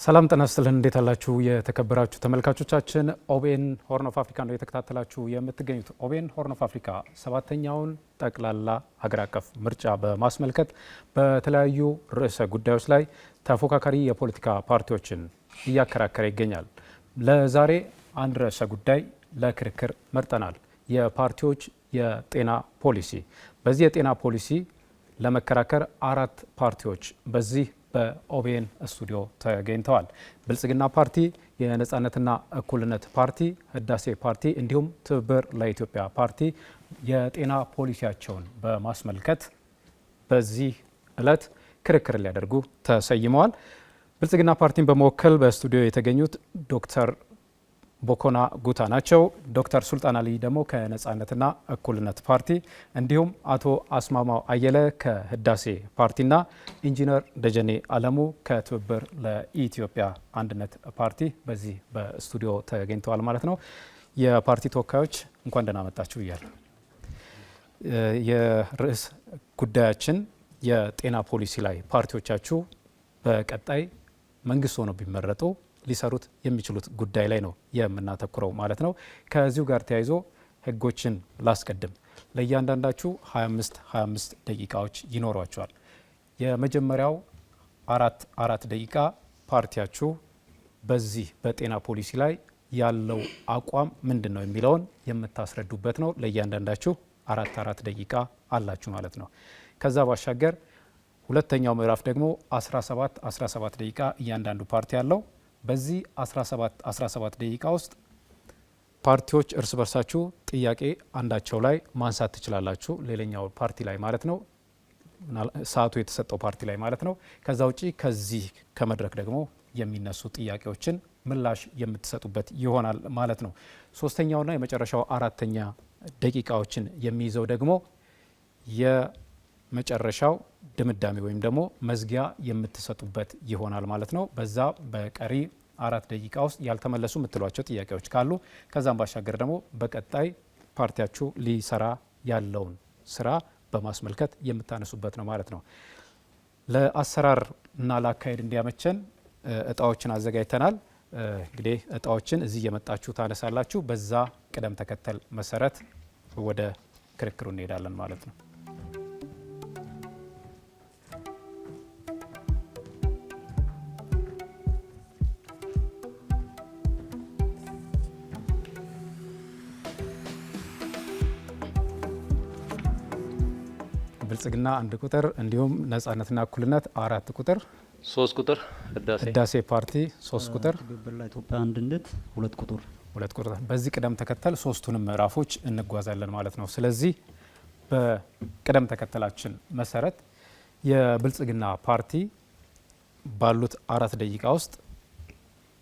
ሰላም ጤና ይስጥልን። እንዴት አላችሁ የተከበራችሁ ተመልካቾቻችን? ኦቤን ሆርን ኦፍ አፍሪካ ነው የተከታተላችሁ የምትገኙት። ኦቤን ሆርን ኦፍ አፍሪካ ሰባተኛውን ጠቅላላ ሀገር አቀፍ ምርጫ በማስመልከት በተለያዩ ርዕሰ ጉዳዮች ላይ ተፎካካሪ የፖለቲካ ፓርቲዎችን እያከራከረ ይገኛል። ለዛሬ አንድ ርዕሰ ጉዳይ ለክርክር መርጠናል። የፓርቲዎች የጤና ፖሊሲ። በዚህ የጤና ፖሊሲ ለመከራከር አራት ፓርቲዎች በዚህ በኦቤን ስቱዲዮ ተገኝተዋል። ብልጽግና ፓርቲ፣ የነጻነትና እኩልነት ፓርቲ፣ ህዳሴ ፓርቲ እንዲሁም ትብብር ለኢትዮጵያ ፓርቲ የጤና ፖሊሲያቸውን በማስመልከት በዚህ ዕለት ክርክር ሊያደርጉ ተሰይመዋል። ብልጽግና ፓርቲን በመወከል በስቱዲዮ የተገኙት ዶክተር ቦኮና ጉታ ናቸው። ዶክተር ሱልጣን አሊ ደግሞ ከነጻነትና እኩልነት ፓርቲ እንዲሁም አቶ አስማማው አየለ ከህዳሴ ፓርቲና ኢንጂነር ደጀኔ አለሙ ከትብብር ለኢትዮጵያ አንድነት ፓርቲ በዚህ በስቱዲዮ ተገኝተዋል ማለት ነው። የፓርቲ ተወካዮች እንኳን ደህና መጣችሁ እያለሁ የርዕስ ጉዳያችን የጤና ፖሊሲ ላይ ፓርቲዎቻችሁ በቀጣይ መንግስት ሆነው ቢመረጡ ሊሰሩት የሚችሉት ጉዳይ ላይ ነው የምናተኩረው ማለት ነው። ከዚሁ ጋር ተያይዞ ህጎችን ላስቀድም። ለእያንዳንዳችሁ 25 ደቂቃዎች ይኖሯቸዋል። የመጀመሪያው አራት ደቂቃ ፓርቲያችሁ በዚህ በጤና ፖሊሲ ላይ ያለው አቋም ምንድን ነው የሚለውን የምታስረዱበት ነው። ለእያንዳንዳችሁ አራት ደቂቃ አላችሁ ማለት ነው። ከዛ ባሻገር ሁለተኛው ምዕራፍ ደግሞ 17 ደቂቃ እያንዳንዱ ፓርቲ አለው። በዚህ 17 ደቂቃ ውስጥ ፓርቲዎች እርስ በርሳችሁ ጥያቄ አንዳቸው ላይ ማንሳት ትችላላችሁ፣ ሌላኛው ፓርቲ ላይ ማለት ነው፣ ሰዓቱ የተሰጠው ፓርቲ ላይ ማለት ነው። ከዛ ውጪ ከዚህ ከመድረክ ደግሞ የሚነሱ ጥያቄዎችን ምላሽ የምትሰጡበት ይሆናል ማለት ነው። ሶስተኛውና የመጨረሻው አራተኛ ደቂቃዎችን የሚይዘው ደግሞ የመጨረሻው ድምዳሜ ወይም ደግሞ መዝጊያ የምትሰጡበት ይሆናል ማለት ነው። በዛ በቀሪ 4 ደቂቃ ውስጥ ያልተመለሱ የምትሏቸው ጥያቄዎች ካሉ ከዛም ባሻገር ደግሞ በቀጣይ ፓርቲያችሁ ሊሰራ ያለውን ስራ በማስመልከት የምታነሱበት ነው ማለት ነው። ለአሰራር እና ለአካሄድ እንዲያመቸን እጣዎችን አዘጋጅተናል። እንግዲህ እጣዎችን እዚህ እየመጣችሁ ታነሳላችሁ። በዛ ቅደም ተከተል መሰረት ወደ ክርክሩ እንሄዳለን ማለት ነው። ብልጽግና 1 ቁጥር እንዲሁም ነጻነትና እኩልነት 4 ቁጥር፣ 3 ቁጥር ህዳሴ ፓርቲ 3 ቁጥር፣ ትብብር ለኢትዮጵያ አንድነት 2 ቁጥር። በዚህ ቅደም ተከተል ሶስቱንም ምዕራፎች እንጓዛለን ማለት ነው። ስለዚህ በቅደም ተከተላችን መሰረት የብልጽግና ፓርቲ ባሉት 4 ደቂቃ ውስጥ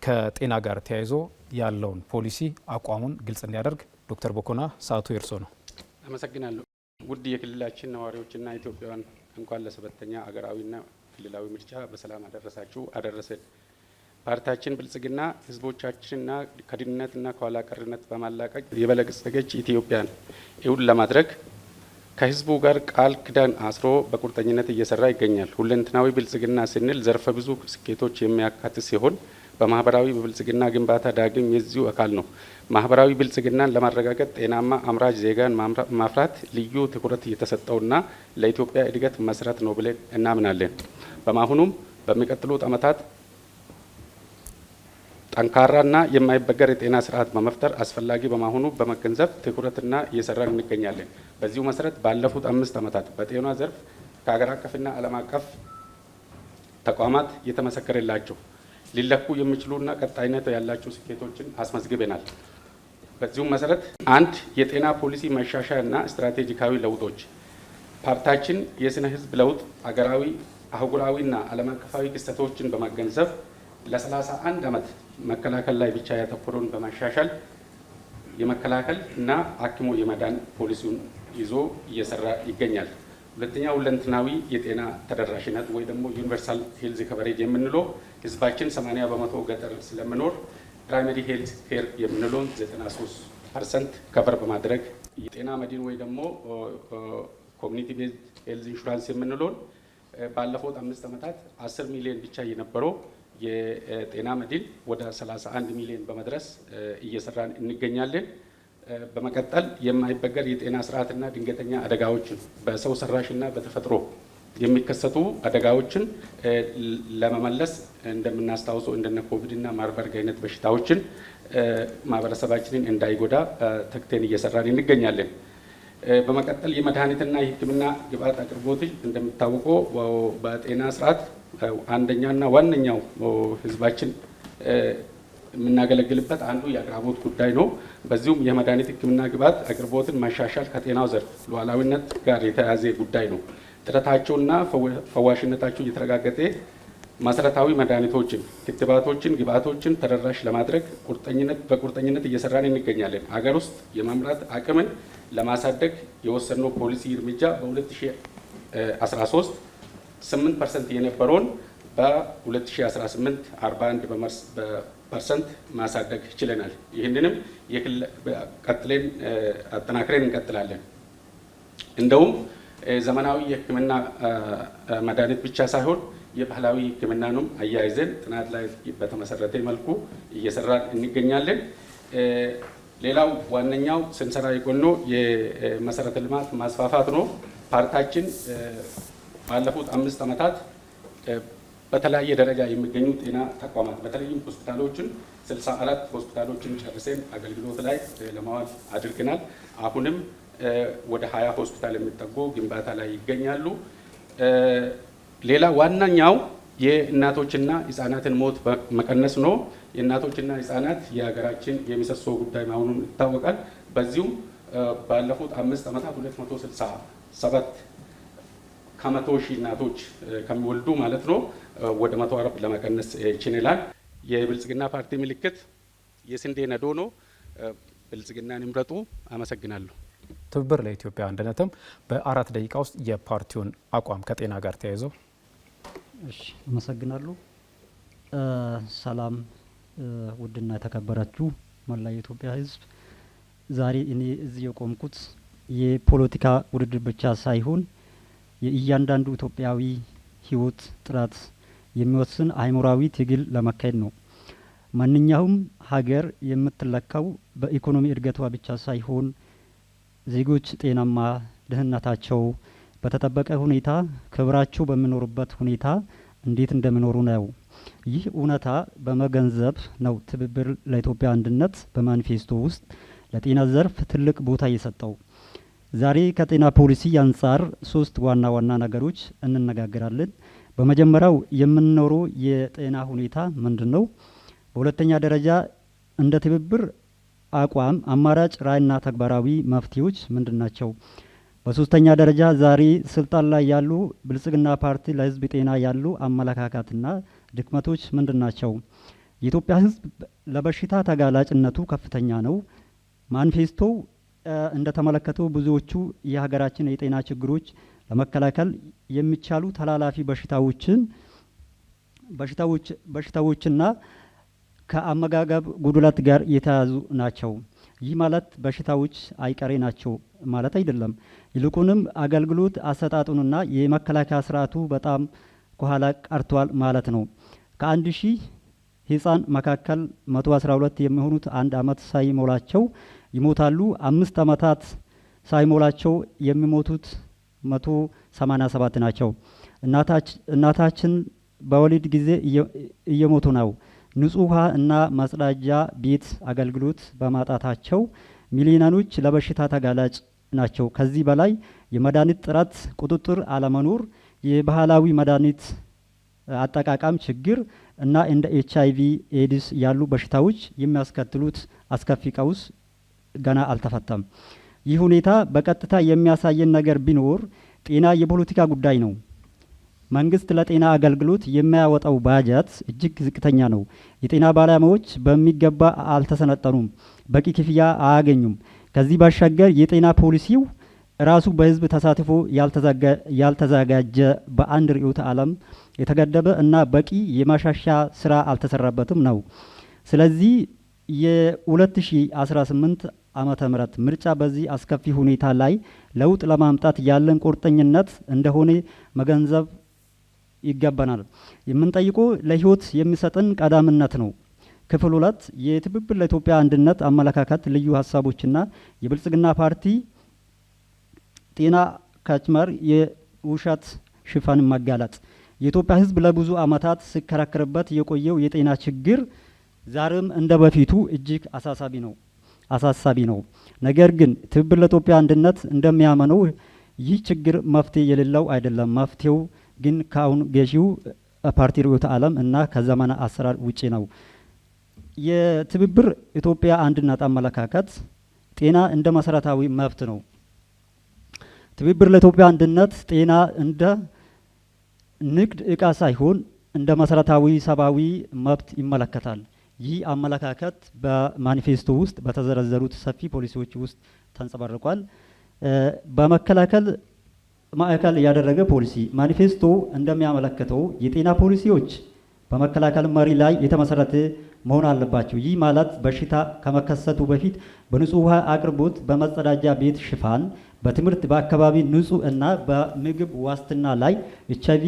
ከጤና ጋር ተያይዞ ያለውን ፖሊሲ አቋሙን ግልጽ እንዲያደርግ ዶክተር ቦኮና ሰዓቱ የእርሶ ነው። አመሰግናለሁ። ውድ የክልላችን ነዋሪዎችና ኢትዮጵያውያን እንኳን ለሰባተኛ አገራዊና ክልላዊ ምርጫ በሰላም አደረሳችሁ አደረሰን። ፓርቲያችን ብልጽግና ህዝቦቻችንና ከድህነትና ከኋላ ቀርነት በማላቀቅ የበለጸገች ኢትዮጵያን እውን ለማድረግ ከህዝቡ ጋር ቃል ኪዳን አስሮ በቁርጠኝነት እየሰራ ይገኛል። ሁለንተናዊ ብልጽግና ስንል ዘርፈ ብዙ ስኬቶች የሚያካትት ሲሆን በማህበራዊ ብልጽግና ግንባታ ዳግም የዚሁ አካል ነው። ማህበራዊ ብልጽግናን ለማረጋገጥ ጤናማ አምራች ዜጋን ማፍራት ልዩ ትኩረት እየተሰጠውና ለኢትዮጵያ እድገት መሰረት ነው ብለን እናምናለን። በመሆኑም በሚቀጥሉት ዓመታት ጠንካራና የማይበገር የጤና ስርዓት በመፍጠር አስፈላጊ በመሆኑ በመገንዘብ ትኩረትና እየሰራን እንገኛለን። በዚሁ መሰረት ባለፉት 5 ዓመታት በጤና ዘርፍ ከሀገር አቀፍና ዓለም አቀፍ ተቋማት የተመሰከረላቸው ሊለኩ የሚችሉና ቀጣይነት ያላቸው ስኬቶችን አስመዝግበናል። በዚሁም መሰረት 1 የጤና ፖሊሲ መሻሻያና ስትራቴጂካዊ ለውጦች ፓርቲያችን የስነ ህዝብ ለውጥ አገራዊ አህጉራዊና ዓለም አቀፋዊ ክስተቶችን በመገንዘብ ለ31 ዓመት መከላከል ላይ ብቻ ያተኮረውን በማሻሻል የመከላከል እና አክሞ የመዳን ፖሊሲውን ይዞ እየሰራ ይገኛል። ሁለተኛ ሁለንተናዊ የጤና ተደራሽነት ወይ ደግሞ ዩኒቨርሳል ሄልዝ ከቨሬጅ የምንለው ህዝባችን 80% ገጠር ስለምኖር ፕራይመሪ ሄልዝ ኬር የምንለውን 93% ከቨር በማድረግ የጤና መድን ወይ ደግሞ ኮሚኒቲ ቤዝድ ሄልዝ ኢንሹራንስ የምንለውን ባለፉት 5 ዓመታት 10 ሚሊዮን ብቻ የነበረው የጤና መድን ወደ 31 ሚሊዮን በመድረስ እየሰራን እንገኛለን። በመቀጠል የማይበገር የጤና ስርዓትና ድንገተኛ አደጋዎችን በሰው ሰራሽና በተፈጥሮ የሚከሰቱ አደጋዎችን ለመመለስ እንደምናስታውሰው እንደነ ኮቪድና ማርበርግ አይነት በሽታዎችን ማህበረሰባችንን እንዳይጎዳ ተግተን እየሰራን እንገኛለን። በመቀጠል የመድኃኒትና የሕክምና ግብዓት አቅርቦት እንደሚታወቀው በጤና ስርዓት አንደኛና ዋነኛው ህዝባችን የምናገለግልበት አንዱ የአቅርቦት ጉዳይ ነው። በዚሁም የመድኃኒት ሕክምና ግብዓት አቅርቦትን ማሻሻል ከጤናው ዘርፍ ሉዓላዊነት ጋር የተያያዘ ጉዳይ ነው። ጥረታቸውና ፈዋሽነታቸው እየተረጋገጠ መሰረታዊ መድኃኒቶችን፣ ክትባቶችን፣ ግብዓቶችን ተደራሽ ለማድረግ በቁርጠኝነት እየሰራን እንገኛለን። ሀገር ውስጥ የማምረት አቅምን ለማሳደግ የወሰነው ፖሊሲ እርምጃ በ2013 8% የነበረውን በ2018 41% ማሳደግ ችለናል። ይህንንም ቀጥለን አጠናክረን እንቀጥላለን። እንደውም ዘመናዊ የሕክምና መድኃኒት ብቻ ሳይሆን የባህላዊ ሕክምናንም አያይዘን ጥናት ላይ በተመሰረተ መልኩ እየሰራን እንገኛለን። ሌላው ዋነኛው ስንሰራ የቆየው የመሰረተ ልማት ማስፋፋት ነው። ፓርቲያችን ባለፉት 5 ዓመታት በተለያየ ደረጃ የሚገኙ ጤና ተቋማት በተለይም ሆስፒታሎችን 64 ሆስፒታሎችን ጨርሰን አገልግሎት ላይ ለማዋል አድርገናል። አሁንም ወደ 20 ሆስፒታል የሚጠጉ ግንባታ ላይ ይገኛሉ። ሌላ ዋነኛው የእናቶችና ህጻናትን ሞት መቀነስ ነው። የእናቶችና ህጻናት የሀገራችን የሚሰሶ ጉዳይ መሆኑን ይታወቃል። በዚሁም ባለፉት 5 ዓመታት 267 ከመቶ ሺህ እናቶች ከሚወልዱ ማለት ነው ወደ 140 ለመቀነስ ችለናል። የብልጽግና ፓርቲ ምልክት የስንዴ ነዶ ነው። ብልጽግናን ይምረጡ። አመሰግናለሁ። ትብብር ለኢትዮጵያ አንድነትም በ4 ደቂቃ ውስጥ የፓርቲውን አቋም ከጤና ጋር ተያይዞ። እሺ፣ አመሰግናለሁ። ሰላም ውድና የተከበራችሁ መላ የኢትዮጵያ ህዝብ፣ ዛሬ እኔ እዚህ የቆምኩት የፖለቲካ ውድድር ብቻ ሳይሆን የእያንዳንዱ ኢትዮጵያዊ ህይወት ጥራት የሚወስን አእምሯዊ ትግል ለማካሄድ ነው። ማንኛውም ሀገር የምትለካው በኢኮኖሚ እድገቷ ብቻ ሳይሆን ዜጎች ጤናማ፣ ደህንነታቸው በተጠበቀ ሁኔታ፣ ክብራቸው በሚኖሩበት ሁኔታ እንዴት እንደሚኖሩ ነው። ይህ እውነታ በመገንዘብ ነው ትብብር ለኢትዮጵያ አንድነት በማኒፌስቶ ውስጥ ለጤና ዘርፍ ትልቅ ቦታ የሰጠው። ዛሬ ከጤና ፖሊሲ አንጻር 3 ዋና ዋና ነገሮች እንነጋገራለን። በመጀመሪያው የምንኖረው የጤና ሁኔታ ምንድን ነው? በሁለተኛ ደረጃ እንደ ትብብር አቋም አማራጭ ራዕይና ተግባራዊ መፍትሄዎች ምንድን ናቸው? በሶስተኛ ደረጃ ዛሬ ስልጣን ላይ ያሉ ብልጽግና ፓርቲ ለህዝብ ጤና ያሉ አመለካከትና ድክመቶች ምንድን ናቸው? የኢትዮጵያ ህዝብ ለበሽታ ተጋላጭነቱ ከፍተኛ ነው። ማኒፌስቶው እንደተመለከተው ብዙዎቹ የሀገራችን የጤና ችግሮች ለመከላከል የሚቻሉ ተላላፊ በሽታዎችና ከአመጋገብ ጉድለት ጋር የተያዙ ናቸው። ይህ ማለት በሽታዎች አይቀሬ ናቸው ማለት አይደለም። ይልቁንም አገልግሎት አሰጣጡንና የመከላከያ ስርዓቱ በጣም ከኋላ ቀርቷል ማለት ነው። ከ1000 ህፃን መካከል 112 የሚሆኑት 1 ዓመት ሳይሞላቸው ይሞታሉ። 5 ዓመታት ሳይሞላቸው የሚሞቱት 187 ናቸው። እናታችን በወሊድ ጊዜ እየሞቱ ነው። ንጹህ ውሃ እና መጸዳጃ ቤት አገልግሎት በማጣታቸው ሚሊዮኖች ለበሽታ ተጋላጭ ናቸው። ከዚህ በላይ የመድኃኒት ጥራት ቁጥጥር አለመኖር፣ የባህላዊ መድኃኒት አጠቃቀም ችግር እና እንደ HIV ኤድስ ያሉ በሽታዎች የሚያስከትሉት አስከፊ ቀውስ ገና አልተፈታም። ይህ ሁኔታ በቀጥታ የሚያሳየን ነገር ቢኖር ጤና የፖለቲካ ጉዳይ ነው። መንግስት ለጤና አገልግሎት የሚያወጣው ባጀት እጅግ ዝቅተኛ ነው። የጤና ባለሙያዎች በሚገባ አልተሰነጠኑም፣ በቂ ክፍያ አያገኙም። ከዚህ ባሻገር የጤና ፖሊሲው ራሱ በህዝብ ተሳትፎ ያልተዘጋጀ፣ በአንድ ርዕዮተ ዓለም የተገደበ እና በቂ የማሻሻያ ስራ አልተሰራበትም ነው። ስለዚህ የ2018 ዓመተ ምህረት ምርጫ በዚህ አስከፊ ሁኔታ ላይ ለውጥ ለማምጣት ያለን ቁርጠኝነት እንደሆነ መገንዘብ ይገባናል። የምንጠይቀው ለህይወት የሚሰጥን ቀዳምነት ነው። ክፍል 2 የትብብር ለኢትዮጵያ አንድነት አመለካከት ልዩ ሀሳቦችና የብልጽግና ፓርቲ ጤና ካችመር የውሸት ሽፋን መጋለጥ። የኢትዮጵያ ህዝብ ለብዙ አመታት ሲከራከርበት የቆየው የጤና ችግር ዛሬም እንደ በፊቱ እጅግ አሳሳቢ ነው። ነገር ግን ትብብር ለኢትዮጵያ አንድነት እንደሚያመነው ይህ ችግር መፍትሄ የሌለው አይደለም። መፍትሄው ግን ከአሁን ገዢው ፓርቲ ርዕዮተ ዓለም እና ከዘመነ አሰራር ውጪ ነው። የትብብር ኢትዮጵያ አንድነት አመለካከት ጤና እንደ መሰረታዊ መብት ነው። ትብብር ለኢትዮጵያ አንድነት ጤና እንደ ንግድ እቃ ሳይሆን እንደ መሰረታዊ ሰብአዊ መብት ይመለከታል። ይህ አመለካከት በማኒፌስቶ ውስጥ በተዘረዘሩት ሰፊ ፖሊሲዎች ውስጥ ተንጸባርቋል። በመከላከል ማዕከል ያደረገ ፖሊሲ ማኒፌስቶ እንደሚያመለክተው የጤና ፖሊሲዎች በመከላከል መሪ ላይ የተመሰረተ መሆን አለባቸው። ይህ ማለት በሽታ ከመከሰቱ በፊት በንጹህ ውሃ አቅርቦት፣ በመጸዳጃ ቤት ሽፋን፣ በትምህርት፣ በአካባቢ ንጹህ እና በምግብ ዋስትና ላይ ኤችአይቪ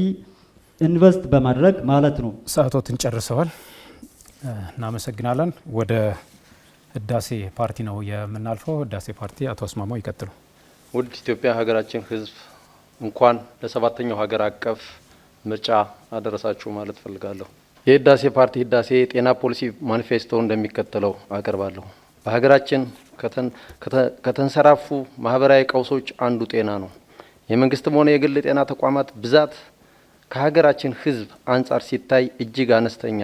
ኢንቨስት በማድረግ ማለት ነው። ሰዓቶትን ጨርሰዋል። እናመሰግናለን። ወደ ህዳሴ ፓርቲ ነው የምናልፈው። ህዳሴ ፓርቲ አቶ አስማማው ይቀጥሉ። ውድ ኢትዮጵያ ሀገራችን ህዝብ እንኳን ለሰባተኛው ሀገር አቀፍ ምርጫ አደረሳችሁ ማለት ፈልጋለሁ። የህዳሴ ፓርቲ ህዳሴ የጤና ፖሊሲ ማኒፌስቶ እንደሚከተለው አቀርባለሁ። በሀገራችን ከተንሰራፉ ማህበራዊ ቀውሶች አንዱ ጤና ነው። የመንግስትም ሆነ የግል ጤና ተቋማት ብዛት ከሀገራችን ህዝብ አንጻር ሲታይ እጅግ አነስተኛ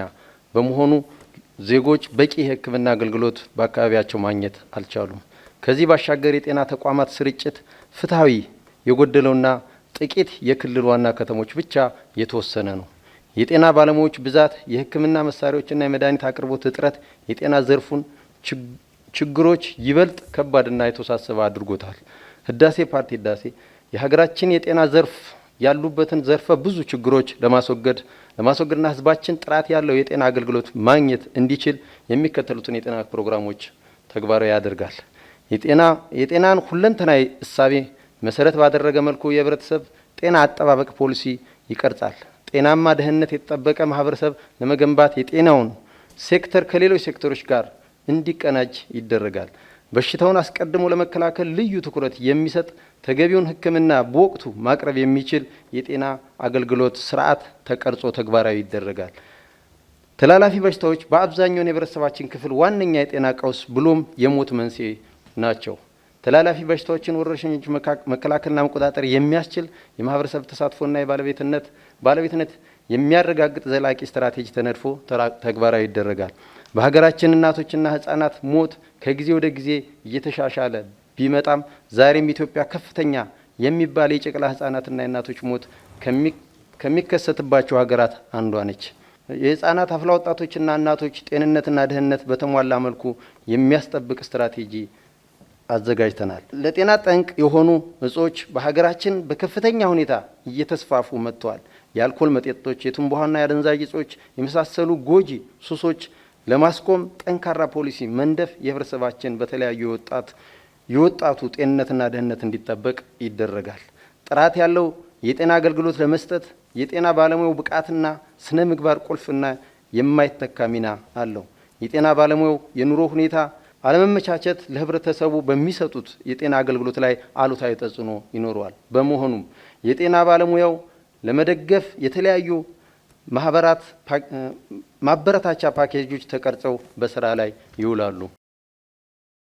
በመሆኑ ዜጎች በቂ የሕክምና አገልግሎት በአካባቢያቸው ማግኘት አልቻሉም። ከዚህ ባሻገር የጤና ተቋማት ስርጭት ፍትሐዊ የጎደለውና ጥቂት የክልል ዋና ከተሞች ብቻ የተወሰነ ነው። የጤና ባለሙያዎች ብዛት፣ የሕክምና መሳሪያዎችና የመድኃኒት አቅርቦት እጥረት የጤና ዘርፉን ችግሮች ይበልጥ ከባድና የተወሳሰበ አድርጎታል። ህዳሴ ፓርቲ የሀገራችን የጤና ዘርፍ ያሉበትን ዘርፈ ብዙ ችግሮች ለማስወገድና ህዝባችን ጥራት ያለው የጤና አገልግሎት ማግኘት እንዲችል የሚከተሉትን የጤና ፕሮግራሞች ተግባራዊ ያደርጋል። የጤናን ሁለንተናዊ እሳቤ መሰረት ባደረገ መልኩ የህብረተሰብ ጤና አጠባበቅ ፖሊሲ ይቀርጻል። ጤናማ ደህንነት የተጠበቀ ማህበረሰብ ለመገንባት የጤናውን ሴክተር ከሌሎች ሴክተሮች ጋር እንዲቀናጅ ይደረጋል። በሽታውን አስቀድሞ ለመከላከል ልዩ ትኩረት የሚሰጥ ተገቢውን ሕክምና በወቅቱ ማቅረብ የሚችል የጤና አገልግሎት ስርዓት ተቀርጾ ተግባራዊ ይደረጋል። ተላላፊ በሽታዎች በአብዛኛው የህብረተሰባችን ክፍል ዋነኛ የጤና ቀውስ ብሎም የሞት መንስኤ ናቸው። ተላላፊ በሽታዎችን ወረርሽኞች መከላከልና መቆጣጠር የሚያስችል የማህበረሰብ ተሳትፎና ባለቤትነት የሚያረጋግጥ ዘላቂ ስትራቴጂ ተነድፎ ተግባራዊ ይደረጋል። በሀገራችን እናቶችና ህጻናት ሞት ከጊዜ ወደ ጊዜ እየተሻሻለ ቢመጣም ዛሬም ኢትዮጵያ ከፍተኛ የሚባል የጨቅላ ህጻናትና የእናቶች ሞት ከሚከሰትባቸው ሀገራት አንዷ ነች። የህጻናት አፍላ ወጣቶችና እናቶች ጤንነትና ደህንነት በተሟላ መልኩ የሚያስጠብቅ ስትራቴጂ አዘጋጅተናል። ለጤና ጠንቅ የሆኑ እጾች በሀገራችን በከፍተኛ ሁኔታ እየተስፋፉ መጥተዋል። የአልኮል መጠጦች፣ የትንባሆና የአደንዛዥ እጾች የመሳሰሉ ጎጂ ሱሶች ለማስቆም ጠንካራ ፖሊሲ መንደፍ የህብረተሰባችን በተለያዩ የወጣቱ ጤንነትና ደህንነት እንዲጠበቅ ይደረጋል። ጥራት ያለው የጤና አገልግሎት ለመስጠት የጤና ባለሙያው ብቃትና ስነ ምግባር ቁልፍና የማይተካ ሚና አለው። የጤና ባለሙያው የኑሮ ሁኔታ አለመመቻቸት ለህብረተሰቡ በሚሰጡት የጤና አገልግሎት ላይ አሉታዊ ተጽዕኖ ይኖረዋል። በመሆኑም የጤና ባለሙያው ለመደገፍ የተለያዩ ማበረታቻ ፓኬጆች ተቀርጸው በስራ ላይ ይውላሉ።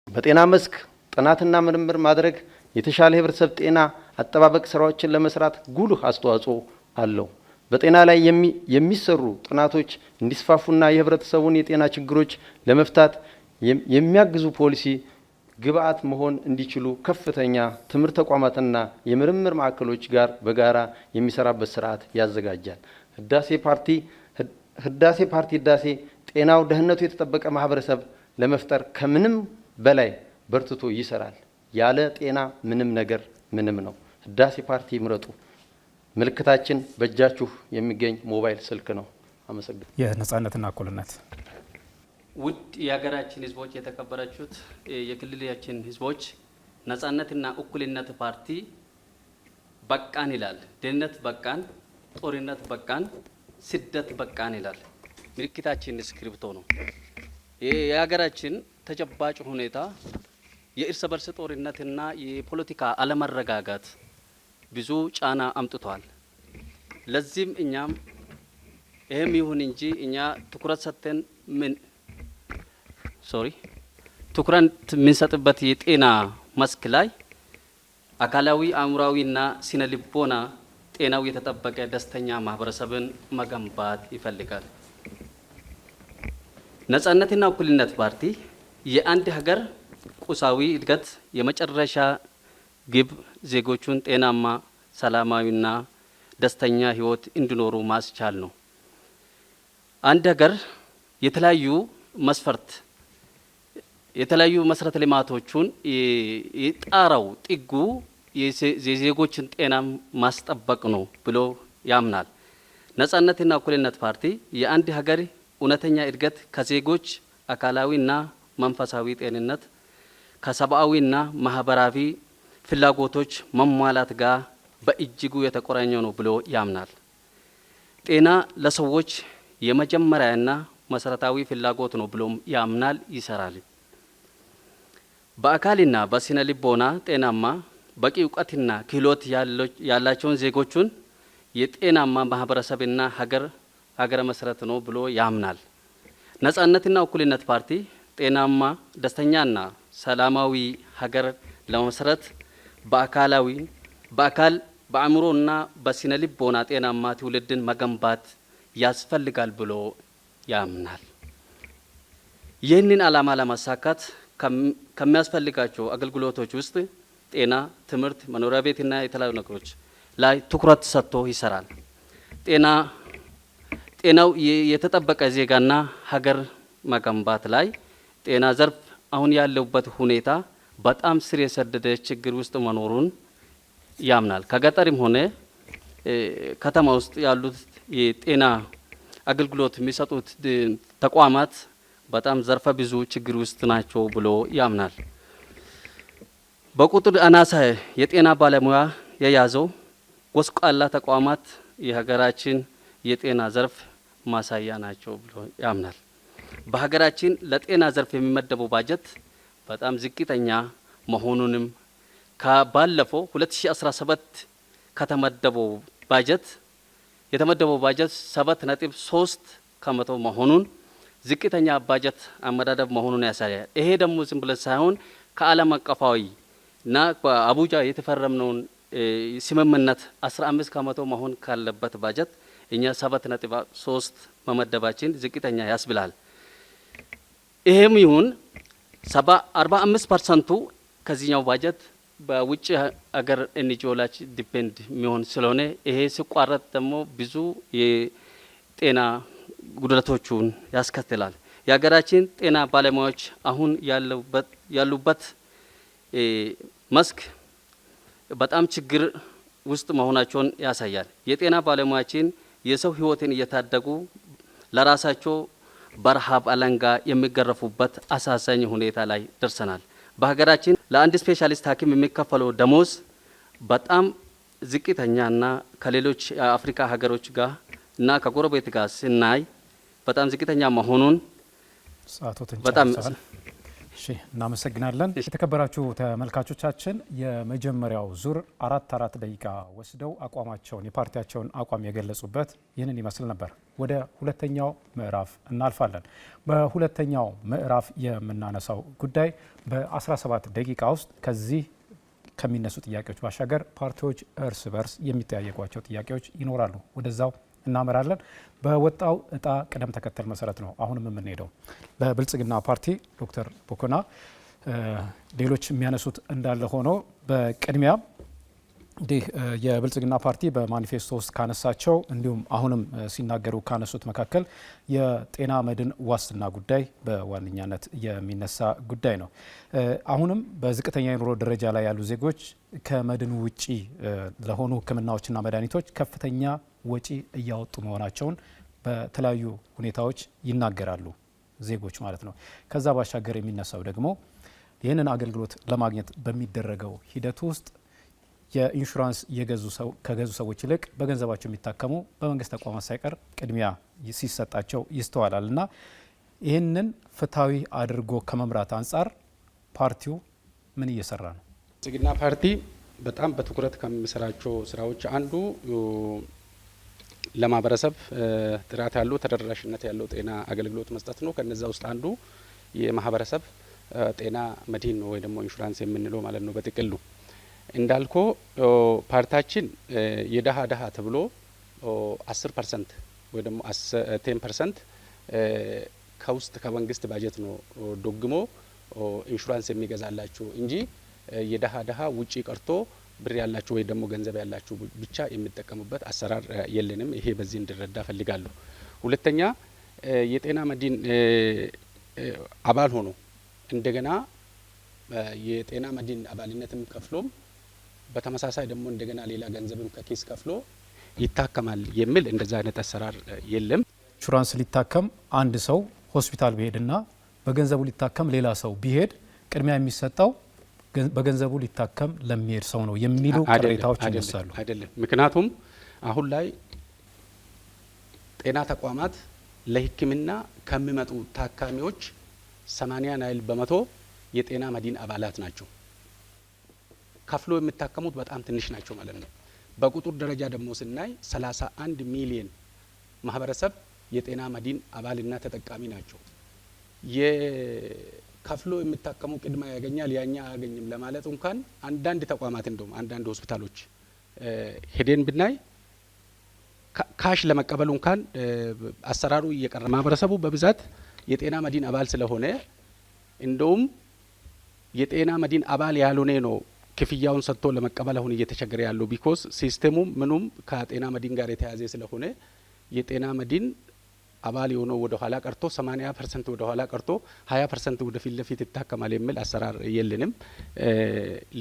በጤና መስክ ጥናትና ምርምር ማድረግ የተሻለ የህብረተሰብ ጤና አጠባበቅ ስራዎችን ለመስራት ጉልህ አስተዋጽኦ አለው። በጤና ላይ የሚሰሩ ጥናቶች እንዲስፋፉና የህብረተሰቡን የጤና ችግሮች ለመፍታት የሚያግዙ ፖሊሲ ግብአት መሆን እንዲችሉ ከፍተኛ ትምህርት ተቋማትና የምርምር ማዕከሎች ጋር በጋራ የሚሰራበት ስርዓት ያዘጋጃል። ህዳሴ ፓርቲ ጤናው ደህንነቱ የተጠበቀ ማህበረሰብ ለመፍጠር ከምንም በላይ በርትቶ ይሰራል። ያለ ጤና ምንም ነገር ምንም ነው። ህዳሴ ፓርቲ ምረጡ። ምልክታችን በእጃችሁ የሚገኝ ሞባይል ስልክ ነው። አመሰግናለሁ። የነጻነትና እኩልነት ውድ የሀገራችን ህዝቦች፣ የተከበራችሁት የክልላችን ህዝቦች፣ ነጻነትና እኩልነት ፓርቲ በቃን ይላል። ድህነት በቃን፣ ጦርነት በቃን፣ ስደት በቃን ይላል። ምልክታችን እስክሪብቶ ነው። የሀገራችን ተጨባጭ ሁኔታ የእርስ በርስ ጦርነትና የፖለቲካ አለመረጋጋት ብዙ ጫና አምጥቷል። ለዚህም እኛም ይህም ይሁን እንጂ እኛ ትኩረት ሰጥተን ትኩረት የምንሰጥበት የጤና መስክ ላይ አካላዊ አእምሯዊና ስነ ልቦና ጤናው የተጠበቀ ደስተኛ ማህበረሰብን መገንባት ይፈልጋል። ነጻነትና እኩልነት ፓርቲ የአንድ ሀገር ቁሳዊ እድገት የመጨረሻ ግብ ዜጎቹን ጤናማ፣ ሰላማዊና ደስተኛ ህይወት እንዲኖሩ ማስቻል ነው። አንድ ሀገር የተለያዩ መሰረተ ልማቶቹን የጣራው ጥጉ የዜጎችን ጤና ማስጠበቅ ነው ብሎ ያምናል። ነጻነትና እኩልነት ፓርቲ የአንድ ሀገር እውነተኛ እድገት ከዜጎች አካላዊና መንፈሳዊ ጤንነት ከሰብአዊና ማህበራዊ ፍላጎቶች መሟላት ጋር በእጅጉ የተቆራኘ ነው ብሎ ያምናል። ጤና ለሰዎች የመጀመሪያና መሰረታዊ ፍላጎት ነው ብሎም ያምናል፣ ይሰራል። በአካልና በስነ ልቦና ጤናማ በቂ እውቀትና ክህሎት ያላቸውን ዜጎቹን የጤናማ ማህበረሰብና ሀገረ መሰረት ነው ብሎ ያምናል። ነጻነትና እኩልነት ፓርቲ ጤናማ፣ ደስተኛና ሰላማዊ ሀገር ለመመስረት በአካል በአእምሮና በስነ ልቦና ጤናማ ትውልድን መገንባት ያስፈልጋል ብሎ ያምናል። ይህንን ዓላማ ለማሳካት ከሚያስፈልጋቸው አገልግሎቶች ውስጥ ጤና፣ ትምህርት፣ መኖሪያ ቤትና የተለያዩ ነገሮች ላይ ትኩረት ሰጥቶ ይሰራል። ጤናው የተጠበቀ ዜጋና ሀገር መገንባት ላይ ጤና ዘርፍ አሁን ያለበት ሁኔታ በጣም ስር የሰደደ ችግር ውስጥ መኖሩን ያምናል። ከገጠርም ሆነ ከተማ ውስጥ ያሉት የጤና አገልግሎት የሚሰጡት ተቋማት በጣም ዘርፈ ብዙ ችግር ውስጥ ናቸው ብሎ ያምናል። በቁጥር አናሳ የጤና ባለሙያ የያዘው ጎስቋላ ተቋማት የሀገራችን የጤና ዘርፍ ማሳያ ናቸው ብሎ ያምናል። በሀገራችን ለጤና ዘርፍ የሚመደበው ባጀት በጣም ዝቅተኛ መሆኑንም ከባለፈው 2017 የተመደበው ባጀት 7.3 ከመቶ መሆኑን ዝቅተኛ ባጀት አመዳደብ መሆኑን ያሳያል። ይሄ ደግሞ ዝም ብለን ሳይሆን ከዓለም አቀፋዊ እና በአቡጃ የተፈረምነውን ስምምነት 15 ከመቶ መሆን ካለበት ባጀት እኛ 7.3 መመደባችን ዝቅተኛ ያስብላል። ይሄም ይሁን 45% ከዚህኛው ባጀት በውጭ ሀገር ኤንጂኦዎች ዲፔንድ የሚሆን ስለሆነ ይሄ ሲቋረጥ ደግሞ ብዙ የጤና ጉድለቶቹን ያስከትላል። የሀገራችን ጤና ባለሙያዎች አሁን ያሉበት መስክ በጣም ችግር ውስጥ መሆናቸውን ያሳያል። የጤና ባለሙያችን የሰው ሕይወትን እየታደጉ ለራሳቸው በረሃብ አለንጋ የሚገረፉበት አሳዛኝ ሁኔታ ላይ ደርሰናል። በሀገራችን ለአንድ ስፔሻሊስት ሐኪም የሚከፈለው ደሞዝ በጣም ዝቅተኛና ከሌሎች የአፍሪካ ሀገሮች ጋር እና ከጎረቤት ጋር ስናይ በጣም ዝቅተኛ መሆኑን በጣም እናመሰግናለን። የተከበራችሁ ተመልካቾቻችን የመጀመሪያው ዙር 4 ደቂቃ ወስደው የፓርቲያቸውን አቋም የገለጹበት ይህንን ይመስል ነበር። ወደ ሁለተኛው ምዕራፍ እናልፋለን። በሁለተኛው ምዕራፍ የምናነሳው ጉዳይ በ17 ደቂቃ ውስጥ ከዚህ ከሚነሱ ጥያቄዎች ባሻገር ፓርቲዎች እርስ በርስ የሚጠያየቋቸው ጥያቄዎች ይኖራሉ። ወደዛው እናመራለን። በወጣው እጣ ቅደም ተከተል መሰረት ነው አሁንም የምንሄደው። በብልጽግና ፓርቲ ዶክተር ቦኮና ሌሎች የሚያነሱት እንዳለ ሆኖ በቅድሚያ እንዲህ የብልጽግና ፓርቲ በማኒፌስቶ ውስጥ ካነሳቸው እንዲሁም አሁንም ሲናገሩ ካነሱት መካከል የጤና መድን ዋስትና ጉዳይ በዋነኛነት የሚነሳ ጉዳይ ነው። አሁንም በዝቅተኛ የኑሮ ደረጃ ላይ ያሉ ዜጎች ከመድኑ ውጪ ለሆኑ ሕክምናዎችና መድኃኒቶች ከፍተኛ ወጪ እያወጡ መሆናቸውን በተለያዩ ሁኔታዎች ይናገራሉ፣ ዜጎች ማለት ነው። ከዛ ባሻገር የሚነሳው ደግሞ ይህንን አገልግሎት ለማግኘት በሚደረገው ሂደት ውስጥ የኢንሹራንስ ከገዙ ሰዎች ይልቅ በገንዘባቸው የሚታከሙ በመንግስት ተቋማት ሳይቀር ቅድሚያ ሲሰጣቸው ይስተዋላል እና ይህንን ፍትሐዊ አድርጎ ከመምራት አንጻር ፓርቲው ምን እየሰራ ነው? ብልጽግና ፓርቲ በጣም በትኩረት ከሚሰራቸው ስራዎች አንዱ ለማህበረሰብ ጥራት ያለው ተደራሽነት ያለው ጤና አገልግሎት መስጠት ነው። ከነዛ ውስጥ አንዱ የማህበረሰብ ጤና መድህን ነው ወይ ደግሞ ኢንሹራንስ የምንለው ማለት ነው። በጥቅሉ እንዳልኮ ፓርቲያችን የደሃ ደሃ ተብሎ 10% ወይ ደግሞ 10% ከውስጥ ከመንግስት ባጀት ነው ዶግሞ ኢንሹራንስ የሚገዛላችሁ እንጂ የደሃ ደሃ ውጪ ቀርቶ ብር ያላችሁ ወይ ደግሞ ገንዘብ ያላችሁ ብቻ የሚጠቀሙበት አሰራር የለንም። ይሄ በዚህ እንዲረዳ ፈልጋለሁ። ሁለተኛ የጤና መድህን አባል ሆኖ እንደገና የጤና መድህን አባልነትም ከፍሎም በተመሳሳይ ደግሞ እንደገና ሌላ ገንዘብም ከኪስ ከፍሎ ይታከማል የሚል እንደዛ አይነት አሰራር የለም። ኢንሹራንስ ሊታከም አንድ ሰው ሆስፒታል ቢሄድና በገንዘቡ ሊታከም ሌላ ሰው ቢሄድ ቅድሚያ የሚሰጠው በገንዘቡ ሊታከም ለሚሄድ ሰው ነው የሚሉ ቅሬታዎች ይነሳሉ። አይደለም። ምክንያቱም አሁን ላይ ጤና ተቋማት ለሕክምና ከሚመጡ ታካሚዎች 80% የጤና መድህን አባላት ናቸው። ከፍሎ የሚታከሙት በጣም ትንሽ ናቸው ማለት ነው። በቁጥር ደረጃ ደግሞ ስናይ 31 ሚሊዮን ማህበረሰብ የጤና መድህን አባልና ተጠቃሚ ናቸው። የከፍሎ የሚታከሙ ቅድሚያ ያገኛል ያኛ አያገኝም ለማለት እንኳን አንዳንድ ተቋማት እንደውም አንዳንድ ሆስፒታሎች ሄደን ብናይ ካሽ ለመቀበሉ እንኳን አሰራሩ እየቀረ ማህበረሰቡ በብዛት የጤና መድህን አባል ስለሆነ እንደውም የጤና መድህን አባል ያልሆነ ነው ክፍያውን ሰጥቶ ለመቀበል አሁን እየተቸገረ ያለው ቢኮዝ ሲስተሙ ምኑም ከጤና መድህን ጋር የተያዘ ስለሆነ የጤና መድህን አባል የሆነው ወደ ኋላ ቀርቶ 80% ወደ ኋላ ቀርቶ 20% ወደ ፊት ለፊት ይታከማል የሚል አሰራር የለንም።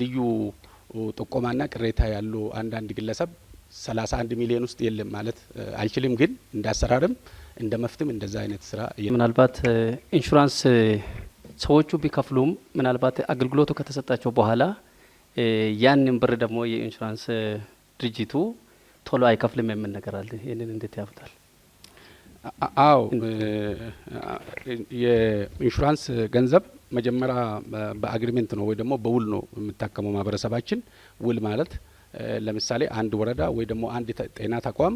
ልዩ ጥቆማና ቅሬታ ያለው አንዳንድ ግለሰብ 31 ሚሊዮን ውስጥ የለም ማለት አልችልም። ግን እንደ አሰራርም እንደ መፍትም እንደዛ አይነት ስራ ምናልባት ኢንሹራንስ ሰዎቹ ቢከፍሉም ምናልባት አገልግሎቱ ከተሰጣቸው በኋላ ያንን ብር ደግሞ የኢንሹራንስ ድርጅቱ ቶሎ አይከፍልም የምን ነገር አለ። ይህንን እንዴት ያፍታል? አዎ የኢንሹራንስ ገንዘብ መጀመሪያ በአግሪሜንት ነው ወይ ደግሞ በውል ነው የሚታከመው ማህበረሰባችን። ውል ማለት ለምሳሌ አንድ ወረዳ ወይ ደግሞ አንድ ጤና ተቋም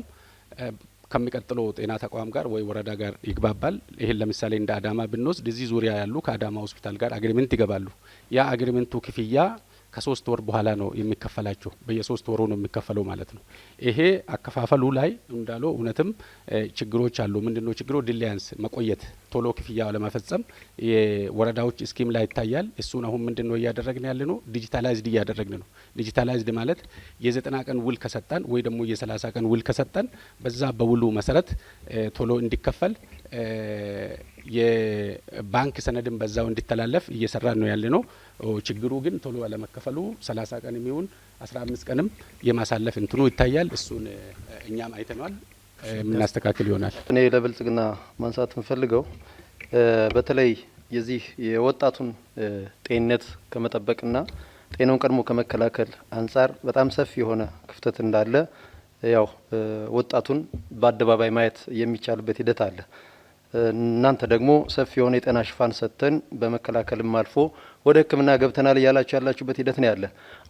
ከሚቀጥለው ጤና ተቋም ጋር ወይ ወረዳ ጋር ይግባባል። ይሄን ለምሳሌ እንደ አዳማ ብንወስድ እዚህ ዙሪያ ያሉ ከአዳማ ሆስፒታል ጋር አግሪሜንት ይገባሉ። ያ አግሪሜንቱ ክፍያ ከ3 ወር በኋላ ነው የሚከፈላቸው። በየ3 ወሩ ነው የሚከፈለው ማለት ነው። ይሄ አከፋፈሉ ላይ እንዳለው እውነትም ችግሮች አሉ። ምንድነው ችግሩ? ዲሊያንስ መቆየት፣ ቶሎ ክፍያ ለመፈጸም የወረዳዎች ስኪም ላይ ይታያል። እሱን አሁን ምንድነው እያደረግን ያለ ነው? ዲጂታላይዝድ እያደረግን ነው። ዲጂታላይዝድ ማለት የ90 ቀን ውል ከሰጠን ወይ ደግሞ የ30 ቀን ውል ከሰጠን በዛ በውሉ መሰረት ቶሎ እንዲከፈል የባንክ ሰነድን በዛው እንዲተላለፍ እየሰራን ነው ያለ ነው። ችግሩ ግን ቶሎ አለመከፈሉ 30 ቀን የሚሆን 15 ቀንም የማሳለፍ እንትኑ ይታያል። እሱን እኛም አይተናል፣ የምናስተካክል ይሆናል። እኔ ለብልጽግና ማንሳት የምፈልገው በተለይ የዚህ የወጣቱን ጤንነት ከመጠበቅና ጤናውን ቀድሞ ከመከላከል አንጻር በጣም ሰፊ የሆነ ክፍተት እንዳለ ያው ወጣቱን በአደባባይ ማየት የሚቻልበት ሂደት አለ። እናንተ ደግሞ ሰፊ የሆነ የጤና ሽፋን ሰጥተን በመከላከልም አልፎ ወደ ሕክምና ገብተናል እያላችሁ ያላችሁበት ሂደት ነው ያለ።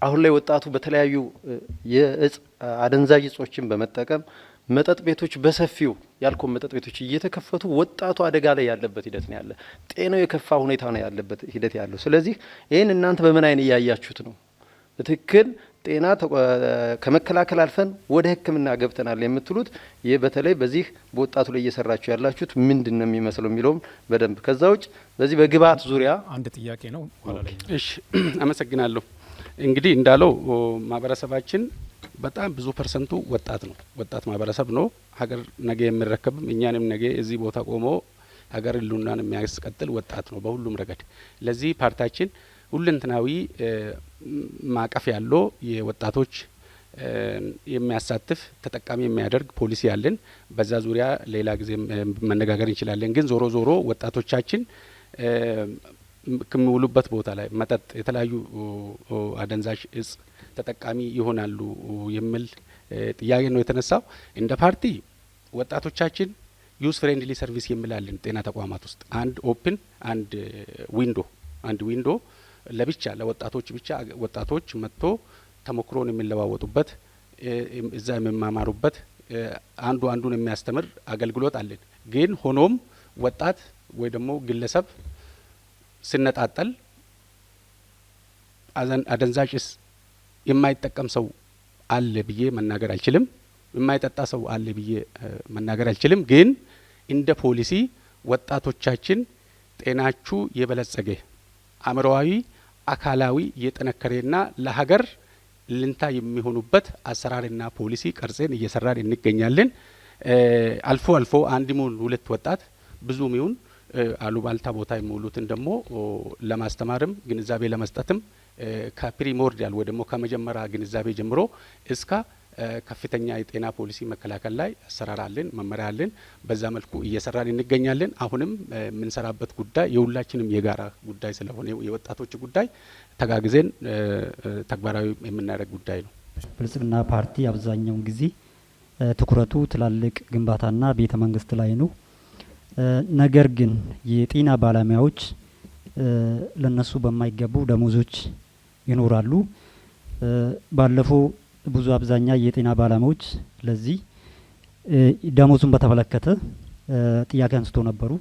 አሁን ላይ ወጣቱ በተለያዩ የእጽ አደንዛዥ እጾችን በመጠቀም መጠጥ ቤቶች በሰፊው ያልኮል መጠጥ ቤቶች እየተከፈቱ ወጣቱ አደጋ ላይ ያለበት ሂደት ነው ያለ። ጤናው የከፋ ሁኔታ ነው ያለበት ሂደት ያለው። ስለዚህ ይህን እናንተ በምን አይን እያያችሁት ነው? በትክክል ጤና ከመከላከል አልፈን ወደ ሕክምና ገብተናል የምትሉት ይህ በተለይ በዚህ በወጣቱ ላይ እየሰራችሁ ያላችሁት ምንድን ነው የሚመስለው የሚለውም በደንብ ከዛ ውጭ በዚህ በግብአት ዙሪያ አንድ ጥያቄ ነው። እሺ፣ አመሰግናለሁ። እንግዲህ እንዳለው ማህበረሰባችን በጣም ብዙ ፐርሰንቱ ወጣት ነው። ወጣት ማህበረሰብ ነው። ሀገር ነገ የሚረከብም እኛንም ነገ እዚህ ቦታ ቆሞ ሀገር ህልውናን የሚያስቀጥል ወጣት ነው በሁሉም ረገድ። ለዚህ ፓርቲያችን ሁለንተናዊ ማቀፍ ያለው የወጣቶች የሚያሳትፍ ተጠቃሚ የሚያደርግ ፖሊሲ ያለን። በዛ ዙሪያ ሌላ ጊዜ መነጋገር እንችላለን። ግን ዞሮ ዞሮ ወጣቶቻችን ከሚውሉበት ቦታ ላይ መጠጥ፣ የተለያዩ አደንዛዥ እጽ ተጠቃሚ ይሆናሉ የሚል ጥያቄ ነው የተነሳው። እንደ ፓርቲ ወጣቶቻችን ዩዝ ፍሬንድሊ ሰርቪስ የሚላለን ጤና ተቋማት ውስጥ አንድ ኦፕን አንድ ዊንዶ ለብቻ ለወጣቶች ብቻ ወጣቶች መጥቶ ተሞክሮን የሚለዋወጡበት እዛ የሚማማሩበት አንዱ አንዱን የሚያስተምር አገልግሎት አለን። ግን ሆኖም ወጣት ወይ ደግሞ ግለሰብ ሲነጣጠል አደንዛዥ እጽ የማይጠቀም ሰው አለ ብዬ መናገር አልችልም። የማይጠጣ ሰው አለ ብዬ መናገር አልችልም። ግን እንደ ፖሊሲ ወጣቶቻችን ጤናችሁ የበለጸገ አእምሮአዊ፣ አካላዊ የጠነከረና ለሀገር ልንታ የሚሆኑበት አሰራርና ፖሊሲ ቀርጸን እየሰራን እንገኛለን። አልፎ አልፎ አንድ ሙሉ ሁለት ወጣት ብዙም ይሁን አሉባልታ ቦታ የሚውሉትን ደግሞ ለማስተማርም ግንዛቤ ለመስጠትም ከፕሪሞርዲያል ወይ ደግሞ ከመጀመሪያ ግንዛቤ ጀምሮ እስከ ከፍተኛ የጤና ፖሊሲ መከላከል ላይ አሰራር አለን፣ መመሪያ አለን። በዛ መልኩ እየሰራን እንገኛለን። አሁንም የምንሰራበት ጉዳይ የሁላችንም የጋራ ጉዳይ ስለሆነ የወጣቶች ጉዳይ ተጋግዘን ተግባራዊ የምናደርግ ጉዳይ ነው። ብልጽግና ፓርቲ አብዛኛውን ጊዜ ትኩረቱ ትላልቅ ግንባታና ቤተ መንግስት ላይ ነው። ነገር ግን የጤና ባለሙያዎች ለነሱ በማይገቡ ደሞዞች ይኖራሉ። ባለፈው ብዙ አብዛኛ የጤና ባለሙያዎች ለዚህ ደሞዙን በተመለከተ ጥያቄ አንስቶ ነበሩ።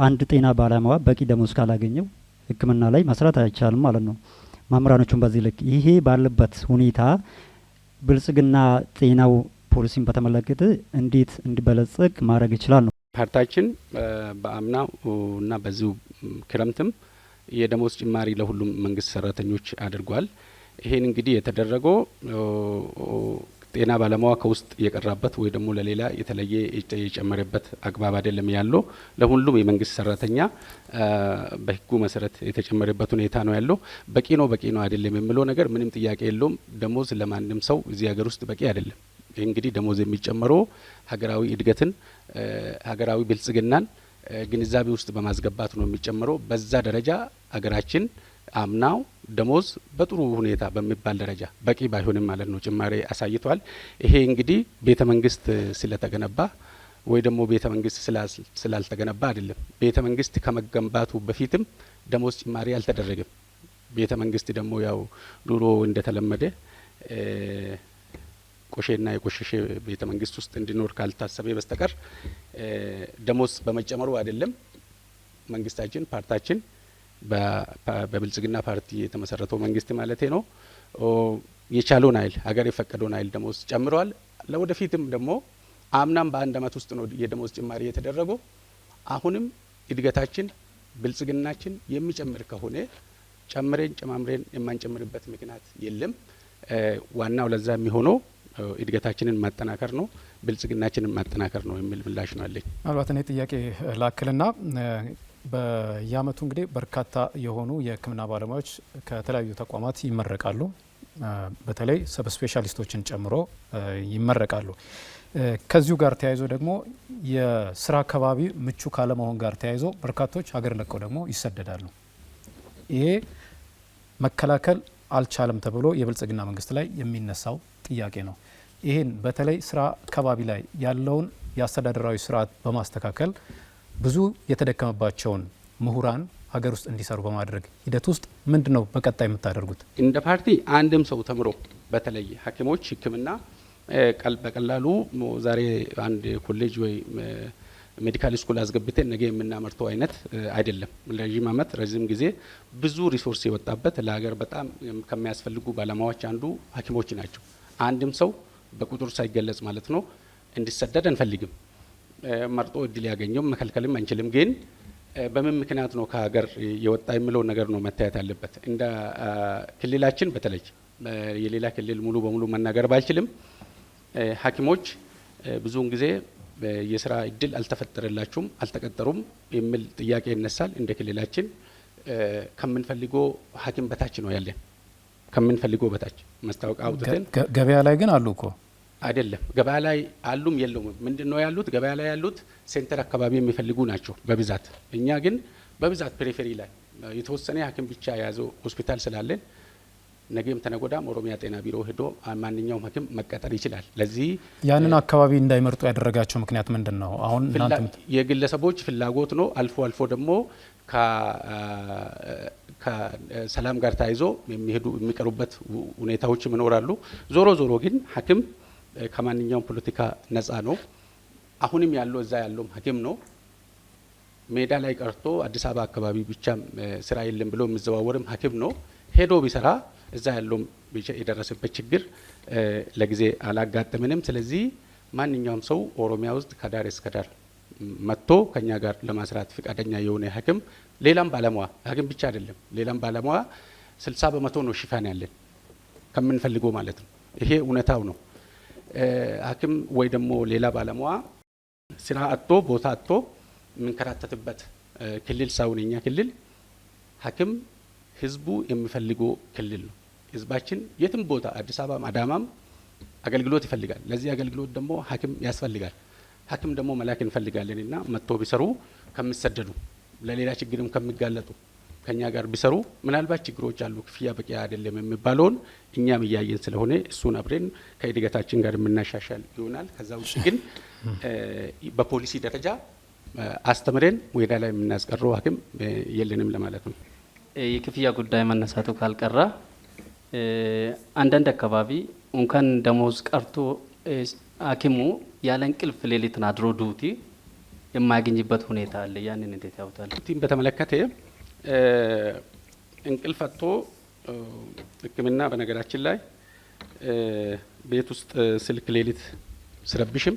አንድ ጤና ባለሙያ በቂ ደሞዝ ካላገኘው ሕክምና ላይ መስራት አይቻልም ማለት ነው። መምህራኖቹን በዚህ ልክ ይሄ ባለበት ሁኔታ ብልጽግና ጤናው ፖሊሲን በተመለከተ እንዴት እንዲበለጽግ ማድረግ ይችላል ነው? ፓርቲያችን በአምናው እና በዚሁ ክረምትም የደሞዝ ጭማሪ ለሁሉም መንግስት ሰራተኞች አድርጓል። ይሄን እንግዲህ የተደረገው ጤና ባለሙያ ከውስጥ የቀራበት ወይ ደግሞ ለሌላ የተለየ የጨመረበት አግባብ አይደለም ያለው። ለሁሉም የመንግስት ሰራተኛ በህጉ መሰረት የተጨመረበት ሁኔታ ነው ያለው። በቂ ነው አይደለም የሚለው ነገር ምንም ጥያቄ የለውም። ደሞዝ ለማንም ሰው እዚህ ሀገር ውስጥ በቂ አይደለም። እንግዲህ ደሞዝ የሚጨመረው ሀገራዊ እድገትን ሀገራዊ ብልጽግናን ግንዛቤ ውስጥ በማስገባት ነው የሚጨመረው። በዛ ደረጃ ሀገራችን አምናው ደሞዝ በጥሩ ሁኔታ በሚባል ደረጃ በቂ ባይሆንም ማለት ነው ጭማሪ አሳይቷል። ይሄ እንግዲህ ቤተ መንግስት ስለተገነባ ወይ ደግሞ ቤተ መንግስት ስላልተገነባ አይደለም። ቤተ መንግስት ከመገንባቱ በፊትም ደሞዝ ጭማሪ አልተደረገም። ቤተ መንግስት ደግሞ ያው ኑሮ እንደተለመደ ቆሼና የቆሸሸ ቤተ መንግስት ውስጥ እንዲኖር ካልታሰበ በስተቀር ደሞዝ በመጨመሩ አይደለም። መንግስታችን ፓርቲያችን በብልጽግና ፓርቲ የተመሰረተው መንግስት ማለት ነው የቻለውን ኃይል ሀገር የፈቀደውን ኃይል ደሞዝ ጨምረዋል። ለወደፊትም ደግሞ አምናም በአንድ አመት ውስጥ ነው የደሞዝ ጭማሪ የተደረገው። አሁንም እድገታችን ብልጽግናችን የሚጨምር ከሆነ ጨማምረን የማንጨምርበት ምክንያት የለም። ዋናው ለዛ የሚሆነው እድገታችንን ማጠናከር ነው፣ ብልጽግናችንን ማጠናከር ነው የሚል ምላሽ ነው አለኝ። ምናልባት እኔ ጥያቄ ላክልና በየአመቱ እንግዲህ በርካታ የሆኑ የሕክምና ባለሙያዎች ከተለያዩ ተቋማት ይመረቃሉ። በተለይ ሰብ ስፔሻሊስቶችን ጨምሮ ይመረቃሉ። ከዚሁ ጋር ተያይዞ ደግሞ የስራ አካባቢ ምቹ ካለመሆን ጋር ተያይዞ በርካቶች ሀገር ለቀው ደግሞ ይሰደዳሉ። ይሄ መከላከል አልቻለም ተብሎ የብልጽግና መንግስት ላይ የሚነሳው ጥያቄ ነው። ይህን በተለይ ስራ አካባቢ ላይ ያለውን የአስተዳደራዊ ስርዓት በማስተካከል ብዙ የተደከመባቸውን ምሁራን ሀገር ውስጥ እንዲሰሩ በማድረግ ሂደት ውስጥ ምንድን ነው በቀጣይ የምታደርጉት? እንደ ፓርቲ አንድም ሰው ተምሮ በተለይ ሐኪሞች ሕክምና በቀላሉ ዛሬ አንድ ኮሌጅ ወይ ሜዲካል ስኩል አስገብተን ነገ የምናመርተው አይነት አይደለም። ለረጅም አመት ረጅም ጊዜ ብዙ ሪሶርስ የወጣበት ለሀገር በጣም ከሚያስፈልጉ ባለሙያዎች አንዱ ሐኪሞች ናቸው። አንድም ሰው በቁጥር ሳይገለጽ ማለት ነው እንዲሰደድ አንፈልግም። መርጦ እድል ያገኘው መከልከልም አንችልም። ግን በምን ምክንያት ነው ከሀገር የወጣ የሚለው ነገር ነው መታየት ያለበት። እንደ ክልላችን በተለይ የሌላ ክልል ሙሉ በሙሉ መናገር ባልችልም ሐኪሞች ብዙውን ጊዜ የስራ እድል አልተፈጠረላችሁም፣ አልተቀጠሩም የሚል ጥያቄ ይነሳል። እንደ ክልላችን ከምንፈልገው ሐኪም በታች ነው ያለን። ከምንፈልገው በታች ማስታወቂያ አውጥተን ገበያ ላይ ግን አሉ እኮ አይደለም። ገበያ ላይ አሉም የለውም። ምንድነው ያሉት? ገበያ ላይ ያሉት ሴንተር አካባቢ የሚፈልጉ ናቸው በብዛት። እኛ ግን በብዛት ፔሪፌሪ ላይ የተወሰነ ሐኪም ብቻ የያዘው ሆስፒታል ስላለን ነገም ተነጎዳም ኦሮሚያ ጤና ቢሮ ሄዶ ማንኛውም ሐኪም መቀጠር ይችላል። ለዚህ ያንን አካባቢ እንዳይመርጡ ያደረጋቸው ምክንያት ምንድነው? አሁን የግለሰቦች ፍላጎት ነው። አልፎ አልፎ ደግሞ ከሰላም ጋር ተያይዞ የሚቀሩበት ሁኔታዎች ይኖራሉ። ዞሮ ዞሮ ግን ሐኪም ከማንኛውም ፖለቲካ ነፃ ነው። አሁንም ያለው እዛ ያለውም ሐኪም ነው። ሜዳ ላይ ቀርቶ አዲስ አበባ አካባቢ ብቻ ስራ የለም ብሎ የሚዘዋወርም ሐኪም ነው። ሄዶ ቢሰራ እዛ ያለውም የደረሰበት ችግር ለጊዜ አላጋጠምንም። ስለዚህ ማንኛውም ሰው ኦሮሚያ ውስጥ ከዳር እስከ ዳር መጥቶ ከኛ ጋር ለማስራት ፍቃደኛ የሆነ ሐኪም ሌላም ባለሙያ ሐኪም ብቻ አይደለም፣ ሌላም ባለሙያ 60% ነው ሽፋን ያለን ከምንፈልገው ማለት ነው። ይሄ እውነታው ነው። ሐኪም ወይ ደግሞ ሌላ ባለሙያ ስራ አጥቶ ቦታ አጥቶ የምንከራተትበት ክልል ሳይሆን የኛ ክልል ሐኪም ህዝቡ የሚፈልገው ክልል ነው። ህዝባችን የትም ቦታ አዲስ አበባም አዳማም አገልግሎት ይፈልጋል። ለዚህ አገልግሎት ደግሞ ሐኪም ያስፈልጋል። ሐኪም ደግሞ መላክ እንፈልጋለንና መጥቶ ቢሰሩ ከሚሰደዱ ለሌላ ችግርም ከሚጋለጡ ከኛ ጋር ቢሰሩ ምናልባት ችግሮች አሉ፣ ክፍያ በቂ አይደለም የሚባለውን እኛም እያየን ስለሆነ እሱን አብረን ከእድገታችን ጋር የምናሻሻል ይሆናል። ከዛ ውጭ ግን በፖሊሲ ደረጃ አስተምረን ሜዳ ላይ የምናስቀረው ሐኪም የለንም ለማለት ነው። የክፍያ ጉዳይ መነሳቱ ካልቀረ አንዳንድ አካባቢ እንኳን ደሞዝ ቀርቶ ሐኪሙ ያለ እንቅልፍ ሌሊትን አድሮ ዱቲ የማያገኝበት ሁኔታ አለ። ያንን እንዴት ያውታል? ዱቲን በተመለከተ እንቅልፍ አጥቶ ሕክምና በነገራችን ላይ ቤት ውስጥ ስልክ ሌሊት ስረብሽም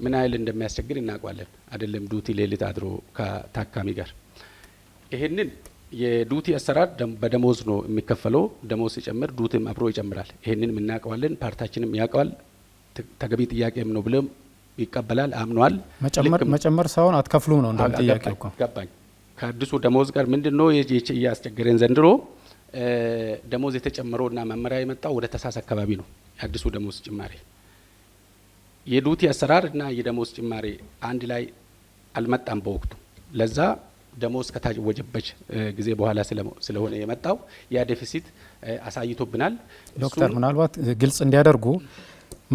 ምን ያህል እንደሚያስቸግር እናውቃለን አይደለም? ዱቲ ሌሊት አድሮ ከታካሚ ጋር ይሄንን የዱቲ አሰራር በደሞዝ ነው የሚከፈለው። ደሞዝ ሲጨምር ዱቲም አብሮ ይጨምራል። ይሄንን እናውቀዋለን፣ ፓርታችንም ያውቀዋል። ተገቢ ጥያቄም ነው ብሎም ይቀበላል፣ አምኗል። መጨመር ሳይሆን አትከፍሉም ነው እንዳል ጥያቄው እኮ ገባኝ። ከአዲሱ ደሞዝ ጋር ምንድነው እያስቸገረን ዘንድሮ ደሞዝ የተጨመረውና መመሪያ የመጣው ወደ ታህሳስ አካባቢ ነው። የአዲሱ ደሞዝ ጭማሪ የዱቲ አሰራር እና የደሞዝ ጭማሪ አንድ ላይ አልመጣም በወቅቱ። ለዛ ደሞዝ ከታወጀበት ጊዜ በኋላ ስለሆነ የመጣው ያ ዴፊሲት አሳይቶብናል። ዶክተር ምናልባት ግልጽ እንዲያደርጉ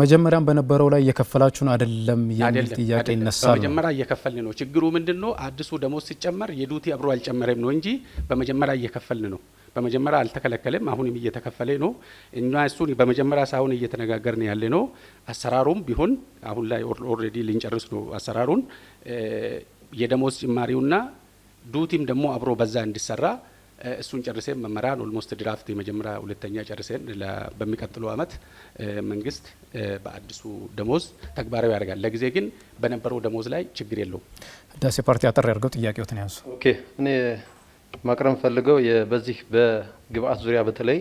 መጀመሪያም በነበረው ላይ እየከፈላችሁን አይደለም የሚል ጥያቄ ይነሳል። በመጀመሪያ እየከፈልን ነው። ችግሩ ምንድነው? አዲሱ ደሞዝ ሲጨመር የዱቲ አብሮ አልጨመረም ነው እንጂ በመጀመሪያ እየከፈልን ነው። በመጀመሪያ አልተከለከለም፣ አሁንም እየተከፈለ ነው። እኛ እሱን በመጀመሪያ ሳይሆን እየተነጋገርን ያለ ነው። አሰራሩም ቢሆን አሁን ላይ ኦልሬዲ ልንጨርስ ነው አሰራሩን። የደሞዝ ጭማሪውና ዱቲም ደግሞ አብሮ በዛ እንዲሰራ እሱን ጨርሰን መመሪያን ኦልሞስት ድራፍት የመጀመሪያ ሁለተኛ ጨርሰን በሚቀጥለው አመት መንግስት በአዲሱ ደሞዝ ተግባራዊ ያደርጋል። ለጊዜ ግን በነበረው ደሞዝ ላይ ችግር የለውም። ህዳሴ ፓርቲ አጠር ያድርገው ጥያቄዎትን ያንሱ። ኦኬ፣ እኔ ማቅረብ ፈልገው በዚህ በግብአት ዙሪያ በተለይ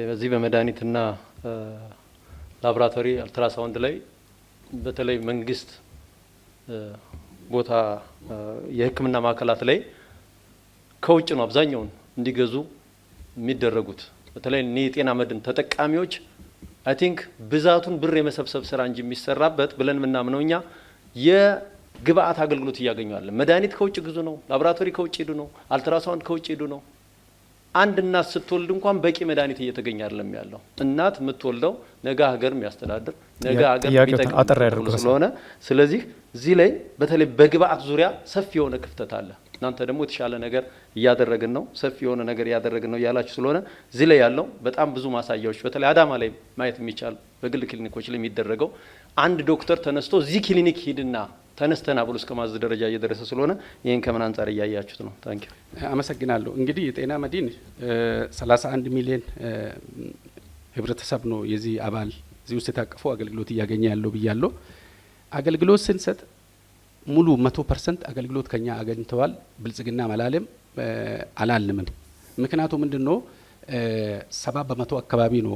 በዚህ በመድኃኒትና ላቦራቶሪ አልትራሳውንድ ላይ በተለይ መንግስት ቦታ የሕክምና ማዕከላት ላይ ከውጭ ነው አብዛኛውን እንዲገዙ የሚደረጉት። በተለይ እኔ የጤና መድን ተጠቃሚዎች አይ ቲንክ ብዛቱን ብር የመሰብሰብ ስራ እንጂ የሚሰራበት ብለን ምናምነው እኛ የግብአት አገልግሎት እያገኘዋለን። መድኃኒት ከውጭ ግዙ ነው፣ ላቦራቶሪ ከውጭ ሄዱ ነው፣ አልትራሳውንድ ከውጭ ሄዱ ነው። አንድ እናት ስትወልድ እንኳን በቂ መድኃኒት እየተገኘ አይደለም ያለው። እናት የምትወልደው ነገ ሀገር የሚያስተዳድር ነገ ሀገር የሚጠቅም ስለሆነ ስለዚህ እዚህ ላይ በተለይ በግብአት ዙሪያ ሰፊ የሆነ ክፍተት አለ። እናንተ ደግሞ የተሻለ ነገር እያደረግን ነው፣ ሰፊ የሆነ ነገር እያደረግን ነው ያላችሁ ስለሆነ እዚህ ላይ ያለው በጣም ብዙ ማሳያዎች በተለይ አዳማ ላይ ማየት የሚቻል በግል ክሊኒኮች ላይ የሚደረገው አንድ ዶክተር ተነስቶ እዚህ ክሊኒክ ሂድና ተነስተና ብሎ እስከ ማዘዝ ደረጃ እየደረሰ ስለሆነ ይሄን ከምን አንጻር እያያችሁት ነው? ታንኪ አመሰግናለሁ። እንግዲህ የጤና መድን 31 ሚሊዮን ህብረተሰብ ነው የዚህ አባል እዚህ ውስጥ የታቀፈው አገልግሎት እያገኘ ያለው ብያለሁ። አገልግሎት ስንሰጥ ሙሉ 100% አገልግሎት ከኛ አገኝተዋል ብልጽግና መላለም አላልምን። ምክንያቱ ምንድነው? 70% አካባቢ ነው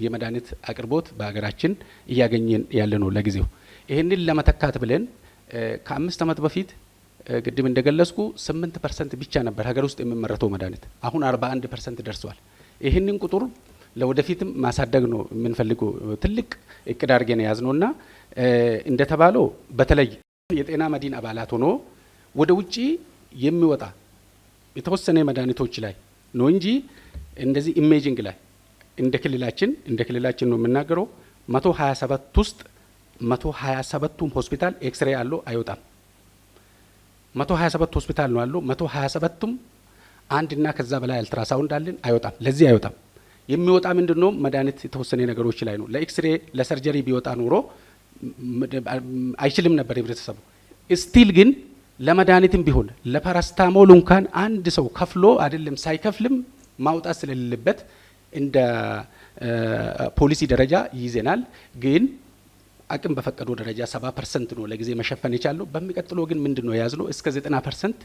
የመድኃኒት አቅርቦት በሀገራችን እያገኘን ያለ ነው ለጊዜው። ይህንን ለመተካት ብለን ከ5 ዓመት በፊት ቅድም እንደገለጽኩ 8% ብቻ ነበር ሀገር ውስጥ የሚመረተው መድኃኒት፣ አሁን 41% ደርሷል። ይህንን ቁጥር ለወደፊትም ማሳደግ ነው የምንፈልገው። ትልቅ እቅድ አድርገን የያዝነውና እንደተባለው በተለይ የጤና መድን አባላት ሆኖ ወደ ውጪ የሚወጣ የተወሰነ መድኃኒቶች ላይ ነው እንጂ እንደዚህ ኢሜጂንግ ላይ እንደ ክልላችን ነው የምናገረው 127 ውስጥ 127ቱም ሆስፒታል ኤክስሬ አለው አይወጣም። 127 ሆስፒታል ነው አለው 127ቱም አንድና ከዛ በላይ አልትራሳውንድ አለን አይወጣም። ለዚህ አይወጣም። የሚወጣ ምንድነው መድኃኒት የተወሰነ ነገሮች ላይ ነው። ለኤክስሬ ለሰርጀሪ ቢወጣ ኖሮ አይችልም ነበር ህብረተሰቡ። ስቲል ግን ለመድኃኒትም ቢሆን ለፓራስታሞል እንኳን አንድ ሰው ከፍሎ አይደለም ሳይከፍልም ማውጣት ስለሌለበት እንደ ፖሊሲ ደረጃ ይይዘናል። ግን አቅም በፈቀደው ደረጃ 70% ነው ለጊዜ መሸፈን የቻለው። በሚቀጥለው ግን ምንድነው የያዝነው እስከ 90%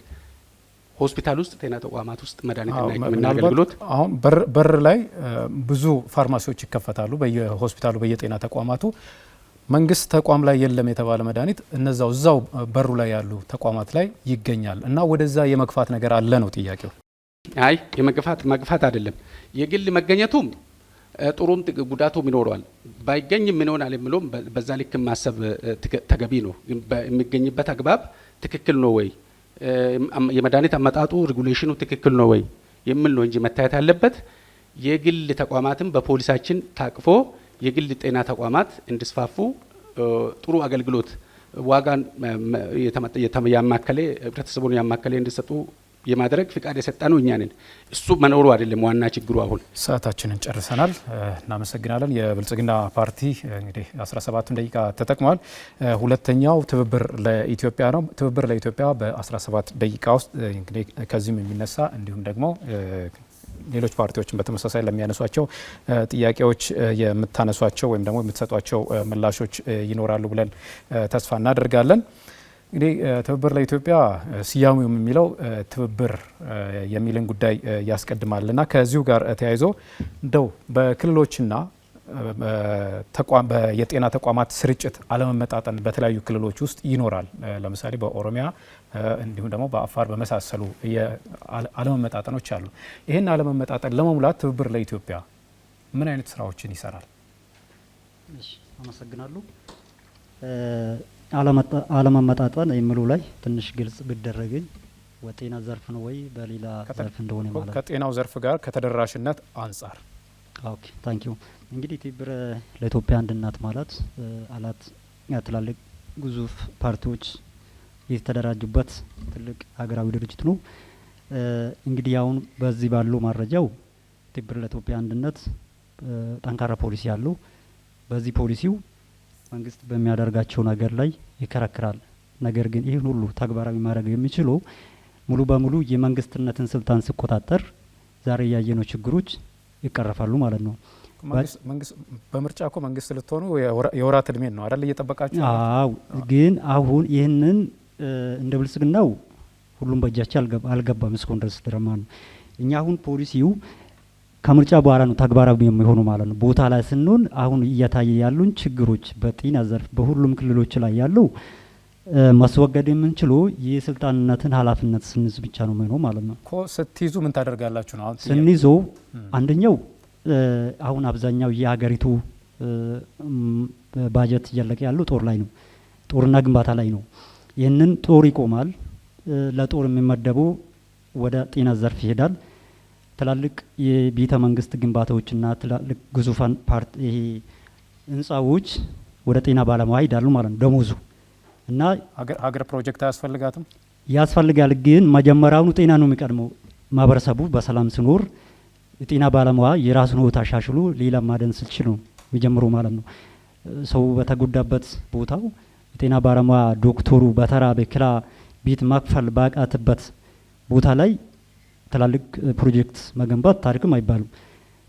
ሆስፒታል ውስጥ ጤና ተቋማት ውስጥ መድኃኒትና ሕክምና አገልግሎት አሁን በር ላይ ብዙ ፋርማሲዎች ይከፈታሉ በየሆስፒታሉ በየጤና ተቋማቱ። መንግስት ተቋም ላይ የለም የተባለ መድኃኒት እዛው በሩ ላይ ያሉ ተቋማት ላይ ይገኛል እና ወደዛ የመግፋት ነገር አለ ነው ጥያቄው። አይ መግፋት አይደለም። የግል መገኘቱም ጥሩም ጉዳቱም ይኖረዋል። ባይገኝ ምን ይሆናል የሚለውም በዛ ልክ ማሰብ ተገቢ ነው። የሚገኝበት አግባብ ትክክል ነው ወይ፣ የመድኃኒት አመጣጡ ሬጉሌሽኑ ትክክል ነው ወይ የሚል ነው እንጂ መታየት ያለበት የግል ተቋማትም በፖሊሳችን ታቅፎ የግል ጤና ተቋማት እንዲስፋፉ ጥሩ አገልግሎት ዋጋን ያማከለ ህብረተሰቡን ያማከለ እንዲሰጡ የማድረግ ፍቃድ የሰጠ ነው እኛ ነን። እሱ መኖሩ አይደለም ዋና ችግሩ። አሁን ሰዓታችንን ጨርሰናል። እናመሰግናለን። የብልጽግና ፓርቲ እንግዲህ 17 ደቂቃ ተጠቅሟል። ሁለተኛው ትብብር ለኢትዮጵያ ነው። ትብብር ለኢትዮጵያ በ17 ደቂቃ ውስጥ እንግዲህ ከዚህም የሚነሳ እንዲሁም ደግሞ ሌሎች ፓርቲዎችን በተመሳሳይ ለሚያነሷቸው ጥያቄዎች የምታነሷቸው ወይም ደግሞ የምትሰጧቸው ምላሾች ይኖራሉ ብለን ተስፋ እናደርጋለን። እንግዲህ ትብብር ለኢትዮጵያ ስያሜው የሚለው ትብብር የሚልን ጉዳይ ያስቀድማልና ከዚሁ ጋር ተያይዞ እንደው በክልሎችና የጤና ተቋማት ስርጭት አለመመጣጠን በተለያዩ ክልሎች ውስጥ ይኖራል። ለምሳሌ በኦሮሚያ እንዲሁም ደግሞ በአፋር በመሳሰሉ አለመመጣጠኖች አሉ። ይህን አለመመጣጠን ለመሙላት ትብብር ለኢትዮጵያ ምን አይነት ስራዎችን ይሰራል? እሺ፣ አመሰግናለሁ። አለመመጣጠን የሚሉ ላይ ትንሽ ግልጽ ቢደረግኝ በጤና ዘርፍ ነው ወይ በሌላ ዘርፍ እንደሆነ ማለት ከጤናው ዘርፍ ጋር ከተደራሽነት አንጻር። ኦኬ ታንክ ዩ። እንግዲህ ትብብር ለኢትዮጵያ አንድነት ማለት አላት ትላልቅ ግዙፍ ፓርቲዎች የተደራጁበት ትልቅ ሀገራዊ ድርጅት ነው። እንግዲህ አሁን በዚህ ባለው ማረጃው ትብብር ለኢትዮጵያ አንድነት ጠንካራ ፖሊሲ ያለው በዚህ ፖሊሲው መንግስት በሚያደርጋቸው ነገር ላይ ይከራከራል። ነገር ግን ይህን ሁሉ ተግባራዊ ማድረግ የሚችለው ሙሉ በሙሉ የመንግስትነትን ስልጣን ሲቆጣጠር ዛሬ ያየነው ችግሮች ይቀረፋሉ ማለት ነው። መንግስት በምርጫ እኮ መንግስት ልትሆኑ የወራት እድሜ ነው አይደል እየጠበቃችሁ? አዎ፣ ግን አሁን ይህንን እንደ ብልጽግናው ሁሉም በእጃቸው አልገባም እስካሁን ድረስ ድረማ ነው። እኛ አሁን ፖሊሲው ከምርጫ በኋላ ነው ተግባራዊ የሚሆኑ ማለት ነው። ቦታ ላይ ስንሆን አሁን እየታየ ያሉን ችግሮች በጤና ዘርፍ በሁሉም ክልሎች ላይ ያለው ማስወገድ የምንችለው የስልጣንነትን ኃላፊነት ስንይዝ ብቻ ነው የሚሆነው ማለት ነው። እኮ ስትይዙ ምን ታደርጋላችሁ ነው? አሁን ስንይዘው አንደኛው አሁን አብዛኛው የሀገሪቱ ባጀት እያለቀ ያለው ጦር ላይ ነው፣ ጦርና ግንባታ ላይ ነው። ይህንን ጦር ይቆማል። ለጦር የሚመደበው ወደ ጤና ዘርፍ ይሄዳል። ትላልቅ የቤተ መንግስት ግንባታዎችና ትላልቅ ግዙፋን ይሄ ህንጻዎች ወደ ጤና ባለሙያ ይሄዳሉ ማለት ነው ደሞዙ እና ሀገር ፕሮጀክት አያስፈልጋትም? ያስፈልጋል፣ ግን መጀመሪያውኑ ጤና ነው የሚቀድመው። ማህበረሰቡ በሰላም ሲኖር የጤና ባለሙያ የራሱን ህይወት አሻሽሎ ሌላ ማደን ሲችል ነው የሚጀምረው ማለት ነው። ሰው በተጎዳበት ቦታው የጤና ባለሙያ ዶክተሩ በተራበ ክላ ቤት መክፈል ባቃተበት ቦታ ላይ ትላልቅ ፕሮጀክት መገንባት ታሪክም አይባልም።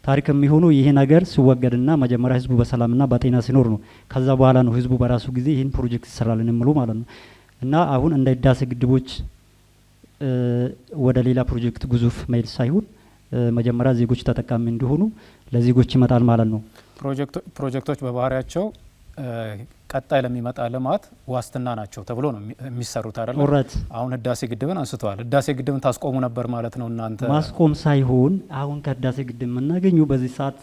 ታሪክ የሚሆነው ይሄ ነገር ሲወገድና መጀመሪያ ህዝቡ በሰላምና በጤና ሲኖር ነው። ከዛ በኋላ ነው ህዝቡ በራሱ ጊዜ ይህን ፕሮጀክት ይሰራልን የሚሉ ማለት ነው። እና አሁን እንደ ህዳሴ ግድቦች ወደ ሌላ ፕሮጀክት ግዙፍ መሄድ ሳይሆን መጀመሪያ ዜጎች ተጠቃሚ እንዲሆኑ ለዜጎች ይመጣል ማለት ነው። ፕሮጀክቶች በባህሪያቸው ቀጣይ ለሚመጣ ልማት ዋስትና ናቸው ተብሎ ነው የሚሰሩት አይደል? ኦሬት አሁን ህዳሴ ግድብን አንስተዋል። ህዳሴ ግድብን ታስቆሙ ነበር ማለት ነው እናንተ? ማስቆም ሳይሆን አሁን ከህዳሴ ግድብ የምናገኘው በዚህ ሰዓት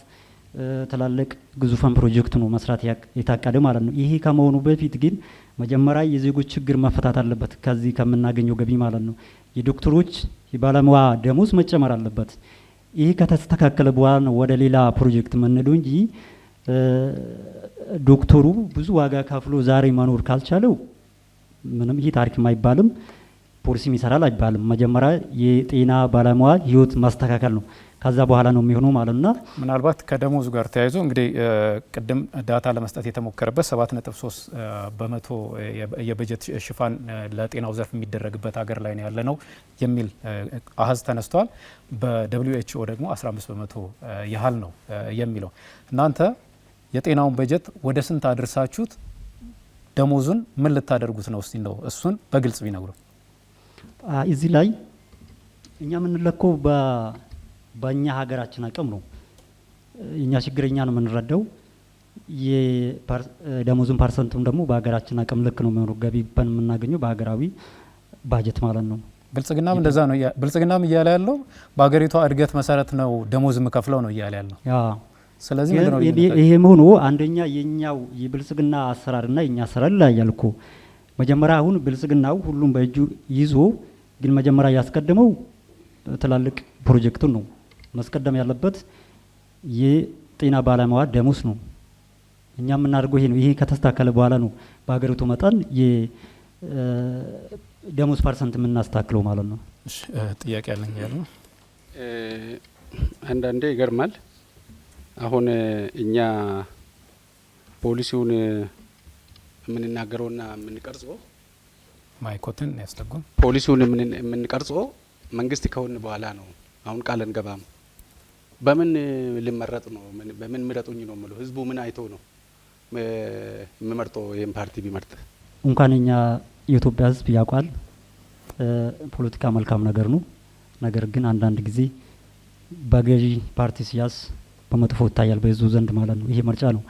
ትላልቅ ግዙፋን ፕሮጀክት ነው መስራት የታቀደ ማለት ነው። ይሄ ከመሆኑ በፊት ግን መጀመሪያ የዜጎች ችግር መፈታት አለበት ከዚህ ከምናገኘው ገቢ ማለት ነው። የዶክተሮች የባለሙያ ደሞዝ መጨመር አለበት። ይህ ከተስተካከለ በኋላ ነው ወደ ሌላ ፕሮጀክት የምንሄደው እንጂ ዶክተሩ ብዙ ዋጋ ከፍሎ ዛሬ መኖር ካልቻለው ምንም ይህ ታሪክ አይባልም፣ ፖሊሲም ይሰራል አይባልም። መጀመሪያ የጤና ባለሙያ ህይወት ማስተካከል ነው፣ ከዛ በኋላ ነው የሚሆነው ማለት ነው። ምናልባት ከደሞዙ ጋር ተያይዞ እንግዲህ ቅድም ዳታ ለመስጠት የተሞከረበት 7.3 በመቶ የበጀት ሽፋን ለጤናው ዘርፍ የሚደረግበት ሀገር ላይ ነው ያለ ነው የሚል አሀዝ ተነስቷል። በWHO ደግሞ 15 በመቶ ያህል ነው የሚለው። እናንተ የጤናውን በጀት ወደ ስንት አድርሳችሁት ደሞዙን ምን ልታደርጉት ነው? እስቲ ነው እሱን በግልጽ ቢነግሩ። እዚህ ላይ እኛ የምንለከው በእኛ ሀገራችን አቅም ነው። እኛ ችግረኛ ነው የምንረዳው። የደሞዙን ፐርሰንቱም ደግሞ በሀገራችን አቅም ልክ ነው የሚሆነው። ገቢ የምናገኘው በሀገራዊ ባጀት ማለት ነው። ብልጽግናም እንደዛ ነው። ብልጽግናም እያለ ያለው በሀገሪቷ እድገት መሰረት ነው ደሞዝ የምከፍለው ነው እያለ ያለው። ስለዚህ ይሄ መሆኑ አንደኛ የኛው የብልጽግና አሰራርና የኛ አሰራር ይለያያል እኮ። መጀመሪያ አሁን ብልጽግናው ሁሉም በእጁ ይዞ ግን መጀመሪያ ያስቀደመው ትላልቅ ፕሮጀክቱን ነው ማስቀደም ያለበት። የጤና ባለሙያ ደሞዝ ነው። እኛ የምናደርገው ይሄ ነው። ይሄ ከተስተካከለ በኋላ ነው በሀገሪቱ መጠን የደሞዝ ፐርሰንት የምናስተካክለው ማለት ነው። ጥያቄ ያለኝ ያለው አንዳንዴ ይገርማል። አሁን እኛ ፖሊሲውን የምንናገረውና የምንቀርጸው ማይኮትን ያስጠጉም ፖሊሲውን የምንቀርጸው መንግስት ከሆነ በኋላ ነው። አሁን ቃል እንገባም። በምን ልመረጥ ነው? በምን ምረጡኝ ነው የምለው? ህዝቡ ምን አይቶ ነው የሚመርጠው? ይሄን ፓርቲ ቢመርጥ እንኳን እኛ የኢትዮጵያ ህዝብ ያውቃል። ፖለቲካ መልካም ነገር ነው። ነገር ግን አንዳንድ ጊዜ በገዢ ፓርቲ ሲያስ በመጥፎ ይታያል በህዝቡ ዘንድ ማለት ነው። ይሄ ምርጫ ነው።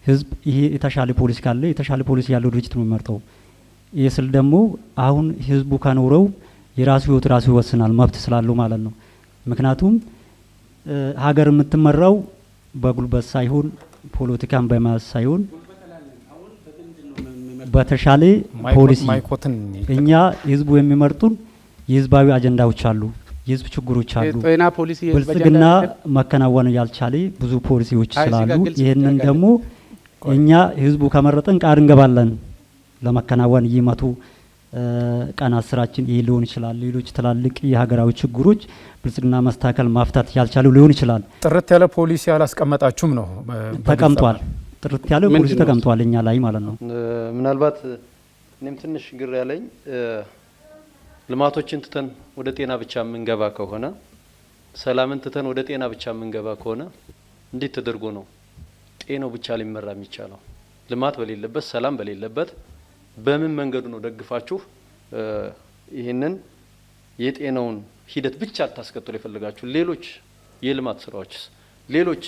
ህዝብ ይሄ የተሻለ ፖሊሲ ካለ የተሻለ ፖሊሲ ያለው ድርጅት ነው የሚመርጠው። ይህ ስል ደግሞ አሁን ህዝቡ ከኖረው የራሱ ህይወት ራሱ ይወስናል፣ መብት ስላለው ማለት ነው። ምክንያቱም ሀገር የምትመራው በጉልበት ሳይሆን ፖለቲካን በመያዝ ሳይሆን በተሻለ ፖሊሲ እኛ ህዝቡ የሚመርጡን የህዝባዊ አጀንዳዎች አሉ፣ የህዝብ ችግሮች አሉ። ብልጽግና መከናወን ያልቻለ ብዙ ፖሊሲዎች ስላሉ ይህንን ደግሞ እኛ ህዝቡ ከመረጠን ቃል እንገባለን ለመከናወን ይመቱ ቀን አስራችን ይህ ሊሆን ይችላል። ሌሎች ትላልቅ የሀገራዊ ችግሮች ብልጽግና ማስተካከል ማፍታት ያልቻሉ ሊሆን ይችላል። ጥርት ያለ ፖሊሲ ያላስቀመጣችሁም ነው ተቀምጧል። ጥርት ያለ ፖሊሲ ተቀምጧል እኛ ላይ ማለት ነው። ምናልባት እኔም ትንሽ ግር ያለኝ ልማቶችን ትተን ወደ ጤና ብቻ የምንገባ ከሆነ ሰላምን ትተን ወደ ጤና ብቻ የምንገባ ከሆነ እንዴት ተደርጎ ነው ጤናው ብቻ ሊመራ የሚቻለው? ልማት በሌለበት ሰላም በሌለበት በምን መንገዱ ነው ደግፋችሁ ይህንን የጤናውን ሂደት ብቻ ልታስቀጥሉ የፈለጋችሁ? ሌሎች የልማት ስራዎችስ? ሌሎች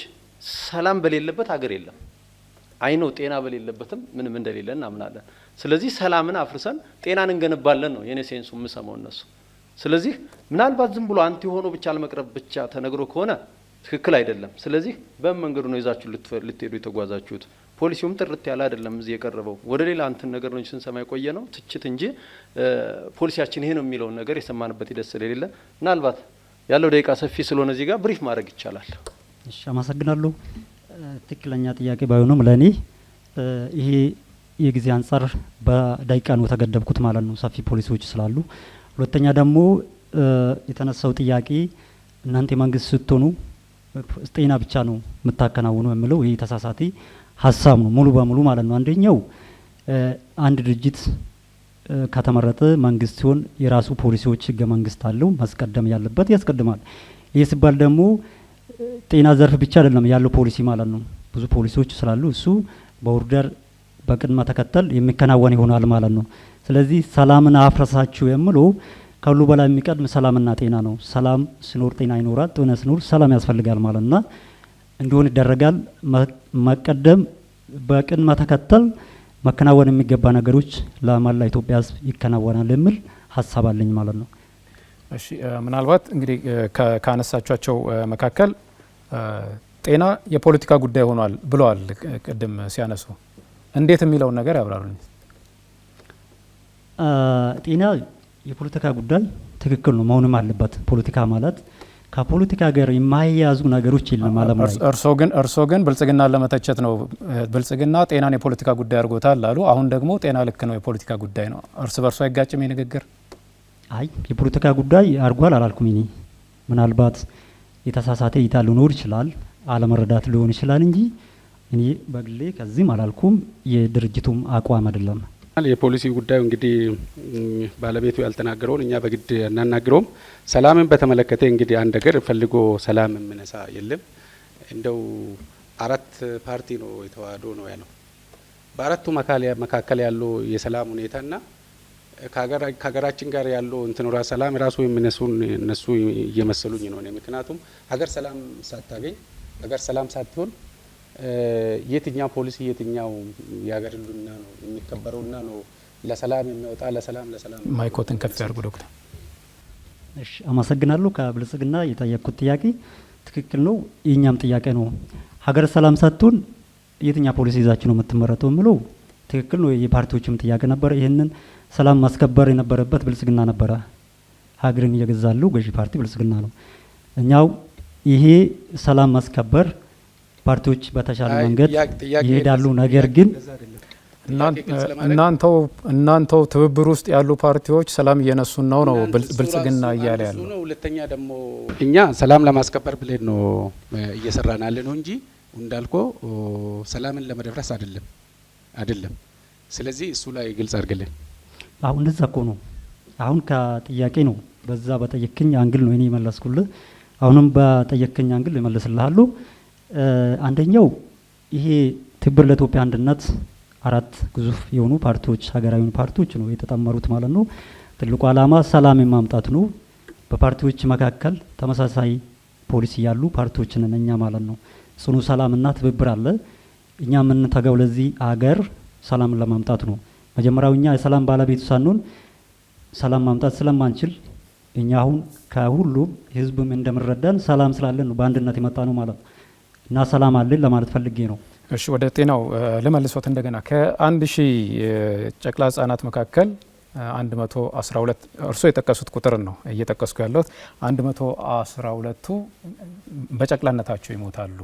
ሰላም በሌለበት ሀገር የለም። አይነው ጤና በሌለበትም ምንም እንደሌለ እናምናለን። ስለዚህ ሰላምን አፍርሰን ጤናን እንገነባለን ነው የኔ ሴንሱ የምሰማው እነሱ። ስለዚህ ምናልባት ዝም ብሎ አንቲ ሆኖ ብቻ ለመቅረብ ብቻ ተነግሮ ከሆነ ትክክል አይደለም። ስለዚህ በምን መንገዱ ነው ይዛችሁ ልትሄዱ የተጓዛችሁት? ፖሊሲውም ጥርት ያለ አይደለም እዚህ የቀረበው። ወደ ሌላ አንተን ነገር ነው ስንሰማ የቆየ ነው ትችት እንጂ ፖሊሲያችን ይሄ ነው የሚለውን ነገር የሰማንበት ሂደት ስለሌለ ምናልባት ያለው ደቂቃ ሰፊ ስለሆነ እዚህ ጋር ብሪፍ ማድረግ ይቻላል። እሺ፣ አመሰግናለሁ። ትክክለኛ ጥያቄ ባይሆንም ለኔ ይሄ የጊዜ አንጻር በደቂቃ ነው ተገደብኩት ማለት ነው፣ ሰፊ ፖሊሲዎች ስላሉ። ሁለተኛ ደግሞ የተነሳው ጥያቄ እናንተ መንግስት ስትሆኑ ጤና ብቻ ነው የምታከናውኑ የሚለው ይሄ ተሳሳቲ ሀሳብ ነው ሙሉ በሙሉ ማለት ነው። አንደኛው አንድ ድርጅት ከተመረጠ መንግስት ሲሆን የራሱ ፖሊሲዎች ህገ መንግስት አለው፣ ማስቀደም ያለበት ያስቀድማል። ይህ ሲባል ደግሞ ጤና ዘርፍ ብቻ አይደለም ያለው ፖሊሲ ማለት ነው። ብዙ ፖሊሲዎች ስላሉ እሱ በኦርደር በቅድመ ተከተል የሚከናወን ይሆናል ማለት ነው። ስለዚህ ሰላምን አፍረሳችሁ የሚለው ከሁሉ በላይ የሚቀድም ሰላምና ጤና ነው። ሰላም ሲኖር ጤና ይኖራል፣ ጤና ሲኖር ሰላም ያስፈልጋል ማለትና እንዲሆን ይደረጋል። መቀደም በቅድመ ተከተል መከናወን የሚገባ ነገሮች ለመላ ኢትዮጵያ ህዝብ ይከናወናል የሚል ሀሳብ አለኝ ማለት ነው። እሺ፣ ምናልባት እንግዲህ ካነሳቸው መካከል ጤና የፖለቲካ ጉዳይ ሆኗል ብለዋል ቅድም ሲያነሱ፣ እንዴት የሚለውን ነገር ያብራሩኝ። ጤና የፖለቲካ ጉዳይ ትክክል ነው፣ መሆንም አለበት። ፖለቲካ ማለት ከፖለቲካ ጋር የማያያዙ ነገሮች የለም ዓለም ላይ። እርሶ ግን ብልጽግና ለመተቸት ነው። ብልጽግና ጤናን የፖለቲካ ጉዳይ አድርጎታል አሉ። አሁን ደግሞ ጤና ልክ ነው የፖለቲካ ጉዳይ ነው። እርስ በርሶ አይጋጭም ንግግር? አይ የፖለቲካ ጉዳይ አድርጓል አላልኩም። እኔ ምናልባት የተሳሳተ እይታ ሊኖር ይችላል፣ አለመረዳት ሊሆን ይችላል እንጂ እኔ በግሌ ከዚህም አላልኩም። የድርጅቱም አቋም አይደለም። የፖሊሲ ጉዳዩ እንግዲህ ባለቤቱ ያልተናገረውን እኛ በግድ እናናግረውም። ሰላምን በተመለከተ እንግዲህ አንድ ነገር ፈልጎ ሰላም የምነሳ የለም። እንደው 4 ፓርቲ ነው የተዋህዶ ነው ያለው። በአራቱ መካከል ያለው የሰላም ሁኔታና ከሀገራችን ጋር ያለው እንትን ሰላም ራሱ የሚነሱን እነሱ እየመሰሉኝ ነው። ምክንያቱም ሀገር ሰላም ሳታገኝ ሀገር ሰላም ሳትሆን የትኛው ፖሊሲ የትኛው የሀገር ህልውና ነው የሚከበረውና ነው ለሰላም የሚወጣ ለሰላም ማይኮትን ከፍ ያርጉ ዶክተር። እሺ አመሰግናለሁ። ከብልጽግና የጠየቁት ጥያቄ ትክክል ነው፣ የኛም ጥያቄ ነው። ሀገር ሰላም ሳትሆን የትኛው ፖሊሲ ይዛችሁ ነው የምትመረጠው የሚለው ትክክል ነው። የፓርቲዎችም ጥያቄ ነበር። ይህንን ሰላም ማስከበር የነበረበት ብልጽግና ነበረ። ሀገርን እየገዛሉ ገዢ ፓርቲ ብልጽግና ነው። እኛው ይሄ ሰላም ማስከበር ፓርቲዎች በተሻለ መንገድ ይሄዳሉ። ነገር ግን እናንተው ትብብር ውስጥ ያሉ ፓርቲዎች ሰላም እየነሱን ነው ብልጽግና እያለ ያለው። ሁለተኛ ደግሞ እኛ ሰላም ለማስከበር ብለን ነው እየሰራን ያለ ነው እንጂ እንዳልኮ ሰላምን ለመደፍረስ አይደለም። ስለዚህ እሱ ላይ ግልጽ አድርግልን። አሁን እንደዛ እኮ ነው። አሁን ከጥያቄ ነው በዛ በጠየቅኝ አንግል ነው እኔ መለስኩልህ። አሁንም በጠየቅኝ አንግል እመልስልሃለሁ። አንደኛው ይሄ ትብብር ለኢትዮጵያ አንድነት 4 ግዙፍ የሆኑ ፓርቲዎች ሀገራዊ ፓርቲዎች ነው የተጣመሩት ማለት ነው። ትልቁ ዓላማ ሰላም የማምጣት ነው። በፓርቲዎች መካከል ተመሳሳይ ፖሊሲ ያሉ ፓርቲዎች ነን እኛ ማለት ነው። ጽኑ ሰላምና ትብብር አለ። እኛ የምንተጋው ለዚህ ሀገር ሰላምን ለማምጣት ነው። መጀመሪያው እኛ የሰላም ባለቤት ሳንሆን ሰላም ማምጣት ስለማንችል እኛ አሁን ከሁሉም ህዝብም እንደምንረዳን ሰላም ስላለን ነው በአንድነት የመጣ ነው ማለት ነው። እና ሰላም አለን ለማለት ፈልጌ ነው። እሺ ወደ ጤናው ልመልሶት እንደገና ከ1000 ጨቅላ ህጻናት መካከል 112 እርስዎ የጠቀሱት ቁጥር ነው እየጠቀስኩ ያለሁት 112ቱ በጨቅላነታቸው ይሞታሉ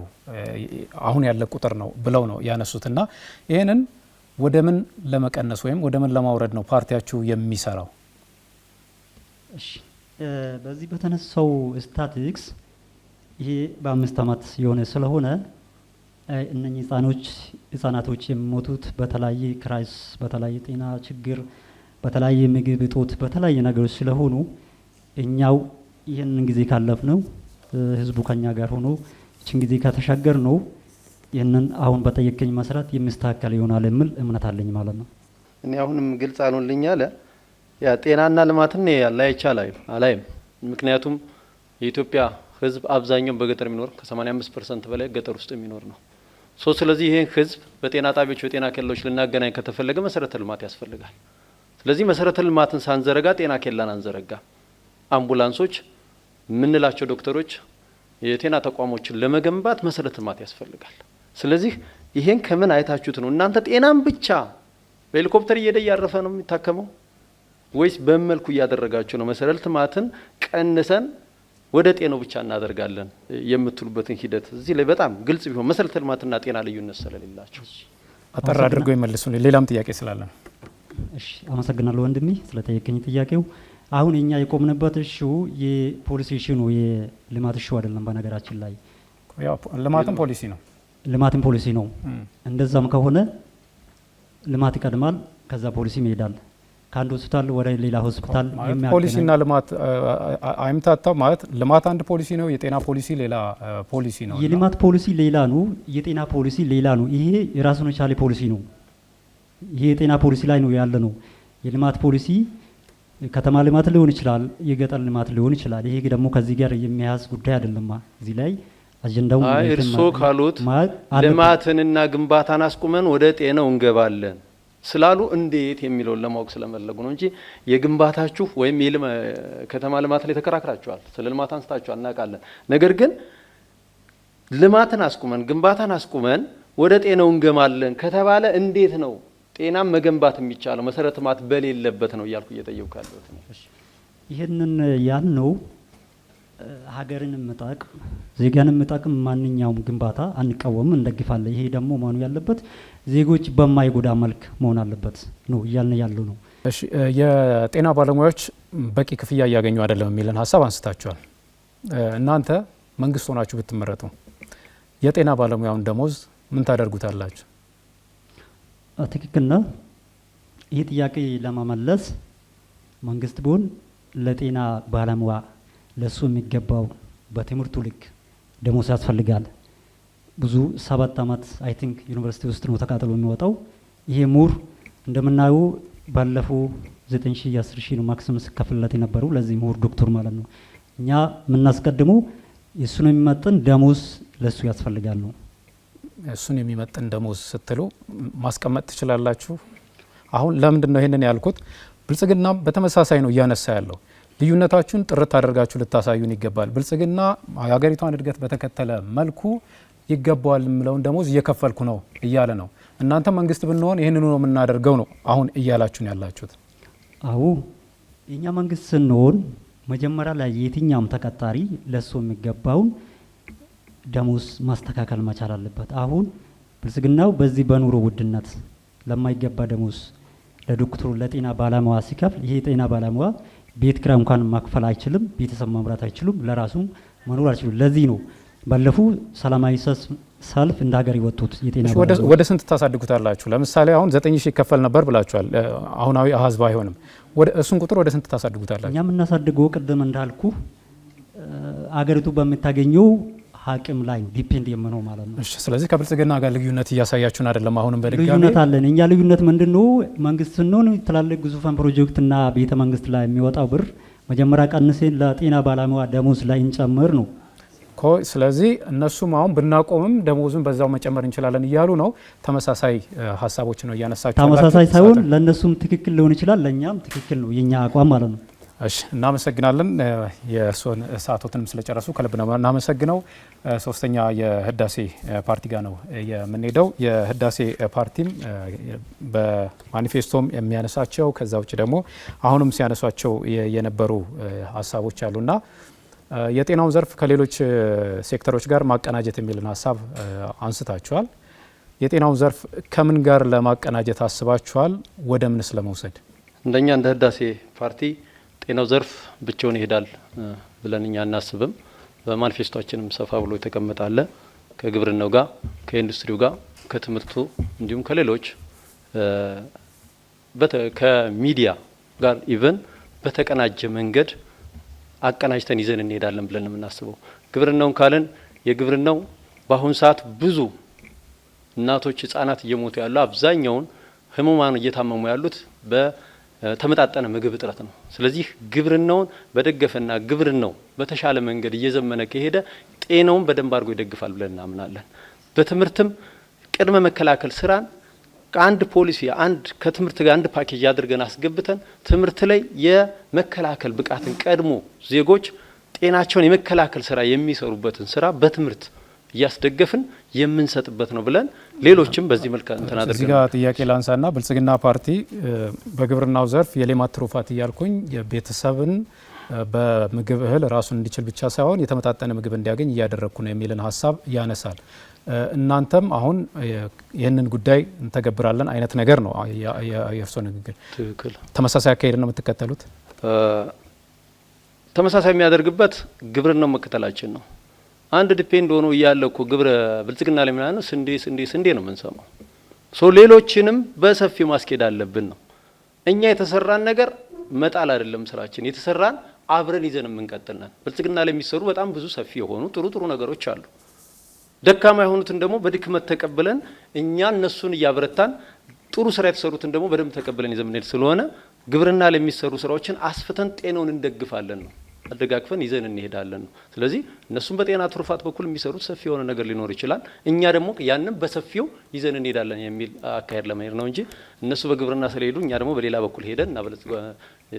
አሁን ያለ ቁጥር ነው ብለው ነው ያነሱትና ይሄንን ወደ ምን ለመቀነስ ወይም ወደ ምን ለማውረድ ነው ፓርቲያችሁ የሚሰራው? እሺ በዚህ በተነሳው ስታቲስቲክስ ይሄ በ5 ዓመት የሆነ ስለሆነ እነኚህ ህጻናቶች የሚሞቱት በተለያየ ክራይስ፣ በተለያየ ጤና ችግር፣ በተለያየ ምግብ እጦት፣ በተለያየ ነገሮች ስለሆኑ እኛው ይህንን ጊዜ ካለፍ ነው ህዝቡ ከኛ ጋር ሆኖ እችን ጊዜ ከተሻገር ነው ይህንን አሁን በጠየቀኝ መሰረት የሚስተካከል ይሆናል የሚል እምነት አለኝ ማለት ነው። እኔ አሁንም ግልጽ አልሆንልኝ አለ ያ ጤናና ልማትን ላይቻል አላይም። ምክንያቱም የኢትዮጵያ ህዝብ አብዛኛው በገጠር የሚኖር ከ85% በላይ ገጠር ውስጥ የሚኖር ነው። ስለዚህ ይሄን ህዝብ በጤና ጣቢያዎች በጤና ኬላዎች ልናገናኝ ከተፈለገ መሰረተ ልማት ያስፈልጋል። ስለዚህ መሰረተ ልማትን ሳንዘረጋ ጤና ኬላን አንዘረጋ። አምቡላንሶች ምንላቸው ዶክተሮች የጤና ተቋሞችን ለመገንባት መሰረተ ልማት ያስፈልጋል። ስለዚህ ይሄን ከምን አይታችሁት ነው እናንተ ጤናን ብቻ በሄሊኮፕተር እያረፈ ነው የሚታከመው ወይስ በመልኩ እያደረጋችሁ ነው መሰረተ ልማትን ቀንሰን ወደ ጤናው ብቻ እናደርጋለን የምትሉበትን ሂደት እዚህ ላይ በጣም ግልጽ ቢሆን መሰረተ ልማትና ጤና ልዩነት ስለሌላቸው አጠር አድርገው ይመልሱልኝ። ሌላም ጥያቄ ስላለ ነው። እሺ አመሰግናለሁ ወንድሜ ስለጠየቀኝ ጥያቄው። አሁን እኛ የቆምንበት እሹ የፖሊሲ እሹ ነው፣ የልማት እሹ አይደለም። በነገራችን ላይ ያው ልማትም ፖሊሲ ነው፣ ልማትም ፖሊሲ ነው። እንደዛም ከሆነ ልማት ይቀድማል፣ ከዛ ፖሊሲ ይሄዳል። ከአንድ ሆስፒታል ወደ ሌላ ሆስፒታል የሚያገናኝ ፖሊሲና ልማት አይምታታው ማለት ልማት አንድ ፖሊሲ ነው፣ የጤና ፖሊሲ ሌላ ፖሊሲ ነው። የልማት ፖሊሲ ሌላ ነው፣ የጤና ፖሊሲ ሌላ ነው። ይሄ የራሱን የቻለ ፖሊሲ ነው። ይሄ የጤና ፖሊሲ ላይ ነው ያለ ነው። የልማት ፖሊሲ ከተማ ልማት ሊሆን ይችላል፣ የገጠር ልማት ሊሆን ይችላል። ይሄ ደግሞ ከዚህ ጋር የሚያያዝ ጉዳይ አይደለም። እዚህ ላይ አጀንዳው እርስዎ ካሉት ልማትንና ግንባታን አስቁመን ወደ ጤናው እንገባለን ስላሉ እንዴት የሚለውን ለማወቅ ስለመለጉ ነው እንጂ የግንባታችሁ ወይም ከተማ ልማት ላይ ተከራክራችኋል። ስለ ልማት አንስታችኋል እናውቃለን። ነገር ግን ልማትን አስቁመን ግንባታን አስቁመን ወደ ጤናው እንገማለን ከተባለ እንዴት ነው ጤናም መገንባት የሚቻለው? መሰረተ ልማት በሌለበት ነው እያልኩ እየጠየቅኩ ያለሁት ነው። ይህንን ያልነው ሀገርን የምጠቅም ዜጋን የምጠቅም ማንኛውም ግንባታ አንቃወምም፣ እንደግፋለን። ይሄ ደግሞ መሆኑ ያለበት ዜጎች በማይጎዳ መልክ መሆን አለበት ነው እያልን ያለው ነው። እሺ፣ የጤና ባለሙያዎች በቂ ክፍያ እያገኙ አይደለም የሚልን ሀሳብ አንስታችኋል። እናንተ መንግስት ሆናችሁ ብትመረጡ የጤና ባለሙያውን ደሞዝ ምን ታደርጉታላችሁ? ትክክል ነው። ይህ ጥያቄ ለመመለስ መንግስት ቢሆን ለጤና ባለሙያ ለሱ የሚገባው በትምህርቱ ልክ ደሞዝ ያስፈልጋል። ብዙ 7 ዓመት አይ ቲንክ ዩኒቨርሲቲ ውስጥ ነው ተቃጥሎ የሚወጣው። ይሄ ምሁር እንደምናየው ባለፈው 9,000 10,000 ነው ማክሲመም ሲከፍልለት የነበረው ለዚህ ምሁር ዶክተር ማለት ነው። እኛ የምናስቀድመው እሱን የሚመጥን ደሞዝ ለሱ ያስፈልጋል ነው። እሱን የሚመጥን ደሞዝ ስትሉ ማስቀመጥ ትችላላችሁ? አሁን ለምንድን ነው ይሄንን ያልኩት? ብልጽግና በተመሳሳይ ነው እያነሳ ያለው። ልዩነታችሁን ጥርት አድርጋችሁ ልታሳዩን ይገባል። ብልጽግና የሀገሪቷን እድገት በተከተለ መልኩ ይገባዋል የምለውን ደሞዝ እየከፈልኩ ነው እያለ ነው። እናንተ መንግስት ብንሆን ይህንኑ ነው የምናደርገው ነው አሁን እያላችሁን ያላችሁት። አዎ የኛ መንግስት ስንሆን መጀመሪያ ላይ የትኛውም ተቀጣሪ ለሱ የሚገባውን ደሞዝ ማስተካከል መቻል አለበት። አሁን ብልጽግናው በዚህ በኑሮ ውድነት ለማይገባ ደሞዝ ለዶክተሩ ለጤና ባለሙያ ሲከፍል ይሄ ጤና ባለሙያ ቤት ኪራይ እንኳን ማክፈል አይችልም፣ ቤተሰብ መምራት አይችሉም፣ ለራሱም መኖር አይችሉም። ለዚህ ነው ባለፉ ሰላማዊ ሰልፍ እንደ ሀገር የወጡት የጤና ባለሙያ። ወደ ስንት ታሳድጉታላችሁ? ለምሳሌ አሁን 9,000 ይከፈል ነበር ብላችኋል። አሁናዊ አሃዝ ባይሆንም እሱን ቁጥር ወደ ስንት ታሳድጉታላችሁ? እኛ የምናሳድገው ቅድም እንዳልኩ አገሪቱ በምታገኘው አቅም ላይ ዲፔንድ የምነው ማለት ነው። እሺ፣ ስለዚህ ከብልጽግና ጋር ልዩነት እያሳያችሁን አይደለም? አሁንም በድጋሚ ልዩነት አለን። እኛ ልዩነት ምንድነው? መንግስት ነው ትላልቅ ግዙፋን ፕሮጀክትና ቤተ መንግስት ላይ የሚወጣው ብር መጀመሪያ ቀንሴን ለጤና ባለሙያ ደሞዝ ላይ እንጨምር ነው። ስለዚህ እነሱም አሁን ብናቆምም ደሞዙን በዛው መጨመር እንችላለን እያሉ ነው። ተመሳሳይ ሀሳቦች ነው እያነሳችሁ። ተመሳሳይ ሳይሆን ለእነሱም ትክክል ሊሆን ይችላል፣ ለእኛም ትክክል ነው የኛ አቋም ማለት ነው። እሺ፣ እናመሰግናለን። የእርስዎን ሰዓቶትንም ስለጨረሱ ከልብ ነው እናመሰግነው። ሶስተኛ የህዳሴ ፓርቲ ጋር ነው የምንሄደው። የህዳሴ ፓርቲም በማኒፌስቶም የሚያነሳቸው ከዛ ውጭ ደግሞ አሁንም ሲያነሷቸው የነበሩ ሀሳቦች አሉና የጤናውን ዘርፍ ከሌሎች ሴክተሮች ጋር ማቀናጀት የሚልን ሀሳብ አንስታችኋል። የጤናውን ዘርፍ ከምን ጋር ለማቀናጀት አስባችኋል? ወደ ምንስ ለመውሰድ? እንደኛ እንደ ህዳሴ ፓርቲ ጤናው ዘርፍ ብቻውን ይሄዳል ብለን እኛ አናስብም። በማኒፌስቶችንም ሰፋ ብሎ የተቀመጠ አለ። ከግብርናው ጋር፣ ከኢንዱስትሪው ጋር፣ ከትምህርቱ እንዲሁም ከሌሎች ከሚዲያ ጋር ኢቨን በተቀናጀ መንገድ አቀናጅተን ይዘን እንሄዳለን ብለን ነው የምናስበው። ግብርናውን ካለን የግብርናው በአሁን ሰዓት ብዙ እናቶች፣ ህጻናት እየሞቱ ያሉ አብዛኛውን ህሙማን እየታመሙ ያሉት በተመጣጠነ ምግብ እጥረት ነው። ስለዚህ ግብርናውን በደገፈና ግብርናው በተሻለ መንገድ እየዘመነ ከሄደ ጤናውን በደንብ አድርጎ ይደግፋል ብለን እናምናለን። በትምህርትም ቅድመ መከላከል ስራን ከአንድ ፖሊሲ ከትምህርት ጋር አንድ ፓኬጅ አድርገን አስገብተን ትምህርት ላይ የመከላከል ብቃትን ቀድሞ ዜጎች ጤናቸውን የመከላከል ስራ የሚሰሩበትን ስራ በትምህርት እያስደገፍን የምንሰጥበት ነው ብለን ሌሎችም በዚህ መልክ እንትን አድርገን እዚህ ጋር ጥያቄ ላንሳና ብልጽግና ፓርቲ በግብርናው ዘርፍ የሌማት ትሩፋት እያልኩኝ የቤተሰብን በምግብ እህል ራሱን እንዲችል ብቻ ሳይሆን የተመጣጠነ ምግብ እንዲያገኝ እያደረግኩ ነው የሚልን ሀሳብ ያነሳል። እናንተም አሁን ይህንን ጉዳይ እንተገብራለን አይነት ነገር ነው የእርስዎ ንግግር? ትክክል። ተመሳሳይ አካሄድ ነው የምትከተሉት? ተመሳሳይ የሚያደርግበት ግብርናው መከተላችን ነው። አንድ ዲፔንድ ሆኖ እያለ እኮ ብልጽግና ላይ ምናምን ስንዴ ነው የምንሰማው። ሌሎችንም በሰፊው ማስኬድ አለብን ነው። እኛ የተሰራን ነገር መጣል አይደለም ስራችን፣ የተሰራን አብረን ይዘን የምንቀጥል ነን። ብልጽግና ላይ የሚሰሩ በጣም ብዙ ሰፊ የሆኑ ጥሩ ነገሮች አሉ። ደካማ የሆኑትን ደግሞ በድክመት ተቀብለን እኛ እነሱን እያበረታን ጥሩ ስራ የተሰሩትን ደግሞ በደንብ ተቀብለን ይዘን እንሄድ ስለሆነ ግብርና ላይ የሚሰሩ ስራዎችን አስፍተን ጤናውን እንደግፋለን ነው፣ አደጋግፈን ይዘን እንሄዳለን ነው። ስለዚህ እነሱም በጤና ትሩፋት በኩል የሚሰሩት ሰፊ የሆነ ነገር ሊኖር ይችላል። እኛ ደግሞ ያንን በሰፊው ይዘን እንሄዳለን የሚል አካሄድ ለመሄድ ነው እንጂ እነሱ በግብርና ስለሄዱ እኛ ደግሞ በሌላ በኩል ሄደን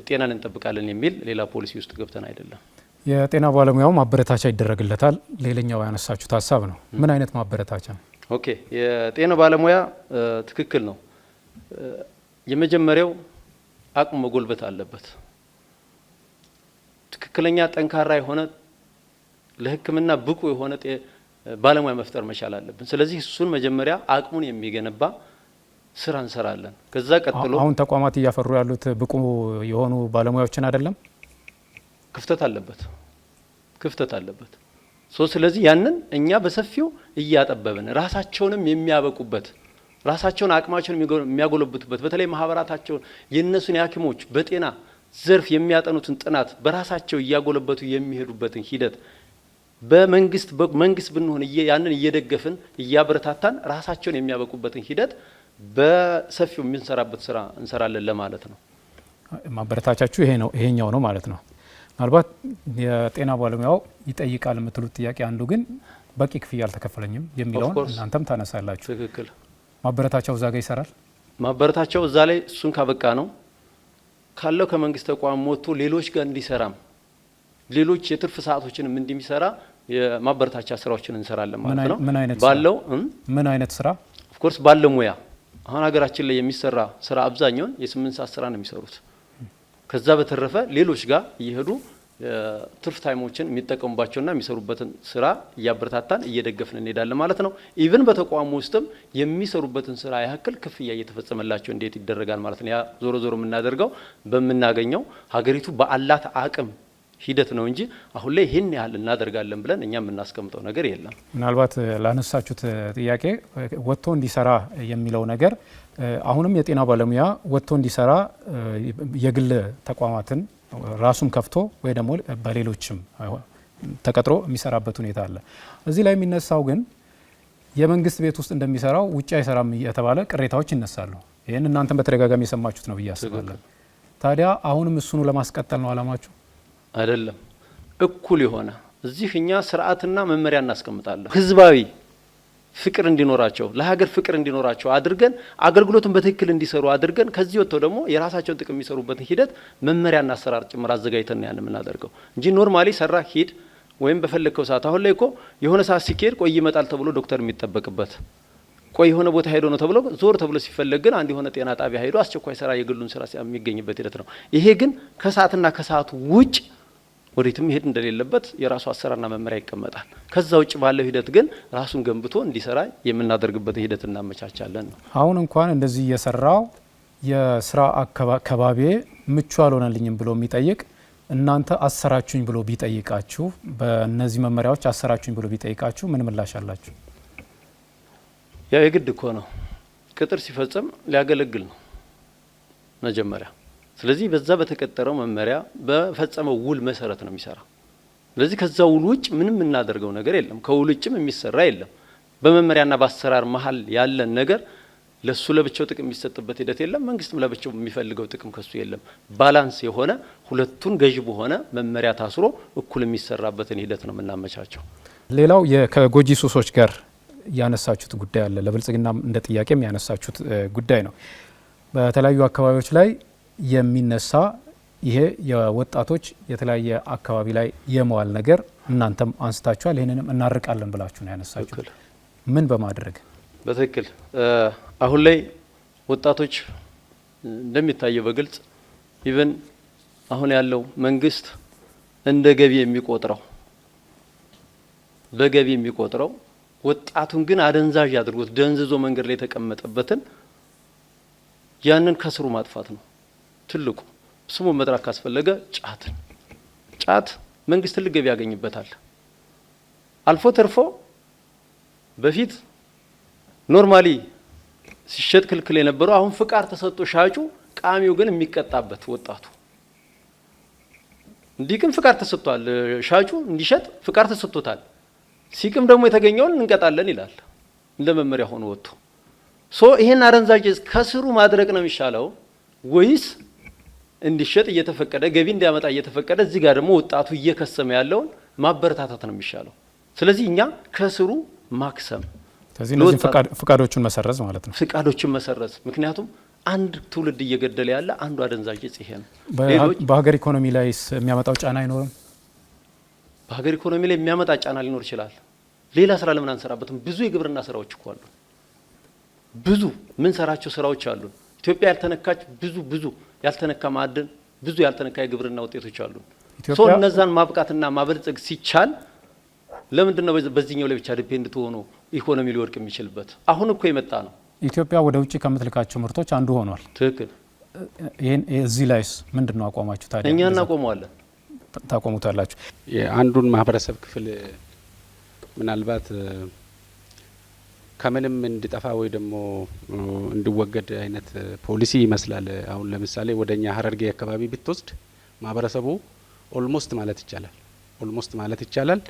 ጤናን እንጠብቃለን የሚል ሌላ ፖሊሲ ውስጥ ገብተን አይደለም። የጤና ባለሙያው ማበረታቻ ይደረግለታል። ሌላኛው ያነሳችሁት ሀሳብ ነው። ምን አይነት ማበረታቻ? ኦኬ፣ የጤና ባለሙያ ትክክል ነው። የመጀመሪያው አቅሙ መጎልበት አለበት። ትክክለኛ ጠንካራ የሆነ ለሕክምና ብቁ የሆነ ባለሙያ መፍጠር መቻል አለብን። ስለዚህ እሱን መጀመሪያ አቅሙን የሚገነባ ስራ እንሰራለን። ከዛ ቀጥሎ አሁን ተቋማት እያፈሩ ያሉት ብቁ የሆኑ ባለሙያዎችን አይደለም፣ ክፍተት አለበት። ስለዚህ ያንን እኛ በሰፊው እያጠበብን ራሳቸውንም የሚያበቁበት ራሳቸውን አቅማቸውን የሚያጎለብቱበት በተለይ ማህበራታቸውን የነሱን የሐኪሞች በጤና ዘርፍ የሚያጠኑትን ጥናት በራሳቸው እያጎለበቱ የሚሄዱበትን ሂደት በመንግስት ብንሆን ያንን እየደገፍን እያበረታታን ራሳቸውን የሚያበቁበትን ሂደት በሰፊው የምንሰራበት ስራ እንሰራለን ለማለት ነው። ማበረታቻችሁ ይሄኛው ነው ማለት ነው። ምናልባት የጤና ባለሙያው ይጠይቃል የምትሉት ጥያቄ አንዱ ግን በቂ ክፍያ አልተከፈለኝም የሚለውን እናንተም ታነሳላችሁ። ትክክል። ማበረታቻው እዛ ጋር ይሰራል። ማበረታቻው እዛ ላይ እሱን ካበቃ ነው ካለው ከመንግስት ተቋም ወጥቶ ሌሎች ጋር እንዲሰራም ሌሎች የትርፍ ሰዓቶችንም እንደሚሰራ የማበረታቻ ስራዎችን እንሰራለን ማለት ነው። ምን አይነት ስራ? ኦፍ ኮርስ ባለሙያ አሁን ሀገራችን ላይ የሚሰራ ስራ አብዛኛውን የ8 ሰዓት ስራ ነው የሚሰሩት። ከዛ በተረፈ ሌሎች ጋር እየሄዱ ትርፍ ታይሞችን የሚጠቀሙባቸውና የሚሰሩበትን ስራ እያበረታታን እየደገፍን እንሄዳለን ማለት ነው። ኢቭን በተቋሙ ውስጥም የሚሰሩበትን ስራ ያክል ክፍያ እየተፈጸመላቸው እንዴት ይደረጋል ማለት ነው። ያ ዞሮ ዞሮ የምናደርገው በምናገኘው ሀገሪቱ በአላት አቅም ሂደት ነው እንጂ አሁን ላይ ይህን ያህል እናደርጋለን ብለን እኛ የምናስቀምጠው ነገር የለም። ምናልባት ላነሳችሁት ጥያቄ ወጥቶ እንዲሰራ የሚለው ነገር አሁንም የጤና ባለሙያ ወጥቶ እንዲሰራ የግል ተቋማትን ራሱም ከፍቶ ወይ ደግሞ በሌሎችም ተቀጥሮ የሚሰራበት ሁኔታ አለ። እዚህ ላይ የሚነሳው ግን የመንግስት ቤት ውስጥ እንደሚሰራው ውጭ አይሰራም የተባለ ቅሬታዎች ይነሳሉ። ይህን እናንተም በተደጋጋሚ የሰማችሁት ነው ብዬ አስባለሁ። ታዲያ አሁንም እሱኑ ለማስቀጠል ነው አላማችሁ? አይደለም። እኩል የሆነ እዚህ እኛ ስርዓትና መመሪያ እናስቀምጣለን። ህዝባዊ ፍቅር እንዲኖራቸው ለሀገር ፍቅር እንዲኖራቸው አድርገን አገልግሎቱን በትክክል እንዲሰሩ አድርገን ከዚህ ወጥተው ደግሞ የራሳቸውን ጥቅም የሚሰሩበትን ሂደት መመሪያና አሰራር ጭምር አዘጋጅተን ያን የምናደርገው እንጂ ኖርማሊ ሰራ ሂድ ወይም በፈለከው ሰዓት አሁን ላይ እኮ የሆነ ሰዓት ሲኬድ ቆይ ይመጣል ተብሎ ዶክተር የሚጠበቅበት ቆይ የሆነ ቦታ ሄዶ ነው ተብሎ ዞር ተብሎ ሲፈለግ ግን አንድ የሆነ ጤና ጣቢያ ሄዶ አስቸኳይ ሰራ የግሉን ስራ የሚገኝበት ሂደት ነው። ይሄ ግን ከሰዓትና ከሰዓቱ ውጭ ወዴትም ይሄድ እንደሌለበት የራሱ አሰራርና መመሪያ ይቀመጣል። ከዛ ውጭ ባለው ሂደት ግን ራሱን ገንብቶ እንዲሰራ የምናደርግበት ሂደት እናመቻቻለን ነው። አሁን እንኳን እንደዚህ እየሰራው የስራ አካባቢ ምቹ አልሆነልኝም ብሎ የሚጠይቅ እናንተ አሰራችሁኝ ብሎ ቢጠይቃችሁ በእነዚህ መመሪያዎች አሰራችሁኝ ብሎ ቢጠይቃችሁ ምን ምላሽ አላችሁ? ያው የግድ እኮ ነው ቅጥር ሲፈጸም ሊያገለግል ነው መጀመሪያ። ስለዚህ በዛ በተቀጠረው መመሪያ በፈጸመው ውል መሰረት ነው የሚሰራ። ስለዚህ ከዛ ውል ውጭ ምንም እናደርገው ነገር የለም። ከውል ውጭም የሚሰራ የለም። በመመሪያና በአሰራር መሀል ያለን ነገር ለሱ ለብቻው ጥቅም የሚሰጥበት ሂደት የለም። መንግስትም ለብቻው የሚፈልገው ጥቅም ከሱ የለም። ባላንስ የሆነ ሁለቱን ገዥ በሆነ መመሪያ ታስሮ እኩል የሚሰራበትን ሂደት ነው የምናመቻቸው። ሌላው ከጎጂ ሱሶች ጋር ያነሳችሁት ጉዳይ አለ። ለብልጽግና እንደ ጥያቄም ያነሳችሁት ጉዳይ ነው። በተለያዩ አካባቢዎች ላይ የሚነሳ ይሄ የወጣቶች የተለያየ አካባቢ ላይ የመዋል ነገር እናንተም አንስታችኋል። ይህንንም እናርቃለን ብላችሁ ነው ያነሳችሁት። ምን በማድረግ? በትክክል አሁን ላይ ወጣቶች እንደሚታየው በግልጽ ኢቨን አሁን ያለው መንግስት እንደ ገቢ የሚቆጥረው በገቢ የሚቆጥረው ወጣቱን ግን አደንዛዥ አድርጎት ደንዝዞ መንገድ ላይ የተቀመጠበትን ያንን ከስሩ ማጥፋት ነው ትልቁ። ስሙ መጥራት ካስፈለገ ጫት መንግስት ትልቅ ገቢ ያገኝበታል። አልፎ ተርፎ በፊት ኖርማሊ ሲሸጥ ክልክል የነበረው አሁን ፍቃድ ተሰጥቶ ሻጩ ቃሚው ግን የሚቀጣበት ወጣቱ እንዲህ ግን ፍቃድ ተሰጥቷል። ሻጩ እንዲሸጥ ፍቃድ ተሰጥቶታል። ሲቅም ደግሞ የተገኘውን እንቀጣለን ይላል እንደ መመሪያ ሆኖ ወጥቶ ይሄን አደንዛዥ ከስሩ ማድረግ ነው የሚሻለው ወይስ እንዲሸጥ እየተፈቀደ ገቢ እንዲያመጣ እየተፈቀደ እዚህ ጋር ደግሞ ወጣቱ እየከሰመ ያለውን ማበረታታት ነው የሚሻለው። ስለዚህ እኛ ከስሩ ማክሰም፣ ስለዚህ እነዚህ ፍቃዶቹን መሰረዝ ማለት ነው። ፍቃዶቹን መሰረዝ፣ ምክንያቱም አንድ ትውልድ እየገደለ ያለ አንዱ አደንዛዥ እጽ ይሄ ነው። በሀገር ኢኮኖሚ ላይ የሚያመጣው ጫና አይኖርም? በሀገር ኢኮኖሚ ላይ የሚያመጣ ጫና ሊኖር ይችላል። ሌላ ስራ ለምን አንሰራበትም? ብዙ የግብርና ስራዎች እኮ አሉ። ብዙ ምን ሰራቸው ስራዎች አሉ። ኢትዮጵያ ያልተነካች ብዙ ያልተነካ ማዕድን፣ ብዙ ያልተነካ የግብርና ውጤቶች አሉ። ሶ እነዛን ማብቃትና ማበልጸግ ሲቻል ለምንድን ነው በዚህኛው ላይ ብቻ ዲፔንድ ሆኖ ኢኮኖሚ ሊወድቅ የሚችልበት? አሁን እኮ የመጣ ነው። ኢትዮጵያ ወደ ውጭ ከምትልካቸው ምርቶች አንዱ ሆኗል። ትክክል። ይሄን እዚህ ላይስ ምንድነው አቋማችሁ ታዲያ? እኛ እናቆመዋለን። ታቆሙታላችሁ? የአንዱን ማህበረሰብ ክፍል ምናልባት ከምንም እንዲጠፋ ወይ ደግሞ እንዲወገድ አይነት ፖሊሲ ይመስላል። አሁን ለምሳሌ ወደኛ ሀረርጌ አካባቢ ብትወስድ ማህበረሰቡ ኦልሞስት ማለት ይቻላል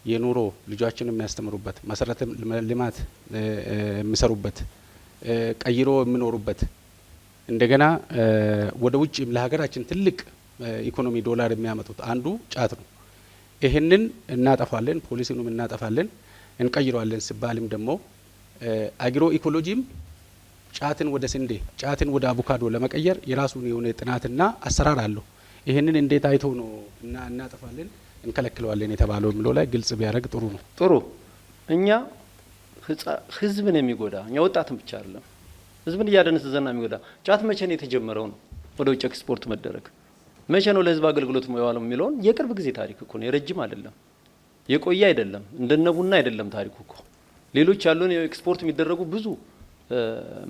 የኑሮ ልጆችን የሚያስተምሩበት መሰረተ ልማት የሚሰሩበት ቀይሮ የሚኖሩበት እንደገና ወደ ውጭ ለሀገራችን ትልቅ ኢኮኖሚ ዶላር የሚያመጡት አንዱ ጫት ነው። ይሄንን እናጠፋለን፣ ፖሊሲኑም እናጠፋለን፣ እንቀይረዋለን ሲባልም ደግሞ አግሮ ኢኮሎጂም ጫትን ወደ ስንዴ ጫትን ወደ አቮካዶ ለመቀየር የራሱን የሆነ ጥናትና አሰራር አለው። ይሄንን እንዴት አይቶ ነው እናጠፋለን እንከለክለዋለን የተባለው የሚለው ላይ ግልጽ ቢያደርግ ጥሩ ነው። ጥሩ። እኛ ህዝብን የሚጎዳ እኛ ወጣትን ብቻ አይደለም ህዝብን እያደነዘዘና የሚጎዳ ጫት መቼ ነው የተጀመረው ነው ወደ ውጭ ኤክስፖርት መደረግ መቼ ነው ለህዝብ አገልግሎት የዋለው የሚለውን የቅርብ ጊዜ ታሪክ እኮ ነው። የረጅም አይደለም፣ የቆየ አይደለም፣ እንደነቡና አይደለም ታሪኩ እኮ። ሌሎች ያሉን ኤክስፖርት የሚደረጉ ብዙ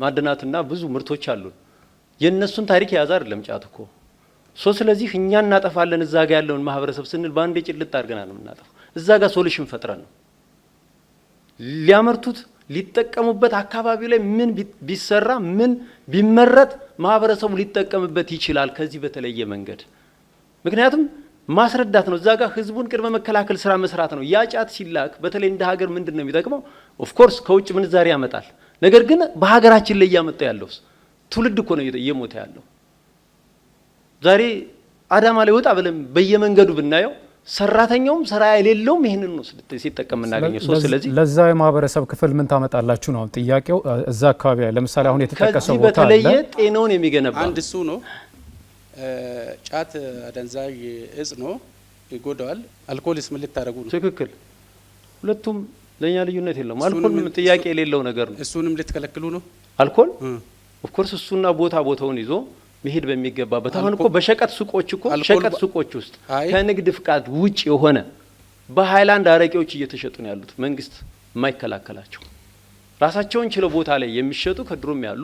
ማዕድናትና ብዙ ምርቶች አሉን። የነሱን ታሪክ የያዘ አይደለም ጫት እኮ። ስለዚህ እኛ እናጠፋለን እዛ ጋር ያለውን ማህበረሰብ ስንል ባንዴ ጭልጥ አድርገናል ነው የምናጠፋው። እዛ ጋር ሶሉሽን ፈጥረን ነው ሊያመርቱት ሊጠቀሙበት አካባቢው ላይ ምን ቢሰራ ምን ቢመረጥ ማህበረሰቡ ሊጠቀምበት ይችላል ከዚህ በተለየ መንገድ። ምክንያቱም ማስረዳት ነው። እዛ ጋር ህዝቡን ቅድመ መከላከል ስራ መስራት ነው። ያ ጫት ሲላክ በተለይ እንደ ሀገር ምንድነው የሚጠቅመው? ኦፍ ኮርስ ከውጭ ምንዛሪ ያመጣል። ነገር ግን በሀገራችን ላይ ያመጣ ያለው ትውልድ እኮ ነው እየሞተ ያለው። ዛሬ አዳማ ላይ ወጣ ብለን በየመንገዱ ብናየው ሰራተኛውም ስራ የሌለውም ይሄንን ነው ሲጠቀም እናገኘው። ስለዚህ ለዛ የማህበረሰብ ክፍል ምን ታመጣላችሁ ነው ጥያቄው። እዛ አካባቢ ላይ ለምሳሌ አሁን የተጠቀሰው ቦታ አለ። በተለየ ጤናውን የሚገነባ አንድ እሱ ነው። ጫት አደንዛዥ እጽ ነው፣ ይጎዳዋል። አልኮልስ ምን ልታደርጉ ነው? ትክክል። ሁለቱም ለኛ ልዩነት የለውም። አልኮል ጥያቄ የሌለው ነገር ነው። እሱንም ልትከለክሉ ነው? አልኮል ኦፍ ኮርስ እሱና ቦታውን ይዞ መሄድ በሚገባበት አሁን እኮ በሸቀጥ ሱቆች እኮ ሸቀጥ ሱቆች ውስጥ ከንግድ ፍቃድ ውጭ የሆነ በሃይላንድ አረቄዎች እየተሸጡ ነው ያሉት። መንግስት የማይከላከላቸው ራሳቸውን ችለው ቦታ ላይ የሚሸጡ ከድሮም ያሉ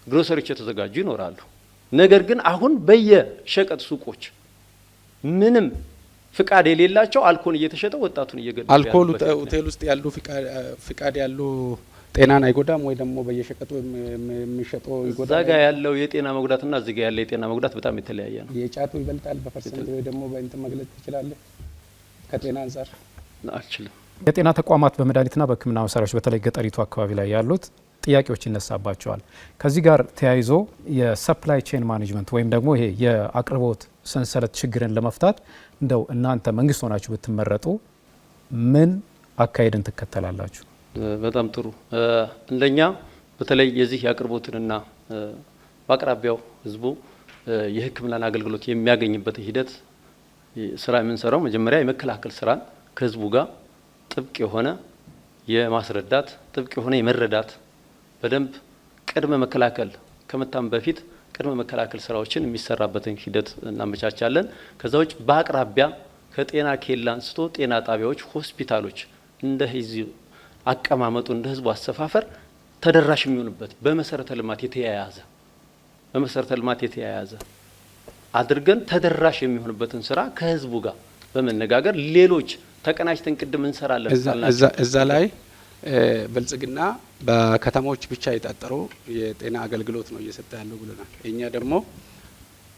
ግሮሰሪዎች የተዘጋጁ ይኖራሉ። ነገር ግን አሁን በየሸቀጥ ሱቆች ምንም ፍቃድ የሌላቸው አልኮል እየተሸጠ ወጣቱን እየገደሉ አልኮል ሆቴል ውስጥ ያሉ ፍቃድ ያሉ ጤናን አይጎዳም ወይ ደግሞ በየሸቀጡ የሚሸጠው ይጎዳል? እዛ ጋር ያለው የጤና መጉዳትና እዚህ ጋር ያለው የጤና መጉዳት በጣም የተለያየ ነው። የጫቱ ይበልጣል በፐርሰንት ወይ ደግሞ በእንትን መግለጽ ትችላለህ? ከጤና አንፃር አልችልም። የጤና ተቋማት በመድኃኒትና በሕክምና መሳሪያዎች በተለይ ገጠሪቱ አካባቢ ላይ ያሉት ጥያቄዎች ይነሳባቸዋል። ከዚህ ጋር ተያይዞ የሰፕላይ ቼን ማኔጅመንት ወይም ደግሞ ይሄ የአቅርቦት ሰንሰለት ችግርን ለመፍታት እንደው እናንተ መንግስት ሆናችሁ ብትመረጡ ምን አካሄድን ትከተላላችሁ? በጣም ጥሩ። እንደኛ በተለይ የዚህ የአቅርቦትንና በአቅራቢያው ህዝቡ የሕክምናን አገልግሎት የሚያገኝበት ሂደት ስራ የምንሰራው መጀመሪያ የመከላከል ስራን ከህዝቡ ጋር ጥብቅ የሆነ የማስረዳት ጥብቅ የሆነ የመረዳት በደንብ ቅድመ መከላከል ከመታም በፊት ቅድመ መከላከል ስራዎችን የሚሰራበትን ሂደት እናመቻቻለን። ከዛ ውጭ በአቅራቢያ ከጤና ኬላ አንስቶ ጤና ጣቢያዎች፣ ሆስፒታሎች እንደ ህዝብ አቀማመጡ እንደ ህዝቡ አሰፋፈር ተደራሽ የሚሆንበት በመሰረተ ልማት የተያያዘ አድርገን ተደራሽ የሚሆንበትን ስራ ከህዝቡ ጋር በመነጋገር ሌሎች ተቀናጅተን ቅድም እንሰራለን። እዛ ላይ ብልጽግና በከተሞች ብቻ የታጠረው የጤና አገልግሎት ነው እየሰጠ ያለው ብለናል። እኛ ደግሞ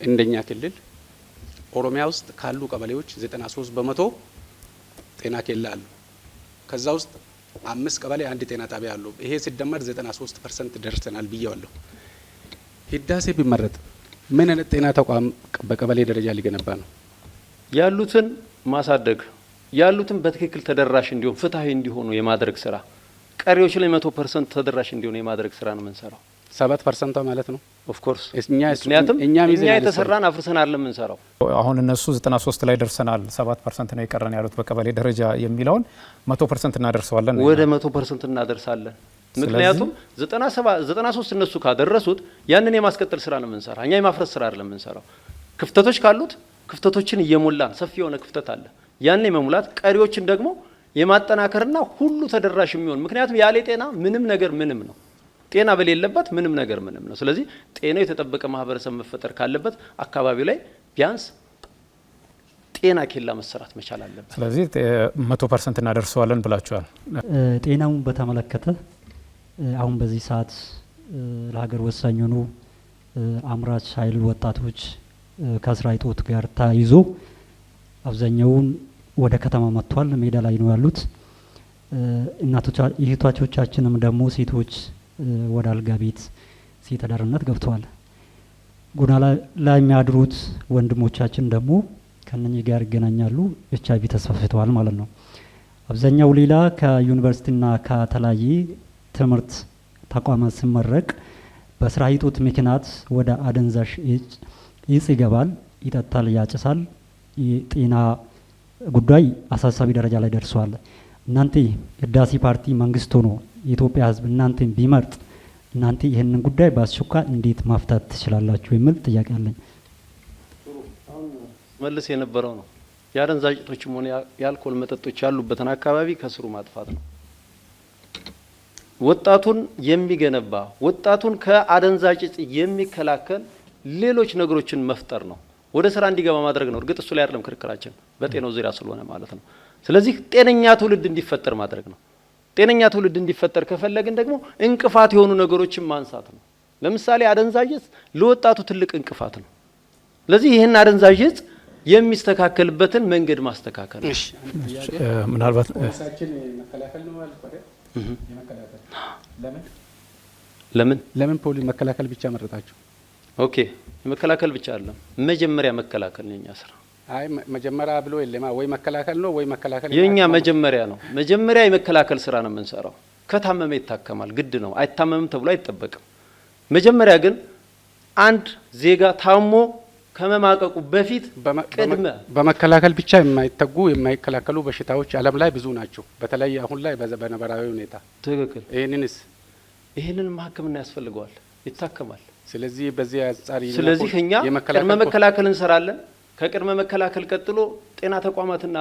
እንደኛ ክልል ኦሮሚያ ውስጥ ካሉ ቀበሌዎች 93% ጤና ኬላ አሉ። ከዛ ውስጥ 5 ቀበሌ አንድ ጤና ጣቢያ አሉ። ይሄ ሲደመር 93% ደርሰናል ብያለሁ። ህዳሴ ቢመረጥ ምን አይነት ጤና ተቋም በቀበሌ ደረጃ ሊገነባ ነው? ያሉትን ማሳደግ ያሉትን በትክክል ተደራሽ እንዲሆን ፍትሃዊ እንዲሆኑ የማድረግ ስራ፣ ቀሪዎች ላይ 100% ተደራሽ እንዲሆኑ የማድረግ ስራ ነው የምንሰራው። 7% ማለት ነው። ኦፍ ኮርስ እኛ የተሰራን አፍርሰን አይደለም የምንሰራው። አሁን እነሱ 93 ላይ ደርሰናል 7% ነው የቀረን ያሉት በቀበሌ ደረጃ የሚለውን 100% እናደርሰዋለን። ወደ 100% እናደርሳለን። ምክንያቱም 93 እነሱ ካደረሱት ያንን የማስቀጠል ስራ ነው የምንሰራ። እኛ የማፍረስ ስራ አይደለም የምንሰራው። ክፍተቶች ካሉት ክፍተቶችን እየሞላን ሰፊ የሆነ ክፍተት አለ። ያን የመሙላት ቀሪዎችን ደግሞ የማጠናከርና ሁሉ ተደራሽ የሚሆን ምክንያቱም ያለ ጤና ምንም ነገር ምንም ነው። ጤና በሌለበት ምንም ነገር ምንም ነው። ስለዚህ ጤናው የተጠበቀ ማህበረሰብ መፈጠር ካለበት አካባቢው ላይ ቢያንስ ጤና ኬላ መሰራት መቻል አለበት። ስለዚህ 100% እናደርሰዋለን ብላችኋል። ጤናውን በተመለከተ አሁን በዚህ ሰዓት ለሀገር ወሳኝ የሆኑ አምራች ኃይል ወጣቶች ከስራ እጦት ጋር ተያይዞ አብዛኛውን ወደ ከተማ መጥቷል፣ ሜዳ ላይ ነው ያሉት። እህቶቻችንም ደግሞ ሴቶች ወደ አልጋ ቤት ሴት አዳሪነት ገብተዋል። ጎዳና ላይ የሚያድሩት ወንድሞቻችን ደግሞ ከነኚህ ጋር ይገናኛሉ። HIV ተስፋፍተዋል ማለት ነው። አብዛኛው ሌላ ከዩኒቨርሲቲና ከተለያየ ትምህርት ተቋማት ሲመረቅ በስራ እጦት ምክንያት ወደ አደንዛዥ እጽ ይገባል፣ ይጠጣል፣ ያጭሳል። የጤና ጉዳይ አሳሳቢ ደረጃ ላይ ደርሷል። እናንተ ህዳሴ ፓርቲ መንግስት ሆኖ የኢትዮጵያ ህዝብ እናንተን ቢመርጥ እናንተ ይህንን ጉዳይ በአስቸኳይ እንዴት ማፍታት ትችላላችሁ የሚል ጥያቄ አለኝ። መልስ የነበረው ነው። የአደንዛዥ እጾችም ሆነ የአልኮል መጠጦች ያሉበትን አካባቢ ከስሩ ማጥፋት ነው። ወጣቱን የሚገነባ ወጣቱን ከአደንዛዥ እጽ የሚከላከል ሌሎች ነገሮችን መፍጠር ነው። ወደ ስራ እንዲገባ ማድረግ ነው። እርግጥ እሱ ላይ አይደለም ክርክራችን፣ በጤናው ዙሪያ ስለሆነ ማለት ነው። ስለዚህ ጤነኛ ትውልድ እንዲፈጠር ማድረግ ነው። ጤነኛ ትውልድ እንዲፈጠር ከፈለግን ደግሞ እንቅፋት የሆኑ ነገሮችን ማንሳት ነው። ለምሳሌ አደንዛዥ እጽ ለወጣቱ ትልቅ እንቅፋት ነው። ስለዚህ ይህን አደንዛዥ እጽ የሚስተካከልበትን መንገድ ማስተካከል ነው። ምናልባት ፖሊሳችን መከላከል ነው ማለት ለምን ፖሊስ መከላከል ብቻ መረጣችሁ? ኦኬ መከላከል ብቻ አይደለም፣ መጀመሪያ መከላከል ነው የኛ ስራ። አይ መጀመሪያ ብሎ የለማ ወይ መከላከል ነው ወይ መከላከል የኛ መጀመሪያ ነው። መጀመሪያ የመከላከል ስራ ነው የምንሰራው። ከታመመ ይታከማል፣ ግድ ነው። አይታመምም ተብሎ አይጠበቅም። መጀመሪያ ግን አንድ ዜጋ ታሞ ከመማቀቁ በፊት ቅድመ በመከላከል ብቻ የማይተጉ የማይከላከሉ በሽታዎች ዓለም ላይ ብዙ ናቸው። በተለይ አሁን ላይ በነበራዊ ሁኔታ ትክክል። ይህንን ሕክምና ያስፈልገዋል፣ ይታከማል። ስለዚህ በዚህ አንጻር ስለዚህ እኛ ቅድመ መከላከል እንሰራለን። ከቅድመ መከላከል ቀጥሎ ጤና ተቋማትና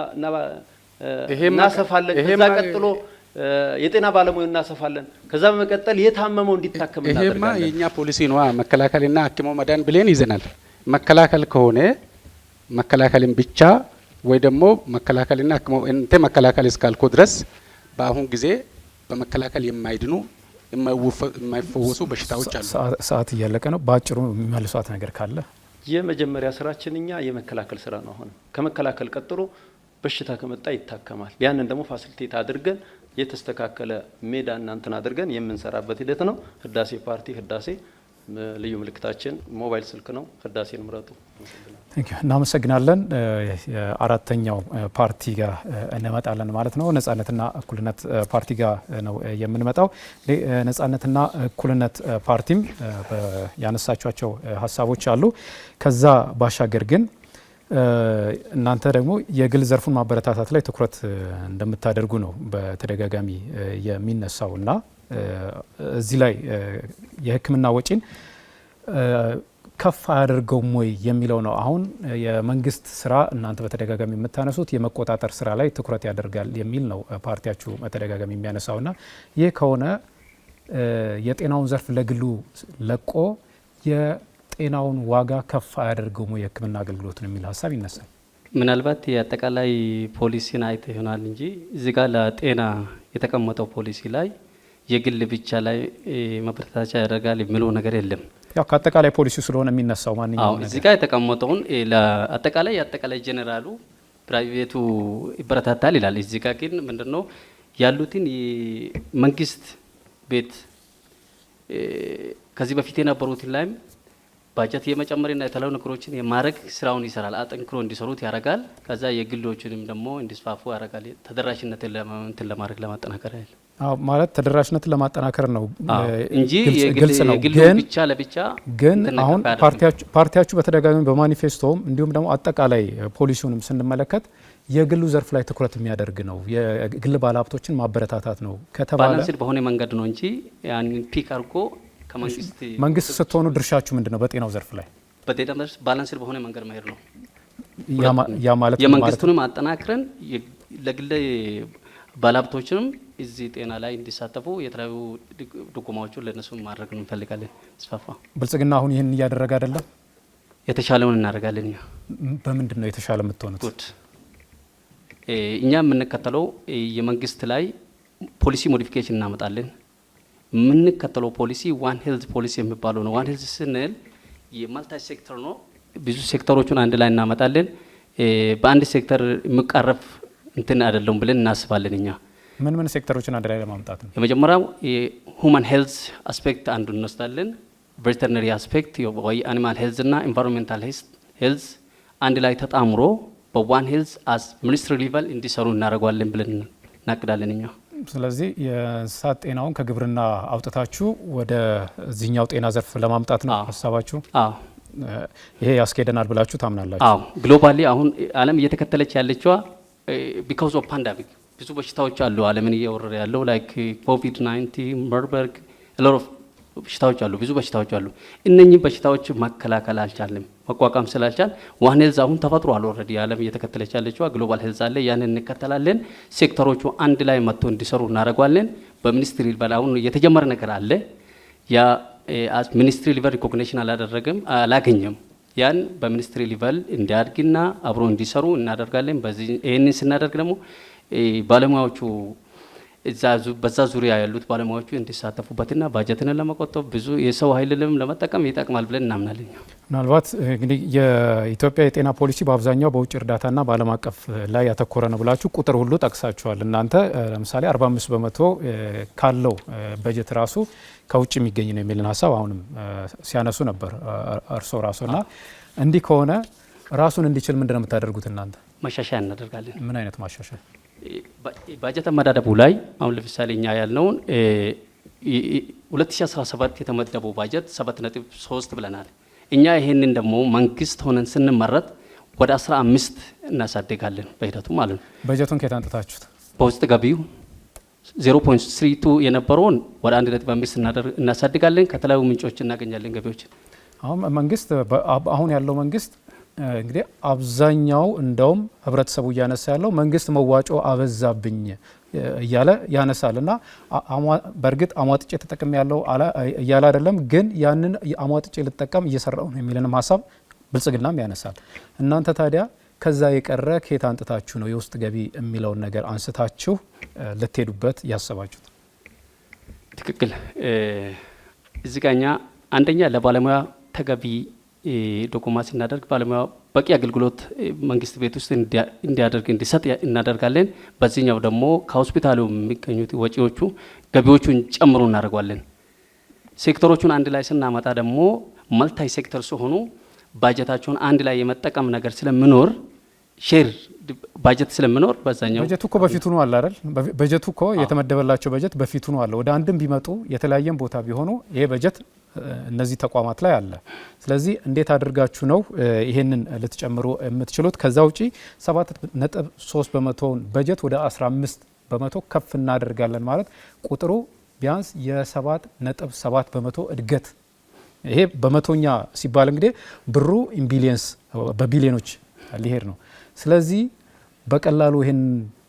እናሰፋለን። ከዛ ቀጥሎ የጤና ባለሙያ እናሰፋለን። ከዛ በመቀጠል የታመመው እንዲታከም እናደርጋለን። ይሄማ የኛ ፖሊሲ ነው። መከላከልና አክሞ መዳን ብለን ይዘናል። መከላከል ከሆነ መከላከልን ብቻ ወይ ደግሞ መከላከልና አክሞ እንተ መከላከል እስካልኮ ድረስ በአሁን ጊዜ በመከላከል የማይድኑ የማይፈወሱ በሽታዎች አሉ። ሰዓት እያለቀ ነው። በአጭሩ የሚመልሷት ነገር ካለ? የመጀመሪያ ስራችን እኛ የመከላከል ስራ ነው። አሁን ከመከላከል ቀጥሎ በሽታ ከመጣ ይታከማል። ያንን ደግሞ ፋሲሊቴት አድርገን የተስተካከለ ሜዳ እናንተን አድርገን የምንሰራበት ሂደት ነው። ህዳሴ ፓርቲ ህዳሴ ልዩ ምልክታችን ሞባይል ስልክ ነው። ህዳሴን ምረጡ። እናመሰግናለን። አራተኛው ፓርቲ ጋር እንመጣለን ማለት ነው። ነጻነትና እኩልነት ፓርቲ ጋር ነው የምንመጣው። ነጻነትና እኩልነት ፓርቲም ያነሳቿቸው ሀሳቦች አሉ። ከዛ ባሻገር ግን እናንተ ደግሞ የግል ዘርፉን ማበረታታት ላይ ትኩረት እንደምታደርጉ ነው በተደጋጋሚ የሚነሳው እና እዚህ ላይ የሕክምና ወጪን ከፍ አያደርገውም ወይ የሚለው ነው። አሁን የመንግስት ስራ እናንተ በተደጋጋሚ የምታነሱት የመቆጣጠር ስራ ላይ ትኩረት ያደርጋል የሚል ነው ፓርቲያችሁ በተደጋጋሚ የሚያነሳውና ይህ ከሆነ የጤናውን ዘርፍ ለግሉ ለቆ የጤናውን ዋጋ ከፍ አያደርገውም ወይ የሕክምና አገልግሎትን የሚል ሀሳብ ይነሳል። ምናልባት የአጠቃላይ ፖሊሲን አይተ ይሆናል እንጂ እዚህ ጋር ለጤና የተቀመጠው ፖሊሲ ላይ የግል ብቻ ላይ መበረታቻ ያደርጋል የሚለው ነገር የለም። ያው ከአጠቃላይ ፖሊሲ ስለሆነ የሚነሳው ማንኛውም ነገር እዚህ ጋር የተቀመጠውን ለአጠቃላይ ጄኔራሉ ፕራይቬቱ ይበረታታል ይላል። እዚህ ጋር ግን ምንድነው ያሉትን የመንግስት ቤት ከዚህ በፊት የነበሩትን ላይም ባጀት የመጨመርና የተለያዩ ነገሮችን የማድረግ ስራውን ይሰራል። አጠንክሮ እንዲሰሩት ያደርጋል። ከዛ የግሎችንም ደግሞ እንዲስፋፉ ያደርጋል። ተደራሽነትን ለማድረግ ለማጠናከር ያለ ማለት ተደራሽነትን ለማጠናከር ነው እንጂ ግልጽ ነው። ብቻ ለብቻ ግን አሁን ፓርቲያችሁ በተደጋጋሚ በማኒፌስቶም እንዲሁም ደግሞ አጠቃላይ ፖሊሲውንም ስንመለከት የግሉ ዘርፍ ላይ ትኩረት የሚያደርግ ነው። የግል ባለሀብቶችን ማበረታታት ነው ከተባለ ባላንስድ በሆነ መንገድ ነው እንጂ ያን ፒክ አድርጎ መንግስት ስትሆኑ ድርሻችሁ ምንድን ነው? በጤናው ዘርፍ ላይ በጤና ዘርፍ ባላንስድ በሆነ መንገድ መሄድ ነው። ያ ማለት የመንግስቱንም አጠናክረን ለግል ባለሀብቶችንም እዚህ ጤና ላይ እንዲሳተፉ የተለያዩ ድጎማዎችን ለነሱ ማድረግ እንፈልጋለን። ስፋፋ ብልጽግና አሁን ይህን እያደረገ አይደለም። የተሻለውን እናደርጋለን። እኛ በምንድን ነው የተሻለ የምትሆኑት? እኛ የምንከተለው የመንግስት ላይ ፖሊሲ ሞዲፊኬሽን እናመጣለን። የምንከተለው ፖሊሲ ዋን ሄልዝ ፖሊሲ የሚባለው ነው። ዋን ሄልዝ ስንል የማልታይ ሴክተር ነው። ብዙ ሴክተሮቹን አንድ ላይ እናመጣለን። በአንድ ሴክተር የሚቃረፍ እንትን አይደለም ብለን እናስባለን። እኛ ምን ሴክተሮችን አንድ ላይ ለማምጣት ነው? የመጀመሪያው የሁማን ሄልዝ አስፔክት አንዱ እንወስዳለን። ቬተርነሪ አስፔክት ወይ አኒማል ሄልዝ እና ኢንቫይሮንሜንታል ሄልዝ አንድ ላይ ተጣምሮ በዋን ሄልዝ አስ ሚኒስትሪ ሌቨል እንዲሰሩ እናደርገዋለን ብለን እናቅዳለን እኛ። ስለዚህ የእንስሳት ጤናውን ከግብርና አውጥታችሁ ወደ እዚህኛው ጤና ዘርፍ ለማምጣት ነው ሀሳባችሁ? አዎ። ይሄ ያስኬደናል ብላችሁ ታምናላችሁ? አዎ። ግሎባሊ አሁን ዓለም እየተከተለች ያለችዋ ቢካውዝ ኦፍ ፓንዳሚክ ብዙ በሽታዎች አሉ ዓለምን እየወረረ ያለው ላይክ ኮቪድ-19 መርበርግ ሎት በሽታዎች አሉ፣ ብዙ በሽታዎች አሉ። እነኚህ በሽታዎች መከላከል አልቻልንም። መቋቋም ስላልቻል ዋን ሄልዝ አሁን ተፈጥሯል። ኦልሬዲ ዓለም እየተከተለች ያለችዋ ግሎባል ሄልዝ አለ። ያንን እንከተላለን። ሴክተሮቹ አንድ ላይ መጥቶ እንዲሰሩ እናደርገዋለን። በሚኒስትሪ ሊቨል አሁን የተጀመረ ነገር አለ። ያ ሚኒስትሪ ሊቨል ሪኮግኒሽን አላገኘም። ያን በሚኒስትሪ ሊቨል እንዲያድግና አብሮ እንዲሰሩ እናደርጋለን። ይህንን ስናደርግ ደግሞ ባለሙያዎቹ በዛ ዙሪያ ያሉት ባለሙያዎቹ እንዲሳተፉበትና ባጀትን ለመቆጠብ ብዙ የሰው ኃይልንም ለመጠቀም ይጠቅማል ብለን እናምናለን። ምናልባት እንግዲህ የኢትዮጵያ የጤና ፖሊሲ በአብዛኛው በውጭ እርዳታና በዓለም አቀፍ ላይ ያተኮረ ነው ብላችሁ ቁጥር ሁሉ ጠቅሳችኋል። እናንተ ለምሳሌ 45 በመቶ ካለው በጀት ራሱ ከውጭ የሚገኝ ነው የሚልን ሀሳብ አሁንም ሲያነሱ ነበር እርስዎ ራሱና እንዲህ ከሆነ ራሱን እንዲችል ምንድን ነው የምታደርጉት እናንተ? ማሻሻያ እናደርጋለን። ምን አይነት ማሻሻያ? ባጀት አመዳደቡ ላይ አሁን ለምሳሌ እኛ ያልነውን 2017 የተመደበው ባጀት 7.3 ብለናል። እኛ ይሄንን ደግሞ መንግስት ሆነን ስንመረጥ ወደ 15 እናሳድጋለን በሂደቱ ማለት ነው። በጀቱን ከየት አንጥታችሁት? በውስጥ ገቢው 0.32 የነበረውን ወደ 1.5 እናሳድጋለን። ከተለያዩ ምንጮች እናገኛለን ገቢዎችን። አሁን ያለው መንግስት እንግዲህ አብዛኛው እንደውም ህብረተሰቡ እያነሳ ያለው መንግስት መዋጮ አበዛብኝ እያለ ያነሳል እና በእርግጥ አሟጥጬ ተጠቅም ያለው እያለ አይደለም፣ ግን ያንን አሟጥጬ ልጠቀም እየሰራው ነው የሚልንም ሀሳብ ብልጽግናም ያነሳል። እናንተ ታዲያ ከዛ የቀረ ከየት አንጥታችሁ ነው የውስጥ ገቢ የሚለውን ነገር አንስታችሁ ልትሄዱበት ያሰባችሁት? ትክክል። እዚህ ጋር እኛ አንደኛ ለባለሙያ ተገቢ ዶኩማ ስናደርግ ባለሙያ በቂ አገልግሎት መንግስት ቤት ውስጥ እንዲያደርግ እንዲሰጥ እናደርጋለን። በዚህኛው ደግሞ ከሆስፒታሉ የሚገኙት ወጪዎቹ ገቢዎቹን ጨምሮ እናደርጓለን። ሴክተሮቹን አንድ ላይ ስናመጣ ደግሞ መልታይ ሴክተር ሲሆኑ ባጀታቸውን አንድ ላይ የመጠቀም ነገር ስለምኖር ሼር ባጀት ስለምኖር በዛኛው በጀቱ እኮ በፊቱ ነው አለ አይደል? በጀቱ እኮ የተመደበላቸው በጀት በፊቱ ነው አለ። ወደ አንድም ቢመጡ የተለያየም ቦታ ቢሆኑ ይሄ በጀት እነዚህ ተቋማት ላይ አለ። ስለዚህ እንዴት አድርጋችሁ ነው ይሄንን ልትጨምሩ የምትችሉት? ከዛ ውጪ 7.3 በመቶውን በጀት ወደ 15 በመቶ ከፍ እናደርጋለን ማለት ቁጥሩ ቢያንስ የ7.7 በመቶ እድገት። ይሄ በመቶኛ ሲባል እንግዲህ ብሩ ኢምቢሊየንስ በቢሊዮኖች ሊሄድ ነው። ስለዚህ በቀላሉ ይሄን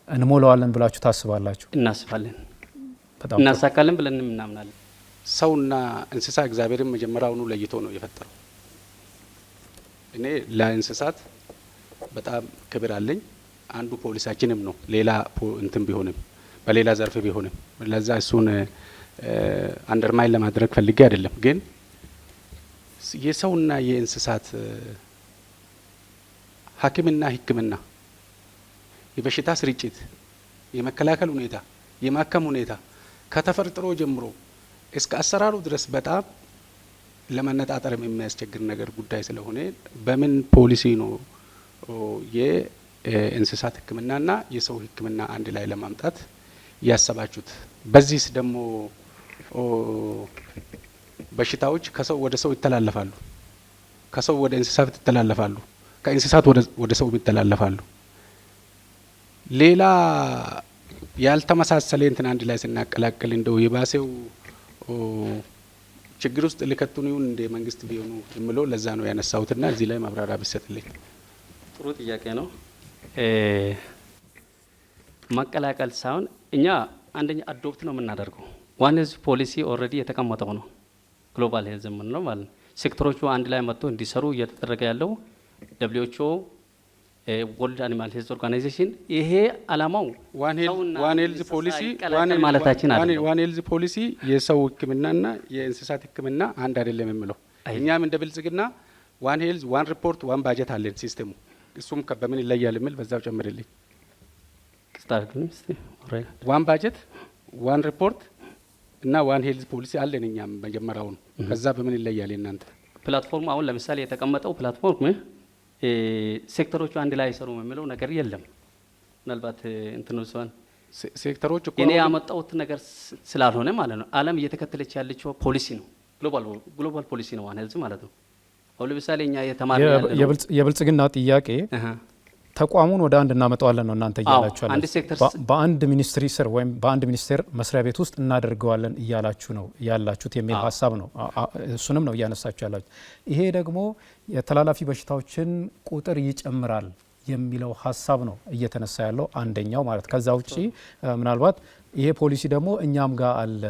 እንሞላዋለን ብላችሁ ታስባላችሁ? እናስባለን፣ እናሳካለን ብለን እናምናለን። ሰውና እንስሳ እግዚአብሔርን መጀመሪያውኑ ለይቶ ነው የፈጠረው። እኔ ለእንስሳት በጣም ክብር አለኝ። አንዱ ፖሊሳችንም ነው። ሌላ እንትን ቢሆንም በሌላ ዘርፍ ቢሆንም ለዛ እሱን አንደርማይን ለማድረግ ፈልጌ አይደለም። ግን የሰውና የእንስሳት ሕክምና የበሽታ ስርጭት፣ የመከላከል ሁኔታ፣ የማከም ሁኔታ ከተፈጥሮ ጀምሮ እስከ አሰራሩ ድረስ በጣም ለመነጣጠር የሚያስቸግር ነገር ጉዳይ ስለሆነ በምን ፖሊሲ ነው የእንስሳት ሕክምናና የሰው ሕክምና አንድ ላይ ለማምጣት ያሰባችሁት? በዚህስ ደግሞ በሽታዎች ከሰው ወደ ሰው ይተላለፋሉ፣ ከሰው ወደ እንስሳት ይተላለፋሉ፣ ከእንስሳት ወደ ሰው ይተላለፋሉ። ሌላ ያልተመሳሰለ እንትን አንድ ላይ ስናቀላቅል እንደው የባሰው ችግር ውስጥ ሊከቱን ይሁን እንደ መንግስት ቢሆኑ የምለው ለዛ ነው ያነሳሁትና እዚህ ላይ ማብራሪያ ብሰጥልኝ። ጥሩ ጥያቄ ነው። መቀላቀል ሳይሆን እኛ አንደኛ አዶፕት ነው የምናደርገው። ዋን ሄልዝ ፖሊሲ ኦልሬዲ የተቀመጠው ነው። ግሎባል ሄልዝ የምንለው ማለት ነው። ሴክተሮቹ አንድ ላይ መጥቶ እንዲሰሩ እየተደረገ ያለው WHO ወርልድ አኒማል ሄልዝ ኦርጋናይዜሽን ይሄ አላማው ዋን ሄልዝ ፖሊሲ ማለታችን አይደለም። ዋን ሄልዝ ፖሊሲ የሰው ሕክምናና የእንስሳት ሕክምና አንድ አይደለም የሚለው እኛም እንደ ብልጽግና ዋን ሄልዝ ዋን ሪፖርት ዋን ባጀት አለን ሲስተሙ። እሱም በምን ይለያል የሚል በዛው ጨምርልኝ። ዋን ባጀት ዋን ሪፖርት እና ዋን ሄልዝ ፖሊሲ አለን እኛም መጀመሪያውን። ከዛ በምን ይለያል እናንተ ፕላትፎርም? አሁን ለምሳሌ የተቀመጠው ፕላትፎርም ሴክተሮቹ አንድ ላይ አይሰሩም የሚለው ነገር የለም። ምናልባት እንትኑ ሲሆን ሴክተሮቹ እኔ ያመጣሁት ነገር ስላልሆነ ማለት ነው። ዓለም እየተከተለች ያለችው ፖሊሲ ነው። ግሎባል ፖሊሲ ነው ዋን ሄልዝ ማለት ነው። አሁን ለምሳሌ እኛ የተማረ የብልጽግና ጥያቄ ተቋሙን ወደ አንድ እናመጣዋለን ነው እናንተ እያላችሁ አንድ ሴክተር በአንድ ሚኒስትሪ ስር ወይም በአንድ ሚኒስቴር መስሪያ ቤት ውስጥ እናደርገዋለን እያላችሁ ነው ያላችሁት የሚል ሀሳብ ነው። እሱንም ነው እያነሳችሁ ያላችሁት። ይሄ ደግሞ የተላላፊ በሽታዎችን ቁጥር ይጨምራል የሚለው ሀሳብ ነው እየተነሳ ያለው አንደኛው ማለት። ከዛ ውጪ ምናልባት ይሄ ፖሊሲ ደግሞ እኛም ጋር አለ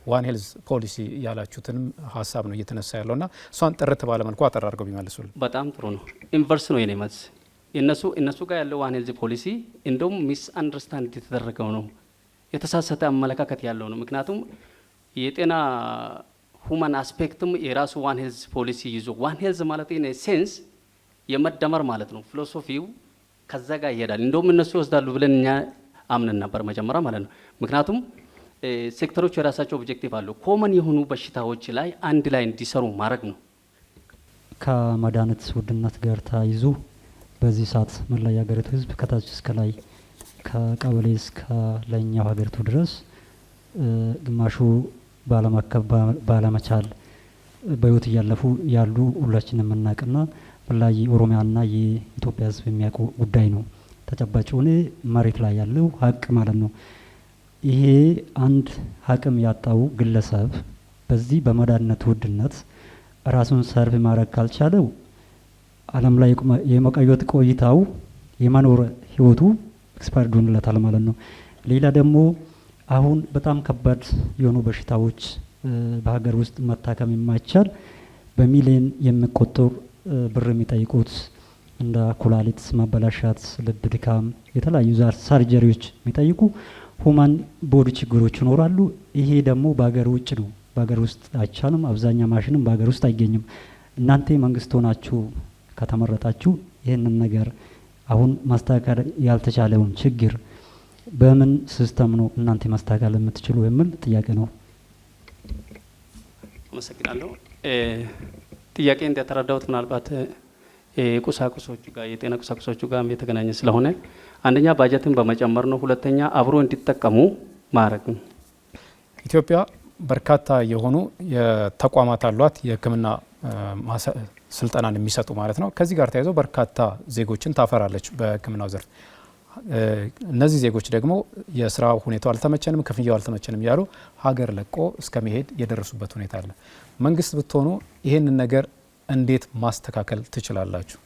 ዋን ሄልዝ ፖሊሲ ያላችሁትንም ሀሳብ ነው እየተነሳ ያለውና እሷን ጥርት ባለ መልኩ አጠር አድርገው ቢመልሱልን በጣም ጥሩ ነው። ኢንቨርስ ነው የኔ መልስ። እነሱ ጋር ያለው ዋን ሄልዝ ፖሊሲ እንደውም ሚስ አንደርስታንድ የተደረገው ነው፣ የተሳሳተ አመለካከት ያለው ነው። ምክንያቱም የጤና ሁማን አስፔክትም የራሱ ዋን ሄልዝ ፖሊሲ ይዞ ዋን ሄልዝ ማለት ኢን ሴንስ የመደመር ማለት ነው። ፊሎሶፊው ከዛ ጋር ይሄዳል። እንደውም እነሱ ይወስዳሉ ብለን እኛ አምነን ነበር መጀመሪያ ማለት ነው። ምክንያቱም ሴክተሮች የራሳቸው ኦብጀክቲቭ አለው። ኮመን የሆኑ በሽታዎች ላይ አንድ ላይ እንዲሰሩ ማድረግ ነው። ከመድኃኒት ውድነት ጋር ተያይዞ በዚህ ሰዓት መላ የሀገሪቱ ሕዝብ ከታች እስከ ላይ ከቀበሌ እስከ ላይኛው ሀገሪቱ ድረስ ግማሹ ባለማከብ ባለመቻል በህይወት እያለፉ ያሉ ሁላችን የምናውቅና መላ የኦሮሚያና የኢትዮጵያ ሕዝብ የሚያውቁ ጉዳይ ነው። ተጨባጭ ሆነ መሬት ላይ ያለው ሀቅ ማለት ነው። ይሄ አንድ አቅም ያጣው ግለሰብ በዚህ በመድኃኒት ውድነት ራሱን ሰርቭ ማድረግ ካልቻለው ዓለም ላይ የመቆየት ቆይታው የመኖር ህይወቱ ኤክስፓየርድ ሆንለታል ማለት ነው። ሌላ ደግሞ አሁን በጣም ከባድ የሆኑ በሽታዎች በሀገር ውስጥ መታከም የማይቻል በሚሊዮን የሚቆጠር ብር የሚጠይቁት እንደ ኩላሊት ማበላሻት፣ ልብ ድካም፣ የተለያዩ ሰርጀሪዎች የሚጠይቁ ሁማን ቦዲ ችግሮች ይኖራሉ። ይሄ ደግሞ በሀገር ውጭ ነው፣ በሀገር ውስጥ አይቻልም። አብዛኛው ማሽንም በሀገር ውስጥ አይገኝም። እናንተ መንግስት ሆናችሁ ከተመረጣችሁ ይህንን ነገር አሁን ማስተካከል ያልተቻለውን ችግር በምን ሲስተም ነው እናንተ ማስተካከል የምትችሉ የሚል ጥያቄ ነው። አመሰግናለሁ። ጥያቄ እንደተረዳሁት ምናልባት ቁሳቁሶቹ ጋር የጤና ቁሳቁሶቹ ጋር የተገናኘ ስለሆነ አንደኛ ባጀትን በመጨመር ነው፣ ሁለተኛ አብሮ እንዲጠቀሙ ማድረግ ነው። ኢትዮጵያ በርካታ የሆኑ ተቋማት አሏት የሕክምና ስልጠናን የሚሰጡ ማለት ነው። ከዚህ ጋር ተያይዞ በርካታ ዜጎችን ታፈራለች በሕክምናው ዘርፍ። እነዚህ ዜጎች ደግሞ የስራ ሁኔታው አልተመቸንም፣ ክፍያው አልተመቸንም ያሉ ሀገር ለቆ እስከ መሄድ የደረሱበት ሁኔታ አለ። መንግስት ብትሆኑ ይህንን ነገር እንዴት ማስተካከል ትችላላችሁ?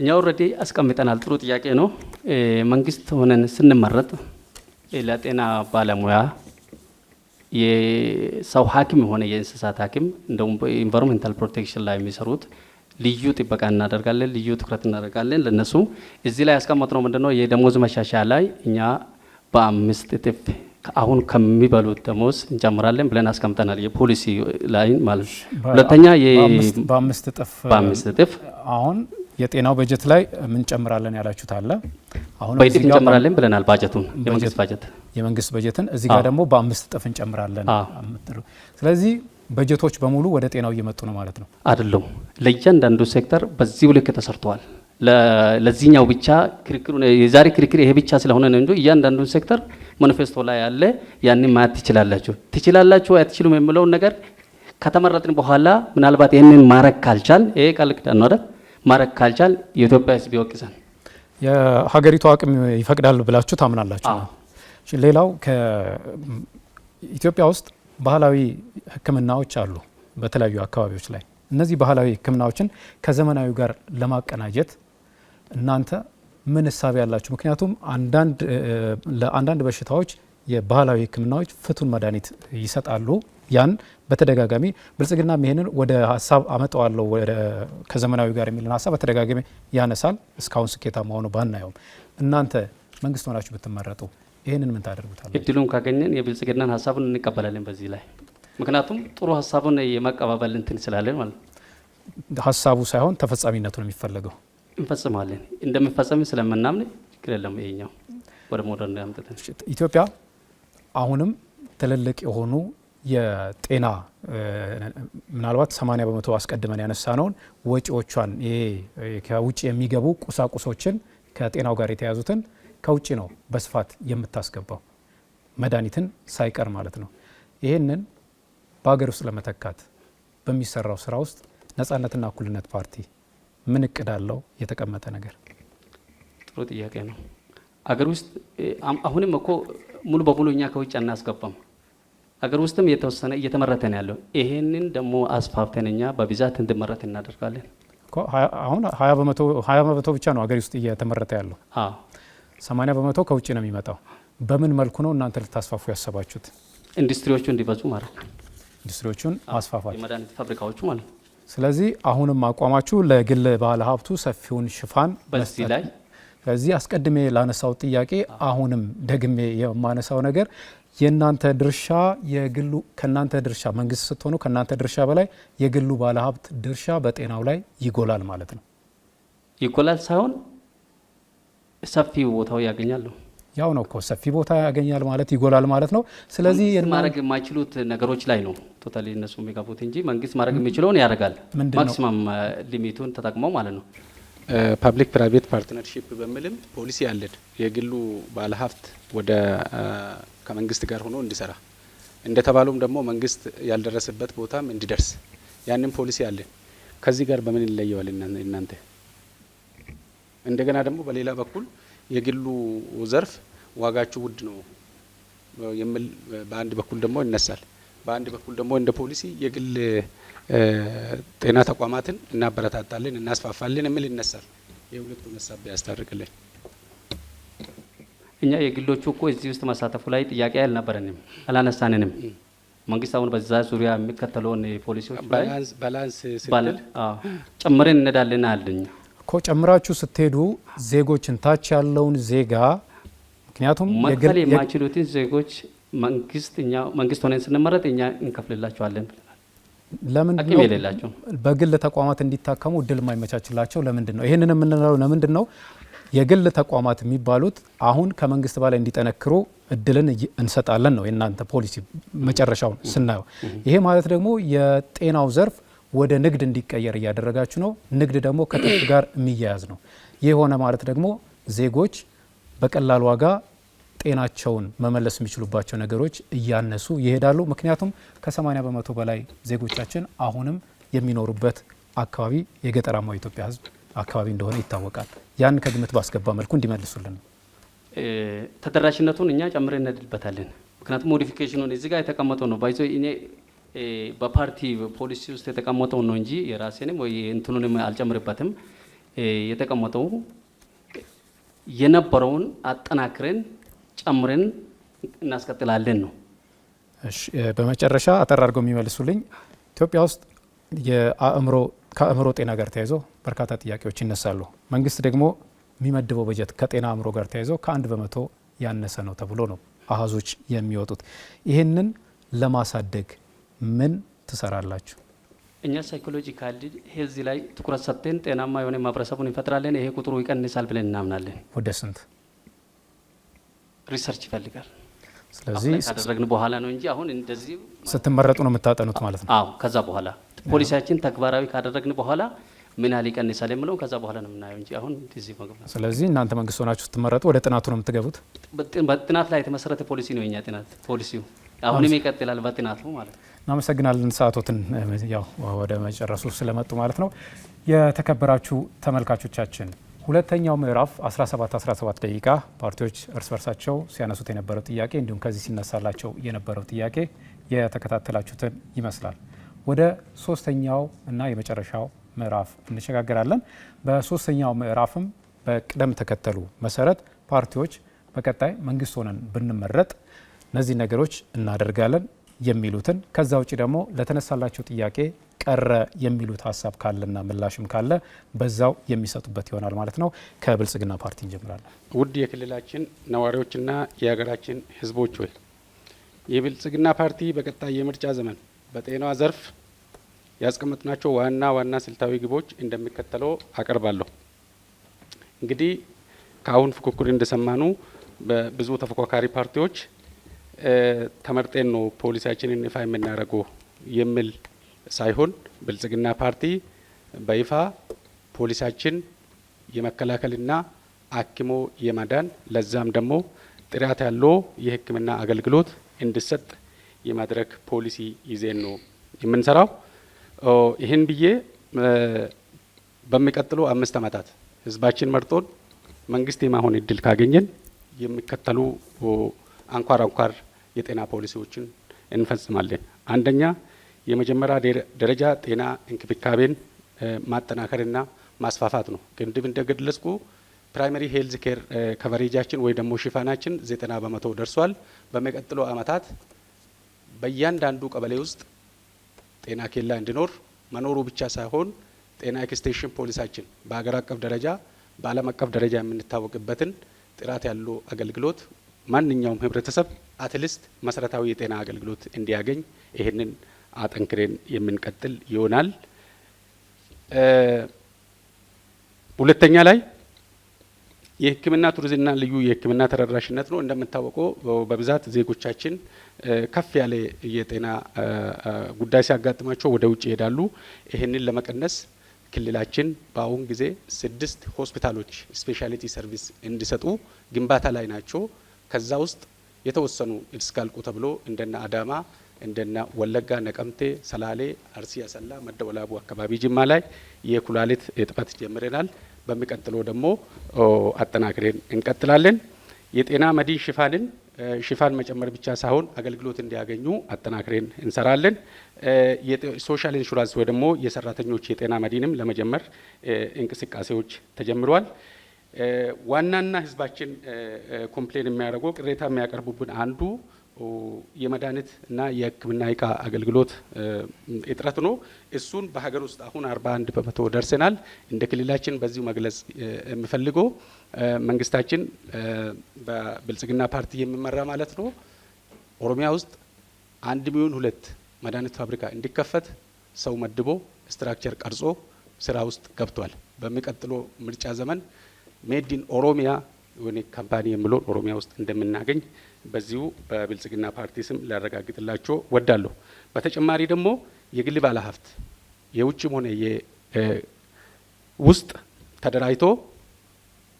እኛ ኦልሬዲ አስቀምጠናል። ጥሩ ጥያቄ ነው። መንግስት ሆነን ስንመረጥ ለጤና ባለሙያ የሰው ሐኪም የሆነ የእንስሳት ሐኪም እንደውም በኢንቫይሮንሜንታል ፕሮቴክሽን ላይ የሚሰሩት ልዩ ጥበቃ እናደርጋለን፣ ልዩ ትኩረት እናደርጋለን ለነሱ። እዚህ ላይ ያስቀመጥነው ምንድነው የደሞዝ መሻሻያ ላይ እኛ በ5 እጥፍ አሁን ከሚበሉት ደሞዝ እንጨምራለን ብለን አስቀምጠናል። የፖሊሲ ላይ ማለት ነው። ሁለተኛ በ5 እጥፍ አሁን የጤናው በጀት ላይ ምን ጨምራለን ያላችሁት አለ። አሁን በእጥፍ እንጨምራለን ብለናል። ባጀቱን የመንግስት በጀትን እዚህ ጋር ደግሞ በ5 እጥፍ እንጨምራለን። ስለዚህ በጀቶች በሙሉ ወደ ጤናው እየመጡ ነው ማለት ነው አይደለም። ለእያንዳንዱ ሴክተር በዚሁ ልክ ተሰርተዋል። ለዚህኛው ብቻ ክርክሩ የዛሬ ክርክር ይሄ ብቻ ስለሆነ ነው እንጂ እያንዳንዱን ሴክተር ማኒፌስቶ ላይ ያለ ያንን ማየት ትችላላችሁ አትችሉም የሚለውን ነገር ከተመረጥን በኋላ ምናልባት ይህንን ማረግ ካልቻል ይሄ ቃል ኪዳን ነው አይደል? ማረግ ካልቻል የኢትዮጵያ ሕዝብ ይወቅሳል። የሀገሪቱ አቅም ይፈቅዳል ብላችሁ ታምናላችሁ? ሌላው ከኢትዮጵያ ውስጥ ባህላዊ ሕክምናዎች አሉ በተለያዩ አካባቢዎች ላይ። እነዚህ ባህላዊ ሕክምናዎችን ከዘመናዊ ጋር ለማቀናጀት እናንተ ምን እሳቤ ያላችሁ? ምክንያቱም ለአንዳንድ በሽታዎች የባህላዊ ሕክምናዎች ፍቱን መድኃኒት ይሰጣሉ። ያን በተደጋጋሚ ብልጽግናም ይሄንን ወደ ሀሳብ አመጣዋለሁ ከዘመናዊ ጋር የሚልን ሀሳብ በተደጋጋሚ ያነሳል። እስካሁን ስኬታማ ሆኖ ባናየውም እናንተ መንግስት ሆናችሁ ብትመረጡ ይህንን ምን ታደርጉታላችሁ? እድሉን ካገኘን የብልጽግናን ሀሳቡን እንቀበላለን በዚህ ላይ ምክንያቱም ጥሩ ሀሳቡን የማቀባበል እንትን ስላለን ማለት ነው። ሀሳቡ ሳይሆን ተፈጻሚነቱ ነው የሚፈለገው። እንፈጽማለን እንደምንፈጸም ስለምናምን ችግር የለም። ይሄኛው ወደ ሞደርን ያምጥተን ኢትዮጵያ አሁንም ትልልቅ የሆኑ የጤና ምናልባት 80 በመቶ አስቀድመን ያነሳነውን ወጪዎቿን ይሄ ከውጭ የሚገቡ ቁሳቁሶችን ከጤናው ጋር የተያዙትን ከውጭ ነው በስፋት የምታስገባው መድኃኒትን ሳይቀር ማለት ነው። ይህንን በሀገር ውስጥ ለመተካት በሚሰራው ስራ ውስጥ ነጻነትና እኩልነት ፓርቲ ምን እቅድ አለው? የተቀመጠ ነገር? ጥሩ ጥያቄ ነው። አገር ውስጥ አሁንም እኮ ሙሉ በሙሉ እኛ ከውጭ አናስገባም። አገር ውስጥም የተወሰነ እየተመረተ ነው ያለው። ይሄንን ደግሞ አስፋፍተን እኛ በብዛት እንዲመረት እናደርጋለን። አሁን 20 በመቶ ብቻ ነው አገር ውስጥ እየተመረተ ያለው። 80 በመቶ ከውጭ ነው የሚመጣው። በምን መልኩ ነው እናንተ ልታስፋፉ ያሰባችሁት? ኢንዱስትሪዎቹ እንዲበዙ ማድረግ፣ ኢንዱስትሪዎቹን ማስፋፋት፣ የመድኃኒት ፋብሪካዎቹ ማለት ነው። ስለዚህ አሁንም አቋማችሁ ለግል ባለ ሀብቱ ሰፊውን ሽፋን በዚህ ላይ ስለዚህ አስቀድሜ ላነሳው ጥያቄ አሁንም ደግሜ የማነሳው ነገር የእናንተ ድርሻ የግሉ ከእናንተ ድርሻ መንግስት ስትሆኑ ከእናንተ ድርሻ በላይ የግሉ ባለሀብት ድርሻ በጤናው ላይ ይጎላል ማለት ነው። ይጎላል ሳይሆን ሰፊ ቦታው ያገኛሉ። ያው ነው እኮ ሰፊ ቦታ ያገኛል ማለት ይጎላል ማለት ነው። ስለዚህ ማድረግ የማይችሉት ነገሮች ላይ ነው ቶታሊ እነሱ የሚገቡት እንጂ መንግስት ማድረግ የሚችለውን ያደርጋል። ማክሲማም ሊሚቱን ተጠቅመው ማለት ነው። ፐብሊክ ፕራይቬት ፓርትነርሺፕ በሚልም ፖሊሲ አለን። የግሉ ባለሀብት ወደ ከመንግስት ጋር ሆኖ እንዲሰራ እንደተባሉም ደግሞ መንግስት ያልደረሰበት ቦታም እንዲደርስ ያንን ፖሊሲ አለን። ከዚህ ጋር በምን ይለየዋል እናንተ? እንደገና ደግሞ በሌላ በኩል የግሉ ዘርፍ ዋጋችሁ ውድ ነው የሚል በአንድ በኩል ደግሞ ይነሳል። በአንድ በኩል ደግሞ እንደ ፖሊሲ የግል ጤና ተቋማትን እናበረታታለን፣ እናስፋፋለን የሚል ይነሳል። የሁለቱን ሀሳብ ያስታርቅልን። እኛ የግሎቹ እኮ እዚህ ውስጥ መሳተፉ ላይ ጥያቄ አልነበረንም፣ አላነሳንንም። መንግስት አሁን በዛ ዙሪያ የሚከተለውን ፖሊሲዎች ላይ ባላንስ ስትል ጨምረን እንሄዳለን አለኝ እኮ። ጨምራችሁ ስትሄዱ ዜጎችን ታች ያለውን ዜጋ ምክንያቱም መክፈል የማይችሉትን ዜጎች መንግስት ሆነን ስንመረጥ እኛ እንከፍልላቸዋለን። ለምንድን ነው በግል ተቋማት እንዲታከሙ እድል የማይመቻችላቸው? ለምንድን ነው ይህንን የምንለው? ለምንድን ነው የግል ተቋማት የሚባሉት አሁን ከመንግስት በላይ እንዲጠነክሩ እድልን እንሰጣለን ነው የእናንተ ፖሊሲ መጨረሻውን ስናየው። ይሄ ማለት ደግሞ የጤናው ዘርፍ ወደ ንግድ እንዲቀየር እያደረጋችሁ ነው። ንግድ ደግሞ ከትርፍ ጋር የሚያያዝ ነው። ይህ ሆነ ማለት ደግሞ ዜጎች በቀላል ዋጋ ጤናቸውን መመለስ የሚችሉባቸው ነገሮች እያነሱ ይሄዳሉ። ምክንያቱም ከ80 በመቶ በላይ ዜጎቻችን አሁንም የሚኖሩበት አካባቢ የገጠራማው ኢትዮጵያ ሕዝብ አካባቢ እንደሆነ ይታወቃል። ያን ከግምት ባስገባ መልኩ እንዲመልሱልን ነው። ተደራሽነቱን እኛ ጨምረን እንሄድበታለን። ምክንያቱም ሞዲፊኬሽኑን እዚህ ጋር የተቀመጠው ነው ባይዞ እኔ በፓርቲ ፖሊሲ ውስጥ የተቀመጠው ነው እንጂ የራሴንም ወይ እንትኑንም አልጨምርበትም። የተቀመጠው የነበረውን አጠናክረን ጨምረን እናስቀጥላለን ነው። እሺ፣ በመጨረሻ አጠር አድርገው የሚመልሱልኝ ኢትዮጵያ ውስጥ ከአእምሮ ጤና ጋር ተያይዞ በርካታ ጥያቄዎች ይነሳሉ። መንግስት ደግሞ የሚመድበው በጀት ከጤና አእምሮ ጋር ተያይዞ ከ1 በመቶ ያነሰ ነው ተብሎ ነው አሃዞች የሚወጡት። ይህንን ለማሳደግ ምን ትሰራላችሁ? እኛ ሳይኮሎጂካል ሄልዝ ላይ ትኩረት ሰጥተን ጤናማ የሆነ ማህበረሰቡን እንፈጥራለን። ይሄ ቁጥሩ ይቀንሳል ብለን እናምናለን። ወደ ስንት? ሪሰርች ይፈልጋል። ስለዚህ ካደረግን በኋላ ነው እንጂ አሁን እንደዚህ ስትመረጡ ነው የምታጠኑት ማለት ነው? አዎ፣ ከዛ በኋላ ፖሊሲያችን ተግባራዊ ካደረግን በኋላ ምን ያህል ይቀንሳል የምለው ከዛ በኋላ ነው የምናየው እንጂ አሁን እንደዚህ መግባት። ስለዚህ እናንተ መንግስት ሆናችሁ ስትመረጡ ወደ ጥናቱ ነው የምትገቡት? በጥናት ላይ የተመሰረተ ፖሊሲ ነው የኛ ጥናት ፖሊሲው አሁንም ይቀጥላል በጥናቱ ማለት ነው። እናመሰግናለን። ሰዓቶትን ያው ወደ መጨረሱ ስለመጡ ማለት ነው። የተከበራችሁ ተመልካቾቻችን ሁለተኛው ምዕራፍ 17 ደቂቃ ፓርቲዎች እርስ በርሳቸው ሲያነሱት የነበረው ጥያቄ እንዲሁም ከዚህ ሲነሳላቸው የነበረው ጥያቄ የተከታተላችሁትን ይመስላል። ወደ ሶስተኛው እና የመጨረሻው ምዕራፍ እንሸጋገራለን። በሶስተኛው ምዕራፍም በቅደም ተከተሉ መሰረት ፓርቲዎች በቀጣይ መንግስት ሆነን ብንመረጥ እነዚህ ነገሮች እናደርጋለን የሚሉትን ከዛ ውጭ ደግሞ ለተነሳላቸው ጥያቄ ቀረ የሚሉት ሀሳብ ካለና ምላሽም ካለ በዛው የሚሰጡበት ይሆናል ማለት ነው። ከብልጽግና ፓርቲ እንጀምራለን። ውድ የክልላችን ነዋሪዎችና የሀገራችን ህዝቦች ሆይ የብልጽግና ፓርቲ በቀጣይ የምርጫ ዘመን በጤናዋ ዘርፍ ያስቀመጥናቸው ዋና ስልታዊ ግቦች እንደሚከተለው አቀርባለሁ። እንግዲህ ከአሁን ፉክክር እንደሰማኑ በብዙ ተፎካካሪ ፓርቲዎች ተመርጤን ነው ፖሊሲያችንን ይፋ የምናደርገው የሚል ሳይሆን ብልጽግና ፓርቲ በይፋ ፖሊሲያችን የመከላከልና አክሞ የማዳን ለዛም ደግሞ ጥራት ያለው የሕክምና አገልግሎት እንዲሰጥ የማድረግ ፖሊሲ ይዘን ነው የምንሰራው። ይህን ብዬ በሚቀጥለው 5 ዓመታት ህዝባችን መርጦን መንግስት የማሆን እድል ካገኘን የሚከተሉ አንኳር የጤና ፖሊሲዎችን እንፈጽማለን። አንደኛ የመጀመሪያ ደረጃ ጤና እንክብካቤን ማጠናከርና ማስፋፋት ነው። ቅድም እንደገለጽኩ ፕራይመሪ ሄልዝ ኬር ከቨሬጃችን ወይ ደግሞ ሽፋናችን 90% ደርሷል። በሚቀጥለው ዓመታት በእያንዳንዱ ቀበሌ ውስጥ ጤና ኬላ እንዲኖር መኖሩ ብቻ ሳይሆን ጤና ኤክስቴንሽን ፖሊሳችን በሀገር አቀፍ ደረጃ በዓለም አቀፍ ደረጃ የምንታወቅበትን ጥራት ያለው አገልግሎት ማንኛውም ህብረተሰብ አትሊስት መሰረታዊ የጤና አገልግሎት እንዲያገኝ ይህንን አጠንክረን የምንቀጥል ይሆናል። ሁለተኛ ላይ የህክምና ቱሪዝምና ልዩ የህክምና ተደራሽነት ነው። እንደምታወቀው በብዛት ዜጎቻችን ከፍ ያለ የጤና ጉዳይ ሲያጋጥማቸው ወደ ውጭ ይሄዳሉ። ይህንን ለመቀነስ ክልላችን በአሁን ጊዜ 6 ሆስፒታሎች ስፔሻሊቲ ሰርቪስ እንዲሰጡ ግንባታ ላይ ናቸው። ከዛ ውስጥ የተወሰኑ እስካልቁ ተብሎ እንደና አዳማ፣ እንደና ወለጋ፣ ነቀምቴ፣ ሰላሌ፣ አርሲ፣ አሰላ፣ መደወላቡ አካባቢ ጅማ ላይ የኩላሊት እጥበት ጀምረናል። በሚቀጥለው ደግሞ አጠናክረን እንቀጥላለን። የጤና መድን ሽፋን መጨመር ብቻ ሳይሆን አገልግሎት እንዲያገኙ አጠናክረን እንሰራለን። የሶሻል ኢንሹራንስ ወይ ደግሞ የሰራተኞች የጤና መድንም ለመጀመር እንቅስቃሴዎች ተጀምሯል። ዋናና ህዝባችን ኮምፕሌን የሚያደርገው ቅሬታ የሚያቀርቡብን አንዱ የመድኃኒት እና የህክምና እቃ አገልግሎት እጥረት ነው። እሱን በሀገር ውስጥ አሁን 41% ደርሰናል። እንደ ክልላችን በዚሁ መግለጽ የሚፈልገው መንግስታችን በብልጽግና ፓርቲ የሚመራ ማለት ነው ኦሮሚያ ውስጥ 1,200,000 መድኃኒት ፋብሪካ እንዲከፈት ሰው መድቦ ስትራክቸር ቀርጾ ስራ ውስጥ ገብቷል። በሚቀጥለው ምርጫ ዘመን ሜዲን ኦሮሚያ የሆነ ካምፓኒ የሚለውን ኦሮሚያ ውስጥ እንደምናገኝ በዚሁ በብልጽግና ፓርቲ ስም ላረጋግጥላቸው ወዳለሁ። በተጨማሪ ደግሞ የግል ባለሀብት የውጭም ሆነ የውስጥ ተደራጅቶ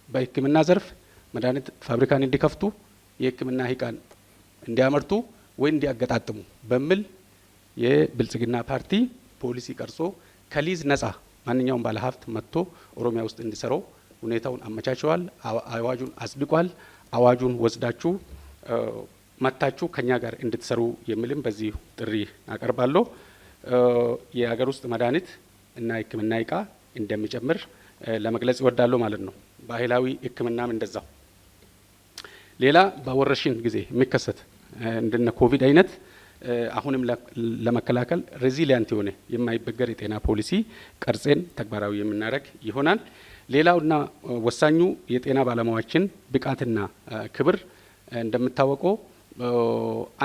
በህክምና ዘርፍ መድኃኒት ፋብሪካን እንዲከፍቱ የህክምና እቃን እንዲያመርቱ ወይ እንዲያገጣጥሙ በሚል የብልጽግና ፓርቲ ፖሊሲ ቀርጾ ከሊዝ ነጻ ማንኛውም ባለሀብት መጥቶ ኦሮሚያ ውስጥ እንዲሰራው ሁኔታውን አመቻችቷል። አዋጁን አጽድቋል። አዋጁን ወስዳችሁ መታችሁ ከኛ ጋር እንድትሰሩ የሚልም በዚህ ጥሪ አቀርባለሁ። የሀገር ውስጥ መድኃኒት እና ህክምና እቃ እንደሚጨምር ለመግለጽ ይወዳለሁ ማለት ነው። ባህላዊ ህክምናም እንደዛው። ሌላ በወረርሽኝ ጊዜ የሚከሰት እንደነ ኮቪድ አይነት አሁንም ለመከላከል ሬዚሊያንት የሆነ የማይበገር የጤና ፖሊሲ ቀርጸን ተግባራዊ የምናደርግ ይሆናል። ሌላውና ወሳኙ የጤና ባለሙያዎችን ብቃትና ክብር እንደምታወቀው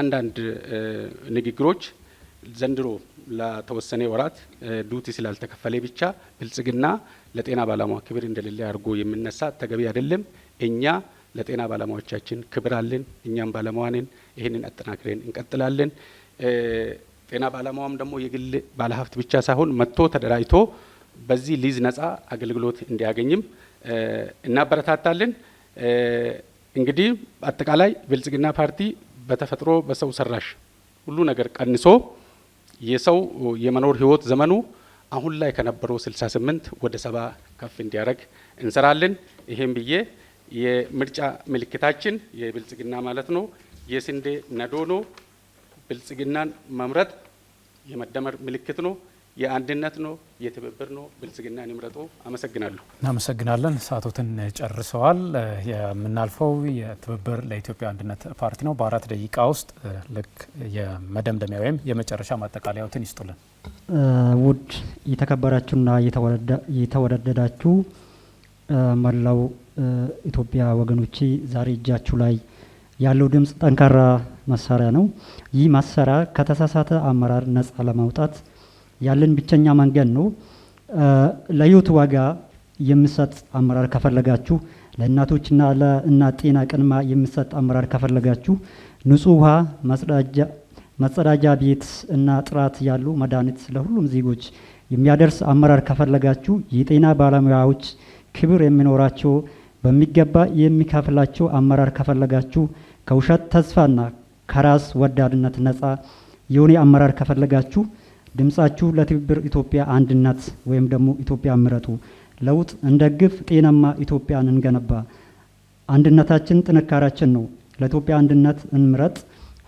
አንዳንድ ንግግሮች ዘንድሮ ለተወሰነ ወራት ዱቲ ስላልተከፈለ ብቻ ብልጽግና ለጤና ባለሙያ ክብር እንደሌለ አድርጎ የሚነሳ ተገቢ አይደለም። እኛ ለጤና ባለሙያዎቻችን ክብር አለን። እኛም ባለሙያ ነን። ይህንን አጠናክረን እንቀጥላለን። ጤና ባለሙያም ደግሞ የግል ባለሀብት ብቻ ሳይሆን መጥቶ ተደራጅቶ በዚህ ሊዝ ነጻ አገልግሎት እንዲያገኝም እናበረታታለን። እንግዲህ አጠቃላይ ብልጽግና ፓርቲ በተፈጥሮ በሰው ሰራሽ ሁሉ ነገር ቀንሶ የሰው የመኖር ህይወት ዘመኑ አሁን ላይ ከነበረው 68 ወደ 70 ከፍ እንዲያደርግ እንሰራለን። ይሄም ብዬ የምርጫ ምልክታችን የብልጽግና ማለት ነው የስንዴ ነዶ ነው። ብልጽግናን መምረጥ የመደመር ምልክት ነው። የአንድነት ነው፣ የትብብር ነው። ብልጽግናን ይምረጡ። አመሰግናለሁ። እናመሰግናለን። ሰዓቶትን ጨርሰዋል። የምናልፈው የትብብር ለኢትዮጵያ አንድነት ፓርቲ ነው። በ4 ደቂቃ ውስጥ ልክ የመደምደሚያ ወይም የመጨረሻ ማጠቃለያዎትን ይስጡልን። ውድ የተከበራችሁና የተወደዳችሁ መላው ኢትዮጵያ ወገኖቼ ዛሬ እጃችሁ ላይ ያለው ድምፅ ጠንካራ መሳሪያ ነው። ይህ መሳሪያ ከተሳሳተ አመራር ነጻ ለማውጣት ያለን ብቸኛ መንገድ ነው። ለህይወት ዋጋ የሚሰጥ አመራር ከፈለጋችሁ፣ ለእናቶችና ለእናት ጤና ቅድሚያ የሚሰጥ አመራር ከፈለጋችሁ፣ ንጹህ ውሃ፣ መጸዳጃ ቤት እና ጥራት ያለው መድኃኒት ለሁሉም ዜጎች የሚያደርስ አመራር ከፈለጋችሁ፣ የጤና ባለሙያዎች ክብር የሚኖራቸው በሚገባ የሚከፍላቸው አመራር ከፈለጋችሁ፣ ከውሸት ተስፋና ከራስ ወዳድነት ነጻ የሆነ አመራር ከፈለጋችሁ ድምጻችሁ ለትብብር ኢትዮጵያ አንድነት ወይም ደግሞ ኢትዮጵያ ምረጡ። ለውጥ እንደግፍ፣ ጤናማ ኢትዮጵያን እንገነባ። አንድነታችን ጥንካሬያችን ነው። ለኢትዮጵያ አንድነት እንምረጥ።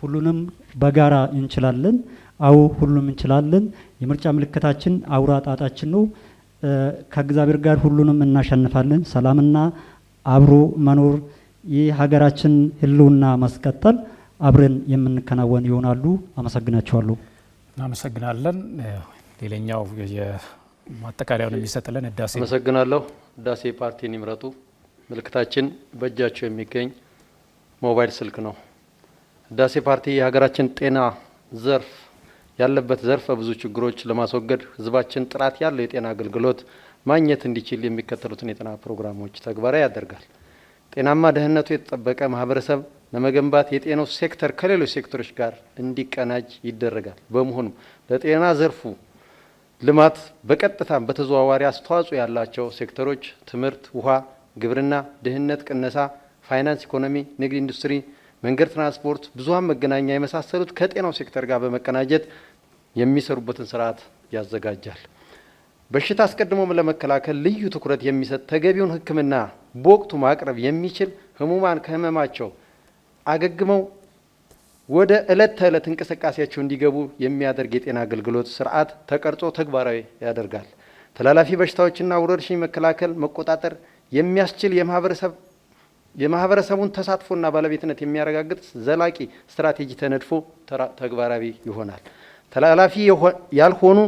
ሁሉንም በጋራ እንችላለን። አዎ ሁሉም እንችላለን። የምርጫ ምልክታችን አውራ ጣጣችን ነው። ከእግዚአብሔር ጋር ሁሉንም እናሸንፋለን። ሰላምና አብሮ መኖር የሀገራችን ህልውና ማስቀጠል አብረን የምንከናወን ይሆናሉ። አመሰግናችኋለሁ። እናመሰግናለን። ሌላኛው የማጠቃለያውን የሚሰጥልን ህዳሴ። አመሰግናለሁ። ህዳሴ ፓርቲን ይምረጡ። ምልክታችን በእጃቸው የሚገኝ ሞባይል ስልክ ነው። ህዳሴ ፓርቲ የሀገራችን ጤና ዘርፍ ያለበት ዘርፈ ብዙ ችግሮች ለማስወገድ ህዝባችን ጥራት ያለው የጤና አገልግሎት ማግኘት እንዲችል የሚከተሉትን የጤና ፕሮግራሞች ተግባራዊ ያደርጋል። ጤናማ ደህንነቱ የተጠበቀ ማህበረሰብ ለመገንባት የጤናው ሴክተር ከሌሎች ሴክተሮች ጋር እንዲቀናጅ ይደረጋል። በመሆኑም ለጤና ዘርፉ ልማት በቀጥታም በተዘዋዋሪ አስተዋጽኦ ያላቸው ሴክተሮች ትምህርት፣ ውሃ፣ ግብርና፣ ድህነት ቅነሳ፣ ፋይናንስ፣ ኢኮኖሚ፣ ንግድ፣ ኢንዱስትሪ፣ መንገድ፣ ትራንስፖርት፣ ብዙሃን መገናኛ የመሳሰሉት ከጤናው ሴክተር ጋር በመቀናጀት የሚሰሩበትን ስርዓት ያዘጋጃል። በሽታ አስቀድሞም ለመከላከል ልዩ ትኩረት የሚሰጥ ተገቢውን ሕክምና በወቅቱ ማቅረብ የሚችል ህሙማን ከህመማቸው አገግመው ወደ ዕለት ተዕለት እንቅስቃሴያቸው እንዲገቡ የሚያደርግ የጤና አገልግሎት ስርዓት ተቀርጾ ተግባራዊ ያደርጋል። ተላላፊ በሽታዎችና ወረርሽኝ መከላከል መቆጣጠር የሚያስችል የማህበረሰቡን ተሳትፎና ባለቤትነት የሚያረጋግጥ ዘላቂ ስትራቴጂ ተነድፎ ተግባራዊ ይሆናል። ተላላፊ ያልሆኑ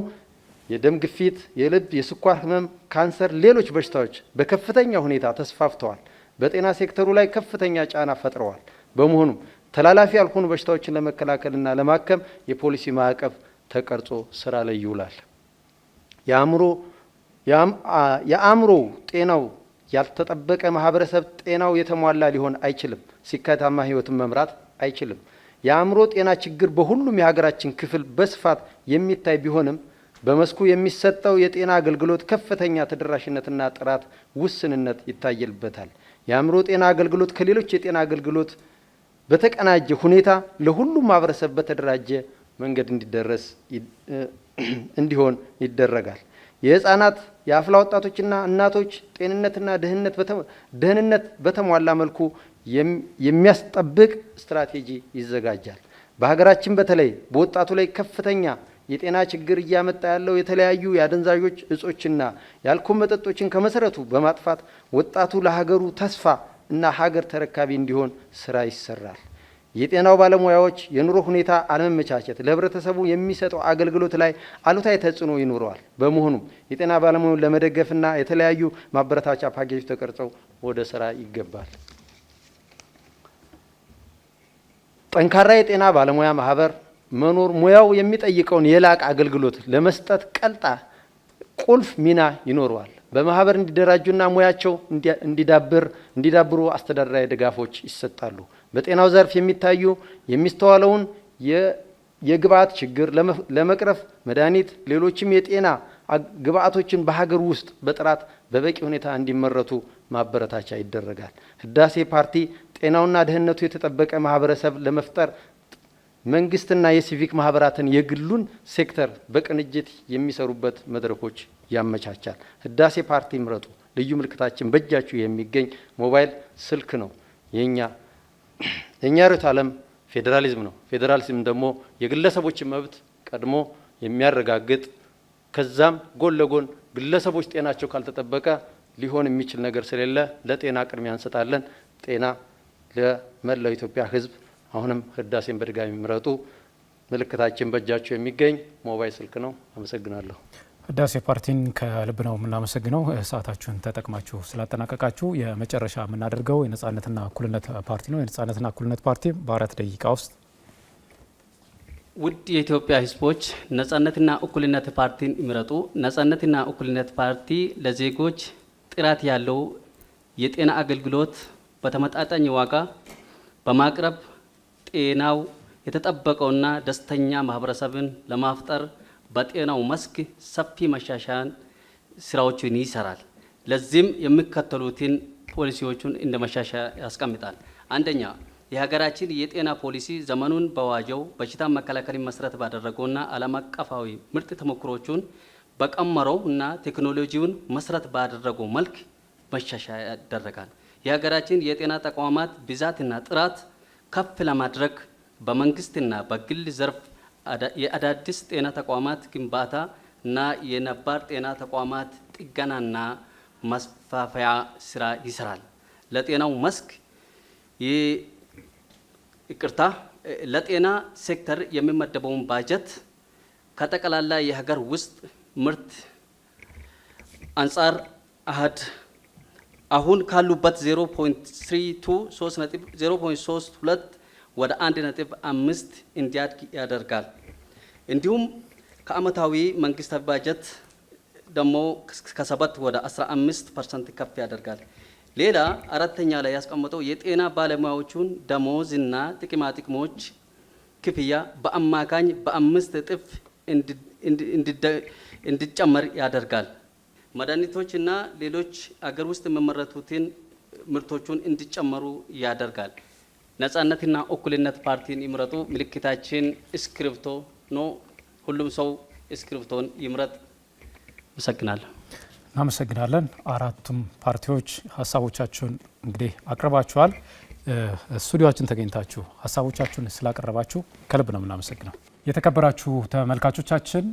የደም ግፊት፣ የልብ፣ የስኳር ህመም፣ ካንሰር፣ ሌሎች በሽታዎች በከፍተኛ ሁኔታ ተስፋፍተዋል። በጤና ሴክተሩ ላይ ከፍተኛ ጫና ፈጥረዋል። በመሆኑም ተላላፊ ያልሆኑ በሽታዎችን ለመከላከልና ለማከም የፖሊሲ ማዕቀፍ ተቀርጾ ስራ ላይ ይውላል። የአእምሮ ጤናው ያልተጠበቀ ማህበረሰብ ጤናው የተሟላ ሊሆን አይችልም። ስኬታማ ህይወትን መምራት አይችልም። የአእምሮ ጤና ችግር በሁሉም የሀገራችን ክፍል በስፋት የሚታይ ቢሆንም በመስኩ የሚሰጠው የጤና አገልግሎት ከፍተኛ ተደራሽነትና ጥራት ውስንነት ይታይበታል። የአእምሮ ጤና አገልግሎት ከሌሎች የጤና አገልግሎት በተቀናጀ ሁኔታ ለሁሉም ማህበረሰብ በተደራጀ መንገድ እንዲሆን ይደረጋል። የህፃናት የአፍላ ወጣቶችና እናቶች ጤንነትና ደህንነት በተሟላ መልኩ የሚያስጠብቅ ስትራቴጂ ይዘጋጃል። በሀገራችን በተለይ በወጣቱ ላይ ከፍተኛ የጤና ችግር እያመጣ ያለው የተለያዩ የአደንዛዦች እጾችና የአልኮል መጠጦችን ከመሰረቱ በማጥፋት ወጣቱ ለሀገሩ ተስፋ እና ሀገር ተረካቢ እንዲሆን ስራ ይሰራል። የጤናው ባለሙያዎች የኑሮ ሁኔታ አለመመቻቸት ለህብረተሰቡ የሚሰጠው አገልግሎት ላይ አሉታዊ ተጽዕኖ ይኖረዋል። በመሆኑም የጤና ባለሙያውን ለመደገፍና የተለያዩ ማበረታቻ ፓኬጆች ተቀርጸው ወደ ስራ ይገባል። ጠንካራ የጤና ባለሙያ ማህበር መኖር ሙያው የሚጠይቀውን የላቀ አገልግሎት ለመስጠት ቁልፍ ሚና ይኖረዋል። በማህበር እንዲደራጁና ሙያቸው እንዲዳብሩ አስተዳደራዊ ድጋፎች ይሰጣሉ። በጤናው ዘርፍ የሚስተዋለውን የግብአት ችግር ለመቅረፍ መድኃኒት፣ ሌሎችም የጤና ግብአቶችን በሀገር ውስጥ በጥራት በበቂ ሁኔታ እንዲመረቱ ማበረታቻ ይደረጋል። ህዳሴ ፓርቲ ጤናውና ደህንነቱ የተጠበቀ ማህበረሰብ ለመፍጠር መንግስትና የሲቪክ ማህበራትን የግሉን ሴክተር በቅንጅት የሚሰሩበት መድረኮች ያመቻቻል። ህዳሴ ፓርቲ ምረጡ። ልዩ ምልክታችን በእጃችሁ የሚገኝ ሞባይል ስልክ ነው። የኛ ርዕዮተ ዓለም ፌዴራሊዝም ነው። ፌዴራሊዝም ደግሞ የግለሰቦችን መብት ቀድሞ የሚያረጋግጥ ከዛም ጎን ለጎን ግለሰቦች ጤናቸው ካልተጠበቀ ሊሆን የሚችል ነገር ስለሌለ ለጤና ቅድሚያ እንሰጣለን። ጤና ለመላው ኢትዮጵያ ሕዝብ አሁንም ህዳሴን በድጋሚ ምረጡ። ምልክታችን በእጃቸው የሚገኝ ሞባይል ስልክ ነው። አመሰግናለሁ። ህዳሴ ፓርቲን ከልብ ነው የምናመሰግነው። ሰዓታችሁን ተጠቅማችሁ ስላጠናቀቃችሁ። የመጨረሻ የምናደርገው የነጻነትና እኩልነት ፓርቲ ነው። የነጻነትና እኩልነት ፓርቲ በ4 ደቂቃ ውስጥ ውድ የኢትዮጵያ ህዝቦች ነጻነትና እኩልነት ፓርቲን ይምረጡ። ነጻነትና እኩልነት ፓርቲ ለዜጎች ጥራት ያለው የጤና አገልግሎት በተመጣጣኝ ዋጋ በማቅረብ ጤናው የተጠበቀውና ደስተኛ ማህበረሰብን ለማፍጠር በጤናው መስክ ሰፊ መሻሻያን ስራዎችን ይሰራል። ለዚህም የሚከተሉትን ፖሊሲዎቹን እንደ መሻሻያ ያስቀምጣል። አንደኛ፣ የሀገራችን የጤና ፖሊሲ ዘመኑን በዋጀው በሽታ መከላከልን መሰረት ባደረገውና ዓለም አቀፋዊ ምርጥ ተሞክሮቹን በቀመረው እና ቴክኖሎጂውን መሰረት ባደረገው መልክ መሻሻያ ያደረጋል። የሀገራችን የጤና ተቋማት ብዛትና ጥራት ከፍ ለማድረግ በመንግስትና በግል ዘርፍ የአዳዲስ ጤና ተቋማት ግንባታ እና የነባር ጤና ተቋማት ጥገናና ማስፋፋያ ስራ ይሰራል። ለጤናው መስክ ለጤና ሴክተር የሚመደበውን ባጀት ከጠቅላላ የሀገር ውስጥ ምርት አንጻር አሁን ካሉበት 0.32 ወደ 1.5 እንዲያድግ ያደርጋል። እንዲሁም ከአመታዊ መንግስታዊ ባጀት ደግሞ ከ7 ወደ 15% ከፍ ያደርጋል። ሌላ አራተኛ ላይ ያስቀመጠው የጤና ባለሙያዎቹን ደሞዝና ጥቅማጥቅሞች ክፍያ በአማካኝ በ5 እጥፍ እንዲጨመር ያደርጋል። መድኃኒቶችና ሌሎች አገር ውስጥ የሚመረቱትን ምርቶቹን እንዲጨመሩ ያደርጋል። ነጻነትና እኩልነት ፓርቲን ይምረጡ። ምልክታችን እስክሪብቶ ነው። ሁሉም ሰው እስክሪብቶን ይምረጥ። አመሰግናለሁ። እናመሰግናለን። አራቱም ፓርቲዎች ሀሳቦቻችሁን እንግዲህ አቅርባችኋል። ስቱዲዮአችን ተገኝታችሁ ሀሳቦቻችሁን ስላቀረባችሁ ከልብ ነው የምናመሰግነው። የተከበራችሁ ተመልካቾቻችን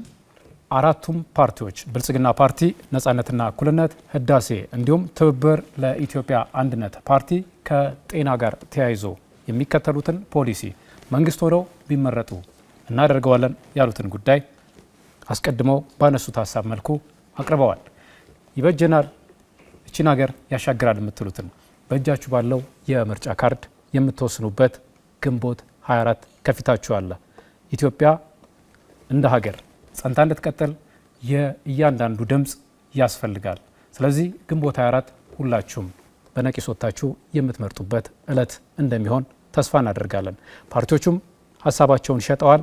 አራቱም ፓርቲዎች ብልጽግና ፓርቲ፣ ነጻነትና እኩልነት፣ ህዳሴ እንዲሁም ትብብር ለኢትዮጵያ አንድነት ፓርቲ ከጤና ጋር ተያይዞ የሚከተሉትን ፖሊሲ መንግስት ሆነው ቢመረጡ እናደርገዋለን ያሉትን ጉዳይ አስቀድመው ባነሱት ሀሳብ መልኩ አቅርበዋል። ይበጀናል፣ እቺን ሀገር ያሻግራል የምትሉትን በእጃችሁ ባለው የምርጫ ካርድ የምትወስኑበት ግንቦት 24 ከፊታችሁ አለ። ኢትዮጵያ እንደ ሀገር ጸንታ እንድትቀጥል የእያንዳንዱ ድምፅ ያስፈልጋል። ስለዚህ ግንቦት 24 ሁላችሁም በነቂስ ወጥታችሁ የምትመርጡበት እለት እንደሚሆን ተስፋ እናደርጋለን። ፓርቲዎቹም ሀሳባቸውን ሸጠዋል።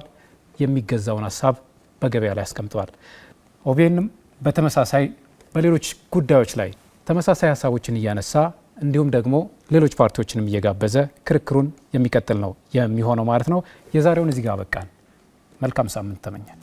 የሚገዛውን ሀሳብ በገበያ ላይ አስቀምጠዋል። ኦቤንም በተመሳሳይ በሌሎች ጉዳዮች ላይ ተመሳሳይ ሀሳቦችን እያነሳ እንዲሁም ደግሞ ሌሎች ፓርቲዎችንም እየጋበዘ ክርክሩን የሚቀጥል ነው የሚሆነው ማለት ነው። የዛሬውን እዚህ ጋር በቃን። መልካም ሳምንት ተመኘን።